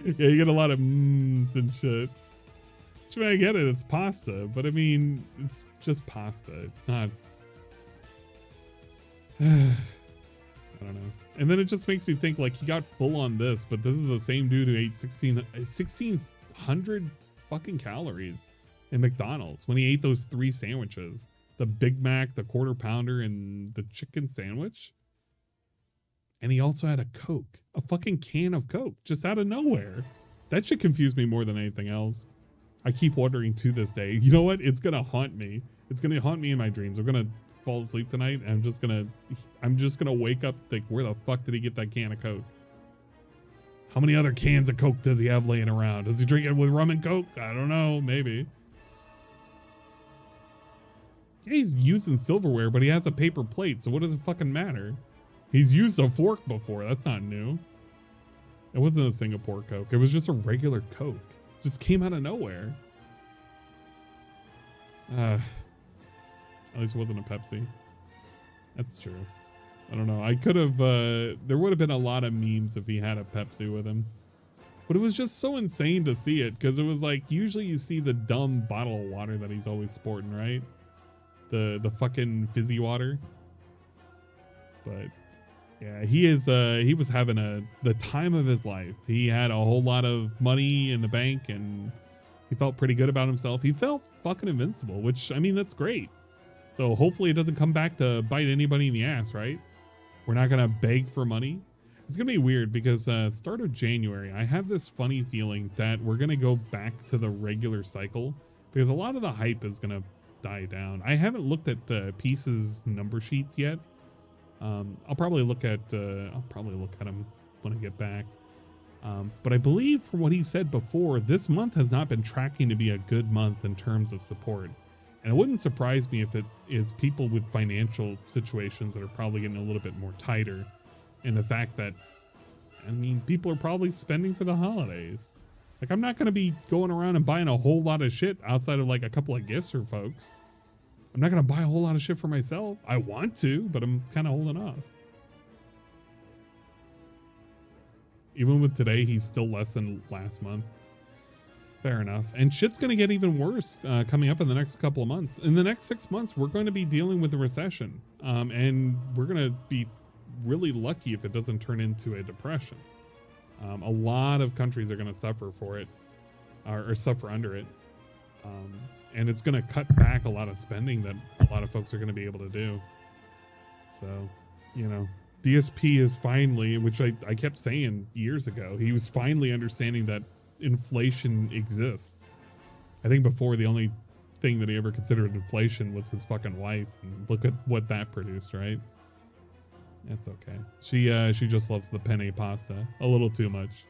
Yeah, you get a lot of mms and shit. Which, I mean, I get it, it's pasta, but I mean, it's just pasta. It's not... I don't know. And then it just makes me think, like, he got full on this, but this is the same dude who ate 1,600 fucking calories in McDonald's when he ate those 3 sandwiches. The Big Mac, the quarter pounder, and the chicken sandwich. And he also had a Coke, a fucking can of Coke, just out of nowhere. That shit confused me more than anything else. I keep wondering to this day, you know what? It's gonna haunt me. It's gonna haunt me in my dreams. I'm gonna fall asleep tonight and I'm just gonna wake up and think, where the fuck did he get that can of Coke? How many other cans of Coke does he have laying around? Does he drink it with rum and Coke? I don't know, maybe. Yeah, he's using silverware, but he has a paper plate, so what does it fucking matter? He's used a fork before, that's not new. It wasn't a Singapore Coke, it was just a regular Coke. Just came out of nowhere. At least it wasn't a Pepsi. That's true. I don't know. I could have, there would have been a lot of memes if he had a Pepsi with him. But it was just so insane to see it, because it was like, usually you see the dumb bottle of water that he's always sporting, right? The fucking fizzy water. But yeah, he was having the time of his life. He had a whole lot of money in the bank and he felt pretty good about himself. He felt fucking invincible, which, I mean, that's great. So hopefully it doesn't come back to bite anybody in the ass, right? We're not going to beg for money. It's going to be weird because start of January, I have this funny feeling that we're going to go back to the regular cycle because a lot of the hype is going to die down. I haven't looked at Peace's number sheets yet. I'll probably look at them when I get back. But I believe from what he said before, this month has not been tracking to be a good month in terms of support. And it wouldn't surprise me if it is people with financial situations that are probably getting a little bit more tighter. And the fact that, I mean, people are probably spending for the holidays. Like, I'm not going to be going around and buying a whole lot of shit outside of like a couple of gifts for folks. I'm not going to buy a whole lot of shit for myself. I want to, but I'm kind of holding off. Even with today, he's still less than last month. Fair enough. And shit's going to get even worse coming up in the next couple of months. In the next 6 months, we're going to be dealing with the recession. And we're going to be really lucky if it doesn't turn into a depression. A lot of countries are going to suffer for it, or suffer under it. And it's going to cut back a lot of spending that a lot of folks are going to be able to do. So, you know, DSP is finally, which I kept saying years ago, he was finally understanding that inflation exists. I think before the only thing that he ever considered inflation was his fucking wife, and look at what that produced, right? That's okay. She just loves the penne pasta a little too much.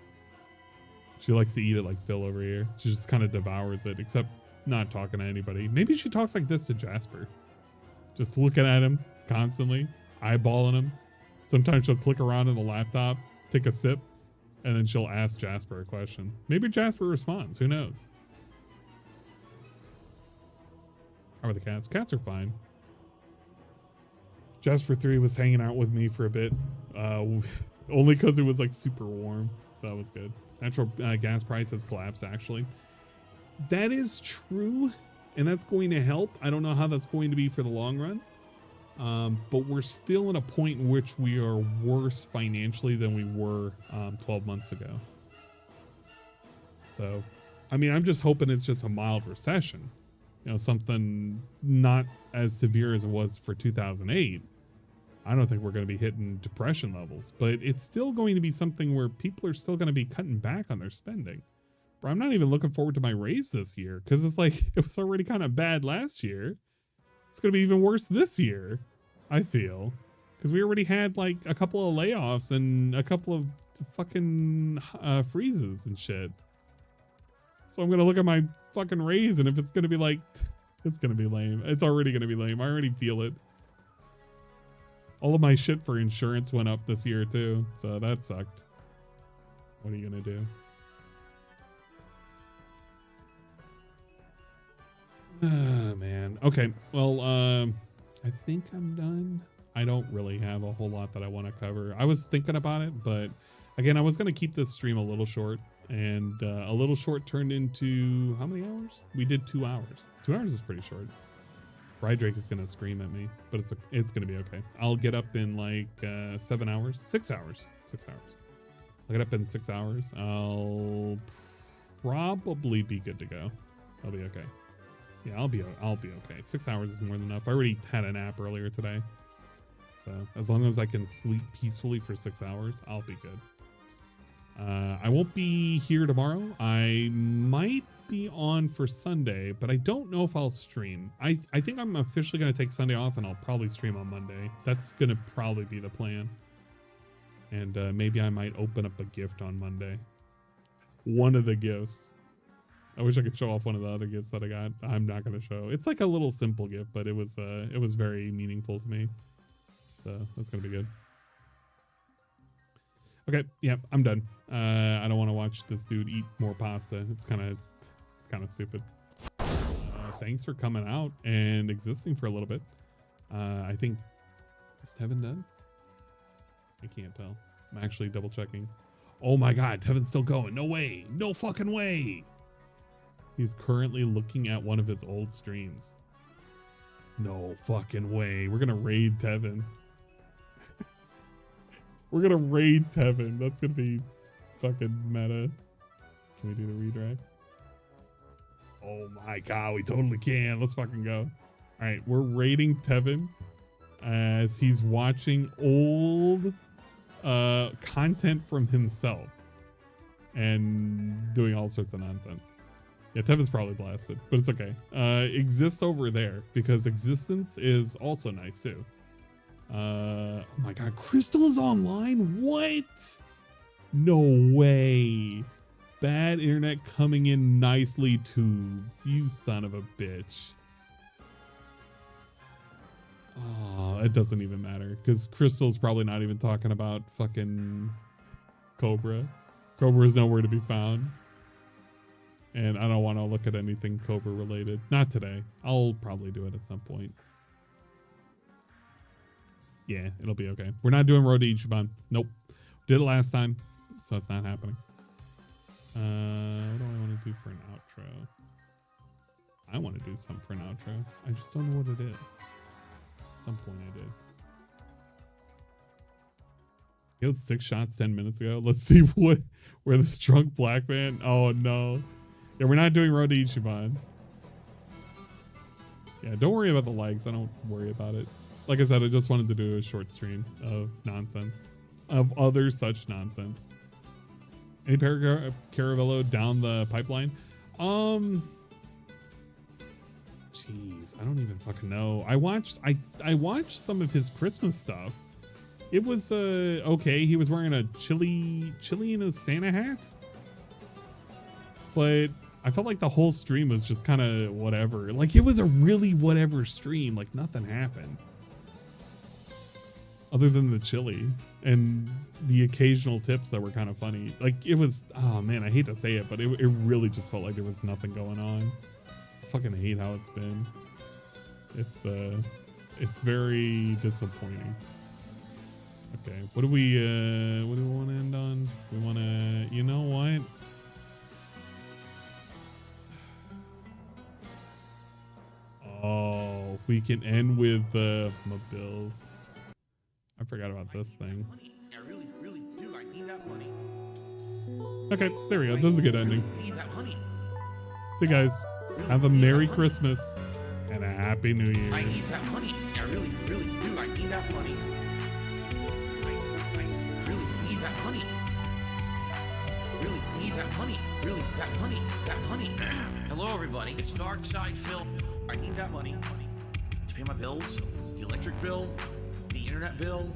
She likes to eat it like Phil over here. She just kind of devours it, except not talking to anybody. Maybe she talks like this to Jasper, just looking at him constantly, eyeballing him. Sometimes she'll click around on the laptop, take a sip, and then she'll ask Jasper a question. Maybe Jasper responds. Who knows? How are the cats? Cats are fine. Jasper 3 was hanging out with me for a bit, only because it was like super warm, so that was good. Natural gas prices collapsed, actually. That is true, and that's going to help. I don't know how that's going to be for the long run, but we're still in a point in which we are worse financially than we were 12 months ago. So, I mean, I'm just hoping it's just a mild recession. You know, something not as severe as it was for 2008. I don't think we're going to be hitting depression levels, but it's still going to be something where people are still going to be cutting back on their spending. Bro, I'm not even looking forward to my raise this year because it's like it was already kind of bad last year. It's going to be even worse this year, I feel, because we already had like a couple of layoffs and a couple of fucking freezes and shit. So I'm going to look at my fucking raise, and if it's going to be like, it's going to be lame. It's already going to be lame. I already feel it. All of my shit for insurance went up this year too, so that sucked. What are you going to do? Man. Okay. Well, I think I'm done. I don't really have a whole lot that I want to cover. I was thinking about it, but again, I was going to keep this stream a little short, and a little short turned into how many hours? We did 2 hours. 2 hours is pretty short. Rydrake is going to scream at me, but it's going to be okay. I'll get up in like 7 hours, 6 hours, 6 hours. I'll get up in 6 hours. I'll probably be good to go. I'll be okay. Yeah, I'll be okay. 6 hours is more than enough. I already had a nap earlier today. So as long as I can sleep peacefully for 6 hours, I'll be good. I won't be here tomorrow. I might be on for Sunday, but I don't know if I'll stream. I think I'm officially going to take Sunday off, and I'll probably stream on Monday. That's going to probably be the plan. And maybe I might open up a gift on Monday. One of the gifts. I wish I could show off one of the other gifts that I got. I'm not going to show. It's like a little simple gift, but it was very meaningful to me. So that's going to be good. Okay, yeah, I'm done. I don't want to watch this dude eat more pasta. It's kind of stupid. Thanks for coming out and existing for a little bit. I think, is Tevin done? I can't tell. I'm actually double checking. Oh my God, Tevin's still going. No way. No fucking way. He's currently looking at one of his old streams. No fucking way. We're gonna raid Tevin. We're gonna raid Tevin. That's gonna be fucking meta. Can we do the redirect? Oh my God, we totally can. Let's fucking go. All right, we're raiding Tevin as he's watching old content from himself and doing all sorts of nonsense. Yeah, Tevin's probably blasted, but it's okay. Exists over there because existence is also nice too. Oh my God, Crystal is online? What? No way. Bad internet coming in nicely, tubes. You son of a bitch. Oh, it doesn't even matter because Crystal's probably not even talking about fucking Cobra. Cobra is nowhere to be found. And I don't want to look at anything Cobra related. Not today. I'll probably do it at some point. Yeah, it'll be okay. We're not doing Road to Ichiban. Nope. Did it last time, so it's not happening. What do I want to do for an outro? I want to do something for an outro. I just don't know what it is. At some point I did. He had 6 shots 10 minutes ago. Let's see where this drunk black man. Oh no. Yeah, we're not doing Road to Ichiban. Yeah, don't worry about the likes. I don't worry about it. Like I said, I just wanted to do a short stream of nonsense. Of other such nonsense. Any Caravello down the pipeline? Jeez, I don't even fucking know. I watched some of his Christmas stuff. It was okay. He was wearing a chili in a Santa hat. But I felt like the whole stream was just kind of whatever. Like it was a really whatever stream. Like nothing happened. Other than the chili and the occasional tips that were kind of funny. Like it was, oh man, I hate to say it, but it really just felt like there was nothing going on. I fucking hate how it's been. It's very disappointing. Okay, what do we want to end on? We want to, you know what? Oh, we can end with my bills. I forgot about this thing. I really, really do. I need that money. Okay, there we go. This is a good ending. I need that money. See you guys. Have a Merry Christmas and a Happy New Year. I need that money. I really, really do. I need that money. I really need that money. Really need that money. Really, that money. That money. Hello, everybody. It's Dark Side Phil. I need that money. To pay my bills, the electric bill, the internet bill,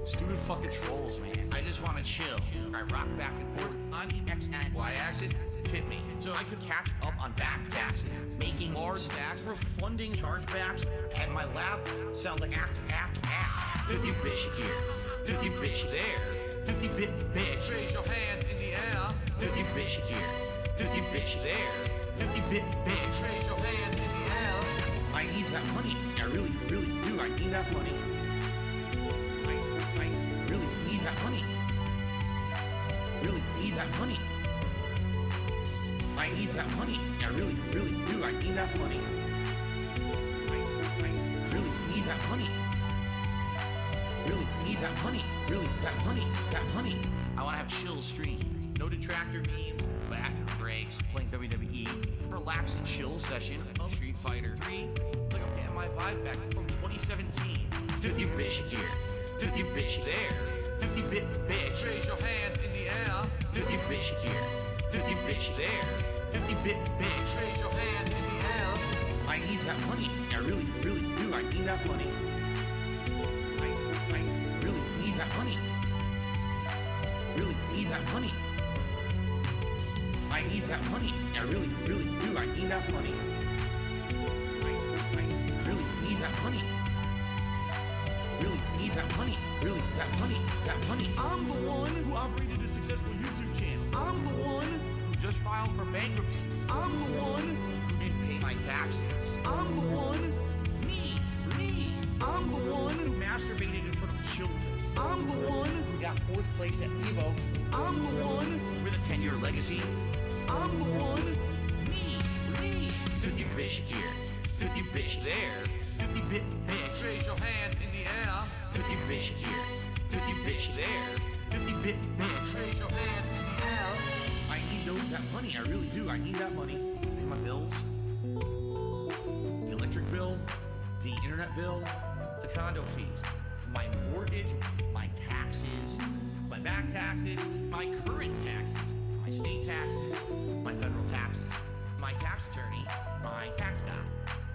stupid fucking trolls, man. I just want to chill. I rock back and forth on the X and Y axis. Tip me so I could catch up on back taxes, making large stacks, refunding chargebacks, and my laugh sounds like act. 50 bitch here, 50 bitch there, 50 bit bitch. Raise your hands in the air. 50 bitch here, 50 bitch there, 50 bit bitch. Raise your hands in the air. I need that money. I really, really do. I need that money. I really need that money. Really need that money. I need that money. I really, really do. I need that money. I really need that money. Really need that money. Really, that money. That money. I want to have chill streams. No detractor memes. Bathroom breaks. Playing WWE. Relax and chill session of Street Fighter 3. Like I'm getting my vibe back from 2017. 50 bitch here. 50 bitch there. 50 bit bitch. Raise your hands in the air. 50 bitch here. 50 bitch there. 50 bit bitch. Raise your hands in the air. I need that money. I really, really do. I need that money. I really need that money. Really need that money. I need that money. I really, really do. I need that money. I really need that money. Really need that money. Really, that money. That money. I'm the one who operated a successful YouTube channel. I'm the one who just filed for bankruptcy. I'm the one who didn't pay my taxes. I'm the one. Me. I'm the one who masturbated in front of children. I'm the one who got 4th place at Evo. I'm the one with a 10-year legacy. I'm the one. Me. 50 bitch here. 50 bitch there. 50 bit bitch. Raise your hands in the air. 50 bitch here. 50 bitch there. 50 bit bitch. Raise your hands in the air. I need that money. I really do. I need that money to pay my bills. The electric bill, the internet bill, the condo fees, my mortgage, my taxes, my back taxes, my current taxes, my state taxes, my federal taxes, my tax attorney, my tax guy,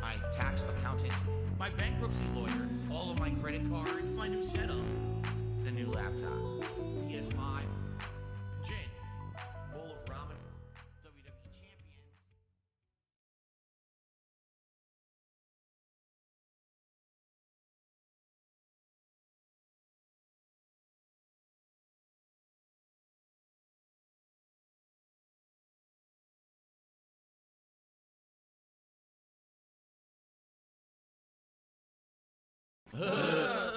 my tax accountant, my bankruptcy lawyer, all of my credit cards, my new setup, and a new laptop, PS5, gin, bowl of ramen, WWE champions.